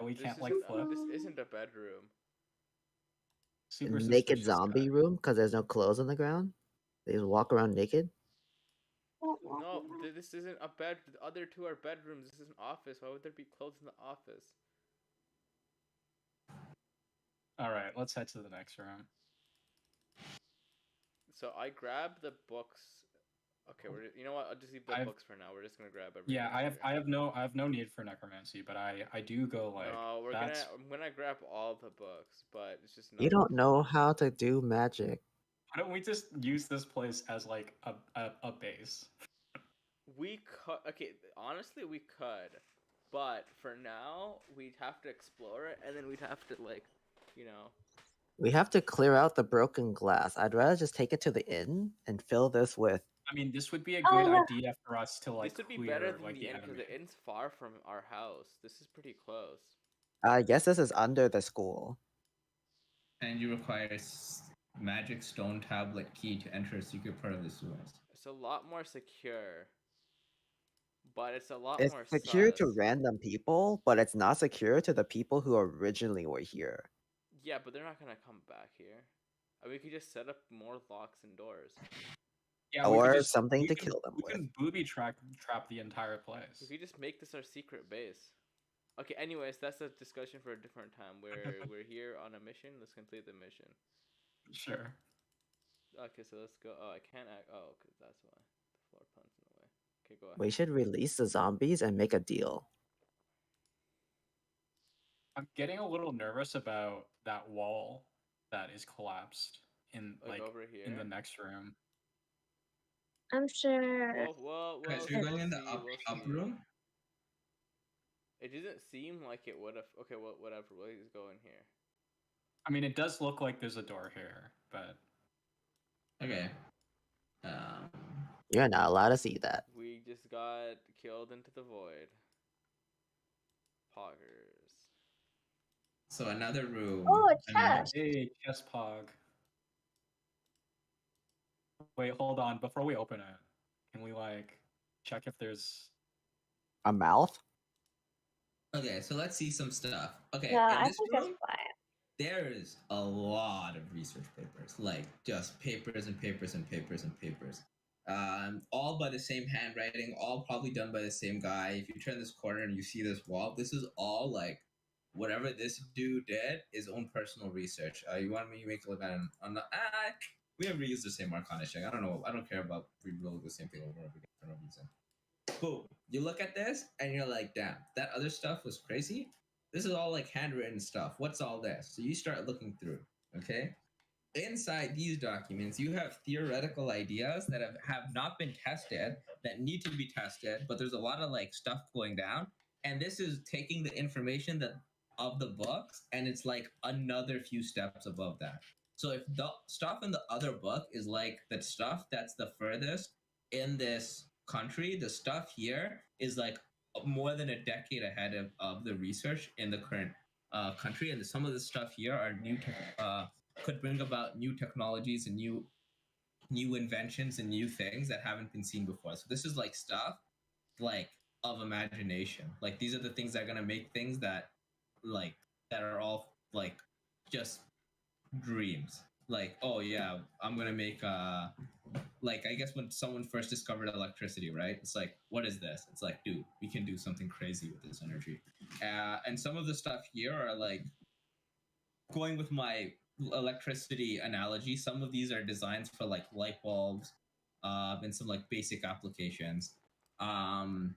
We This can't is like flip. this isn't a bedroom. Super Naked suspicious zombie guy. room because there's no clothes on the ground. They just walk around naked. No, this isn't a bed. The other two are bedrooms. This is an office. Why would there be clothes in the office? All right, let's head to the next room. So I grab the books. Okay, you know what? I'll just leave the books for now. We're just gonna grab everything. Yeah, I have no need for necromancy, but I do go like. No, I'm gonna grab all the books, but it's just not. You don't know how to do magic. Why don't we just use this place as like a base? We could. Okay, honestly, we could, but for now, we'd have to explore it, and then we'd have to We have to clear out the broken glass. I'd rather just take it to the inn and fill this with. I mean, this would be a good idea for us to like. This would be clear, better than like, the inn because the inn's far from our house. This is pretty close. I guess this is under the school. And you require magic stone tablet key to enter a secret part of the sewers. It's a lot more secure, but it's a lot It's more secure sus. to random people, but it's not secure to the people who originally were here. Yeah, but they're not gonna come back here. We could just set up more locks and doors. Yeah, or something to kill them we with. can booby trap the entire place. We could just make this our secret base. Okay, anyways, that's a discussion for a different time. We're here on a mission. Let's complete the mission. Sure. Okay, so let's go. Oh, I can't act. Oh, because that's why. The floor plan's in the way. Okay, go ahead. We should release the zombies and make a deal. I'm getting a little nervous about that wall that is collapsed in Like like over here? in the next room. I'm sure. Well, Okay, so you're going in the we'll up see. room? It doesn't seem like it would have. Okay, well, whatever. We'll just go in here. I mean, it does look like there's a door here, but Okay. You're not allowed to see that. We just got killed into the void. Poggers. So another room. Oh, a another- chest. hey, chest pog. Wait, hold on. Before we open it, can we like check if there's A mouth? Okay, so let's see some stuff. Okay, Yeah, in I this think room, that's fine. there's a lot of research papers, like just papers and papers and papers and papers. All by the same handwriting, all probably done by the same guy. If you turn this corner and you see this wall, this is all like whatever this dude did, his own personal research. You want me to make a look at it on the we have reused the same Arcana check. I don't know. I don't care about re-rolling the same thing over and over again for no reason. Boom. You look at this and you're like, damn, that other stuff was crazy. This is all like handwritten stuff. What's all this? So you start looking through, okay? inside these documents, you have theoretical ideas that have not been tested, that need to be tested, but there's a lot of like stuff going down. And this is taking the information that of the books, and it's like another few steps above that. So if the stuff in the other book is like the stuff that's the furthest in this country, the stuff here is like more than a decade ahead of the research in the current country. And some of the stuff here are could bring about new technologies and new inventions and new things that haven't been seen before. So this is like stuff like of imagination. Like these are the things that are gonna make things that like that are all like just dreams. Like, oh yeah, I'm gonna make like I guess when someone first discovered electricity, right? It's like, what is this? It's like, dude, we can do something crazy with this energy. And some of the stuff here are like going with my electricity analogy. Some of these are designs for like light bulbs, and some like basic applications. Um,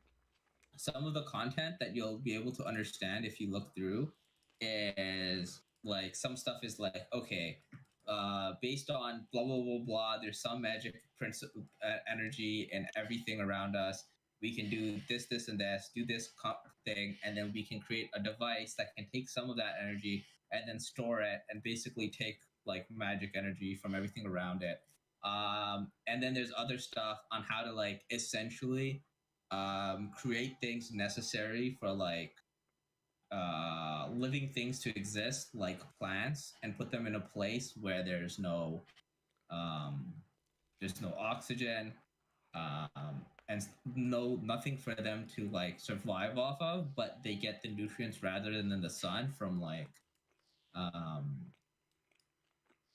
some of the content that you'll be able to understand if you look through is like some stuff is like, okay, based on blah blah blah blah, there's some magic principle energy and everything around us. We can do this and this, do this thing, and then we can create a device that can take some of that energy and then store it and basically take like magic energy from everything around it. And then there's other stuff on how to like essentially create things necessary for like living things to exist, like plants, and put them in a place where um, there's no oxygen, and nothing for them to like survive off of, but they get the nutrients rather than the sun from um,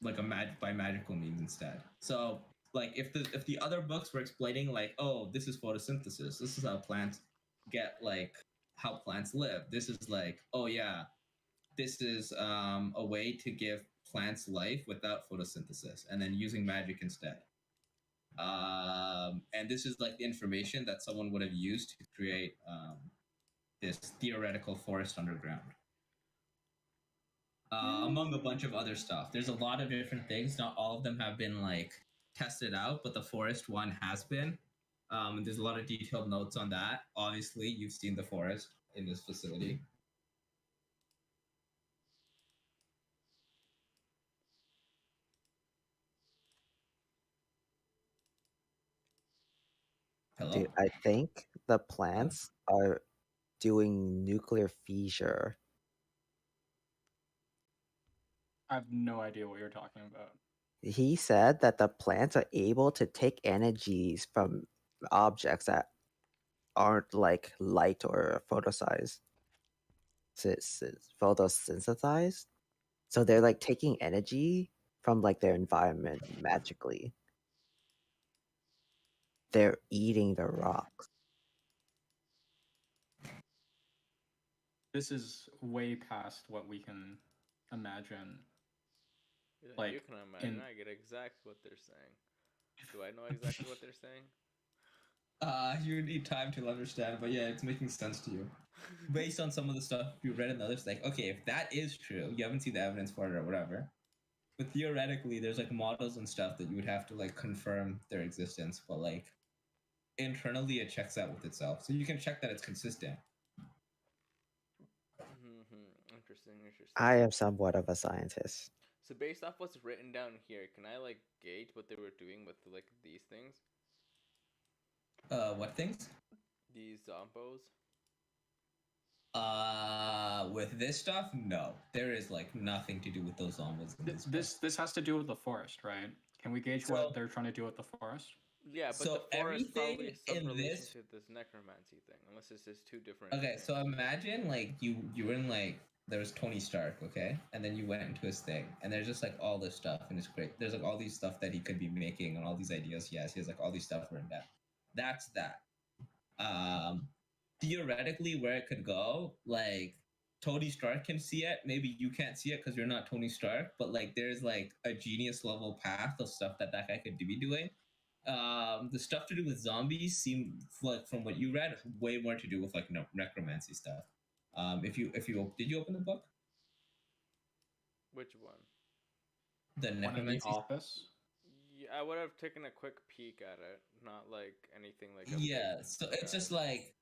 like by magical means instead. So like if the other books were explaining like, oh, this is photosynthesis, this is how plants get like how plants live. This is like, oh yeah, this is a way to give plants life without photosynthesis and then using magic instead. And this is like the information that someone would have used to create this theoretical forest underground. Among a bunch of other stuff. There's a lot of different things. Not all of them have been like tested out, but the forest one has been. There's a lot of detailed notes on that. Obviously, you've seen the forest in this facility. Hello? Dude, I think the plants are doing nuclear fission. I have no idea what you're talking about. He said that the plants are able to take energies from objects that aren't like light or photosynthesized. So they're like taking energy from like their environment magically. They're eating the rocks. This is way past what we can imagine. Yeah, Like, you can imagine. in- I get exactly what they're saying. Do I know exactly what they're saying? You need time to understand, but yeah, it's making sense to you. Based on some of the stuff you read in others, like, okay, if that is true, you haven't seen the evidence for it or whatever. But theoretically, there's like models and stuff that you would have to like confirm their existence, but like internally it checks out with itself. So you can check that it's consistent. Interesting. I am somewhat of a scientist. So based off what's written down here, can I like gauge what they were doing with like these things? What things? These zombos? With this stuff, no. There is like nothing to do with those zombies. This has to do with the forest, right? Can we gauge what they're trying to do with the forest? Yeah, but so the forest probably everything is some in relation this... to this necromancy thing, unless it's just two different. Okay, things. so imagine like you were in like there was Tony Stark, okay, and then you went into his thing, and there's just like all this stuff, and it's great. There's like all these stuff that he could be making, and all these ideas. Yes, he has like all these stuff written down. That's that. Theoretically, where it could go, like Tony Stark can see it. Maybe you can't see it because you're not Tony Stark, but like there's like a genius level path of stuff that guy could be doing. The stuff to do with zombies seem like from what you read way more to do with like necromancy stuff. If you did you open the book? Which one? The One in the necromancy. office. Yeah, I would have taken a quick peek at it, not like anything like a Yeah, big so it's just dive. like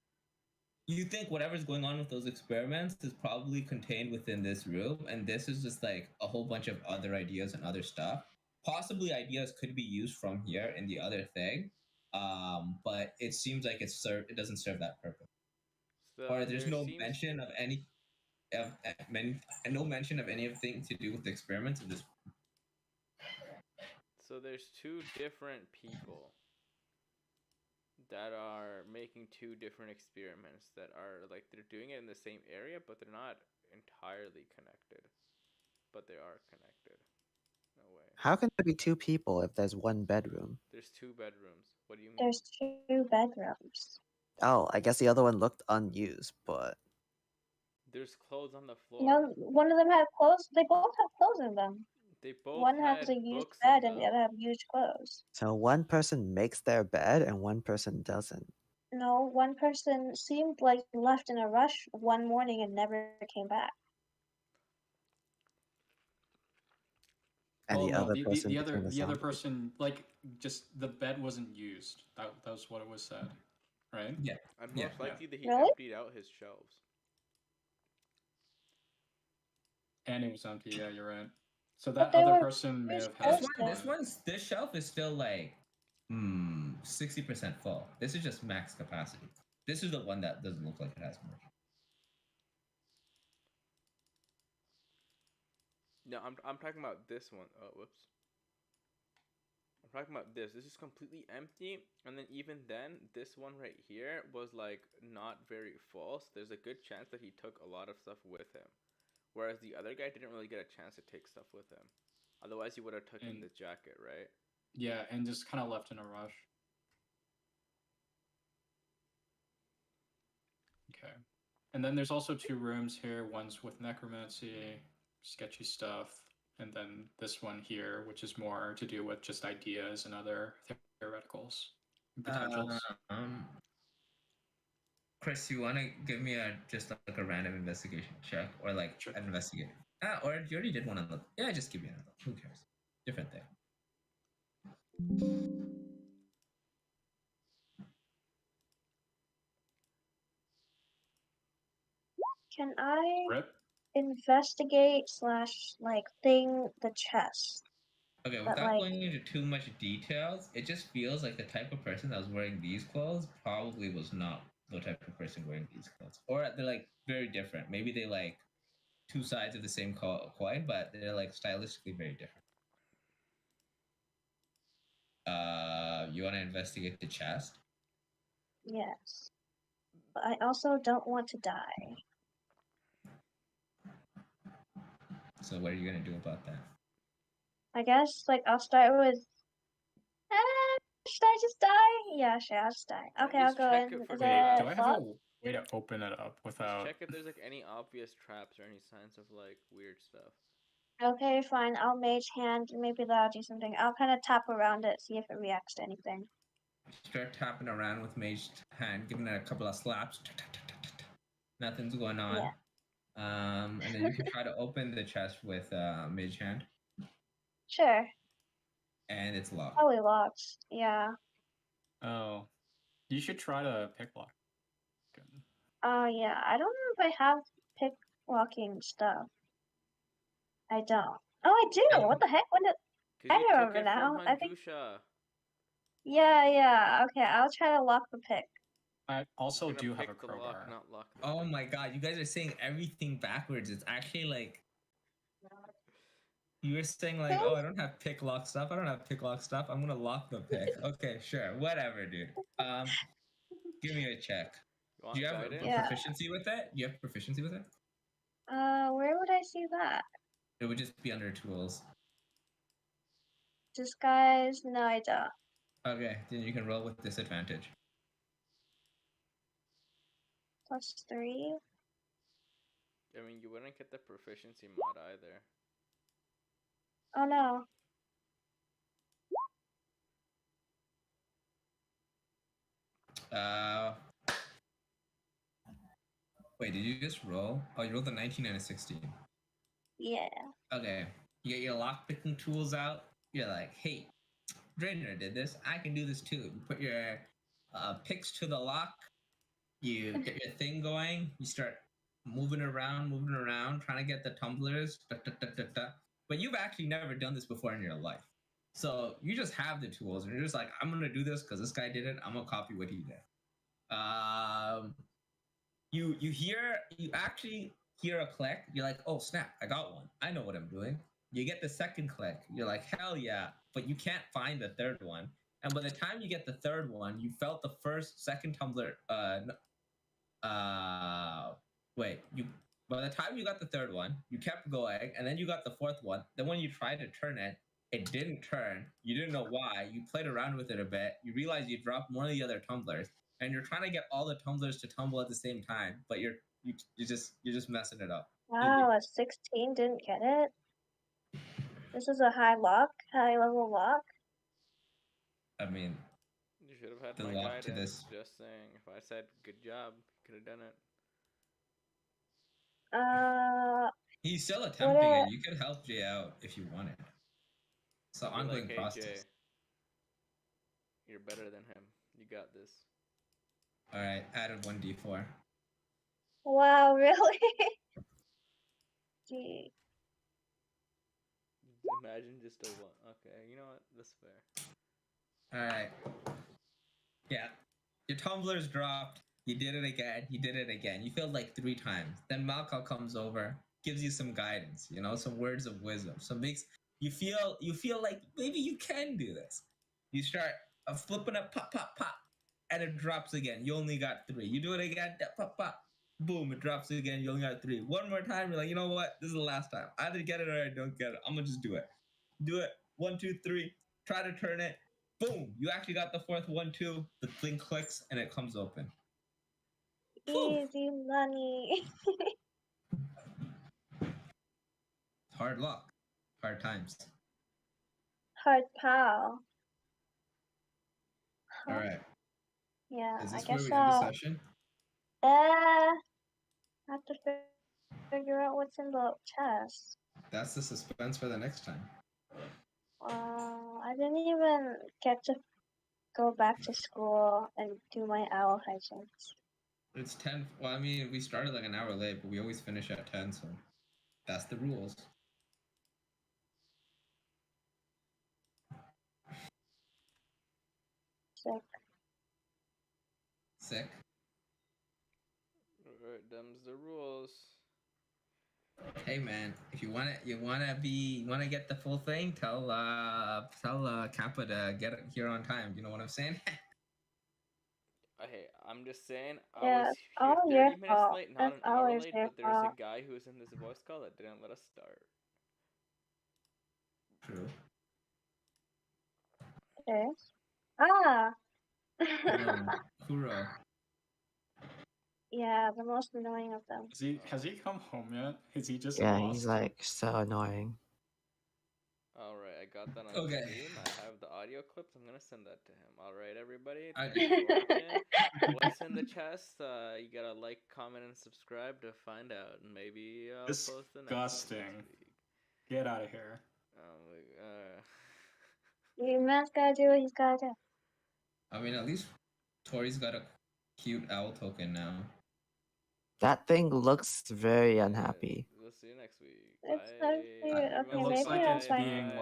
you think whatever's going on with those experiments is probably contained within this room, and this is just like a whole bunch of other ideas and other stuff. Possibly ideas could be used from here in the other thing, but it seems like it doesn't serve that purpose. Or So there's there no seems mention of any of many, and no mention of anything to do with the experiments in this. so there's two different people that are making two different experiments that are like they're doing it in the same area, but they're not entirely connected. But they are connected. No way. How can there be two people if there's one bedroom? There's two bedrooms. What do you mean? There's 2 bedrooms. Oh, I guess the other one looked unused, but There's clothes on the floor. No, one of them had clothes. They both have clothes in them. They both One had has a used books bed in and the them. other have used clothes. so one person makes their bed and one person doesn't. No, one person seemed like he left in a rush one morning and never came back. And Well, the no, other person became a the other zombie. person, like, just the bed wasn't used. That was what it was said, right? Yeah, And Yeah. most likely that he Really? emptied out his shelves. And it was empty. Yeah, you're right. So But that they other were person may used have this had. this shelf is still like 60% full. This is just max capacity. This is the one that doesn't look like it has much. No, I'm talking about this one. Oh, whoops. I'm talking about this. This is completely empty, and then even then, this one right here was like not very full. So there's a good chance that he took a lot of stuff with him, whereas the other guy didn't really get a chance to take stuff with him. Otherwise, he would have taken And- the jacket, right? Yeah, and just kind of left in a rush. Okay. And then there's also 2 rooms here. One's with necromancy, sketchy stuff, and then this one here, which is more to do with just ideas and other theoreticals and potentials. Chris, you want to give me just like a random investigation check or like Sure. an investigate? Or you already did one on the. Yeah, just give me another. Who cares? Different thing. Can I Rip. investigate / like thing the chest? Okay, But, without like- going into too much details, it just feels like the type of person that was wearing these clothes probably was not the type of person wearing these clothes, or they're like very different. Maybe they like two sides of the same coin, but they're like stylistically very different. You want to investigate the chest? Yes. But I also don't want to die. So what are you gonna do about that? I guess like I'll start with. Should I just die? Yeah, sure, I'll just die. Don't Okay, I'll just go check in. it for Is Wait, there do a I have clock? a way to open it up Just without? check if there's like any obvious traps or any signs of like weird stuff. Okay, fine. I'll mage hand. Maybe that'll do something. I'll kind of tap around it, see if it reacts to anything. Start tapping around with mage hand, giving it a couple of slaps. Nothing's going on. Yeah. And then you can try to open the chest with mage hand, Sure. and it's locked. Probably locked. Yeah. Oh, you should try to pick lock. Good. Yeah. I don't know if I have pick locking stuff. I don't. Oh, I do. What the heck? When did? Cause I you took remember it now. from I think. Handusha. Yeah. Okay, I'll try to lock the pick. I also You're gonna do have a pick the crowbar. lock, not lock the Oh pick. my god, you guys are saying everything backwards. It's actually like you were saying like, oh, I don't have pick lock stuff. I don't have pick lock stuff. I'm gonna lock the pick. Okay, sure, whatever, dude. Give me a check. You want Do you have guidance? Yeah. proficiency with it? Do you have proficiency with it? Where would I see that? It would just be under tools. Disguise? No, I don't. Okay, then you can roll with disadvantage. +3. I mean, you wouldn't get the proficiency mod either. Oh no. Wait, did you just roll? Oh, you rolled a 19 and a 16. Yeah. Okay. You get your lock-picking tools out. You're like, hey, Drainer did this. I can do this too. You put your picks to the lock. You get your thing going. You start moving around, trying to get the tumblers. Da, da, da, da, da. But you've actually never done this before in your life. So you just have the tools, and you're just like, I'm gonna do this because this guy did it. I'm gonna copy what he did. You actually hear a click. You're like, oh snap, I got one. I know what I'm doing. You get the second click. You're like, hell yeah, but you can't find the third one. And by the time you get the third one, you felt the second tumbler. Wait, you. By the time you got the third one, you kept going, and then you got the fourth one. Then when you tried to turn it, it didn't turn. You didn't know why. You played around with it a bit. You realized you dropped one of the other tumblers, and you're trying to get all the tumblers to tumble at the same time, but you're just messing it up. Wow, a 16 didn't get it. This is a high level lock. I mean, You should have had the my lock to guidance. this. Just saying, if I said good job, you could have done it. He's still attempting it. You could help Jay out if you wanted. It's an Be ongoing like, hey process. Jay, you're better than him. You got this. All right, added 1d4. Wow, really? Gee. Imagine just a one. Okay, you know what? That's fair. All right. Yeah, your tumblers dropped. You did it again. You did it again. You failed like 3 times. Then Malcolm comes over, gives you some guidance. You know, some words of wisdom. So makes you feel like maybe you can do this. You start flipping it, pop, pop, pop, and it drops again. You only got 3. You do it again, pop, pop, boom, it drops again. You only got 3. One more time, you're like, you know what? This is the last time. I either get it or I don't get it. I'm gonna just do it. Do it. 1, 2, 3. Try to turn it. Boom! You actually got the fourth one too. The thing clicks and it comes open. Easy money. Hard luck. Hard times. Hard pow. Huh. Alright. Yeah, Is I this where guess we end the session? I have to figure out what's in the chest. That's the suspense for the next time. I didn't even get to go back to school and do my owl hijinks. It's 10. Well, I mean, we started like an hour late, but we always finish at 10, so that's the rules. Sick. Alright, them's the rules. Hey man, if you wanna get the full thing, tell Kappa to get it here on time. You know what I'm saying? Hey, I'm just saying, Yeah, I was it's all here 30 your minutes fault. late, not It's an hour always late, your but there's a fault. guy who was in this voice call that didn't let us start. True. Okay. Ah! Kuro. Yeah, the most annoying of them. Has he come home yet? Is he just Yeah, lost? he's like so annoying. Alright, I got that on Okay. stream. I have the audio clips. I'm gonna send that to him. Alright, everybody. I- Thanks for watching. What's in the chest? You gotta like, comment, and subscribe to find out. And maybe I'll post the next one Disgusting. next week. Get out of here. You man's gotta do what he's gotta do. I mean, at least Tori's got a cute owl token now. That thing looks very unhappy. We'll see you next week. It's Bye. so cute. Okay, It looks maybe like I'll it's find being like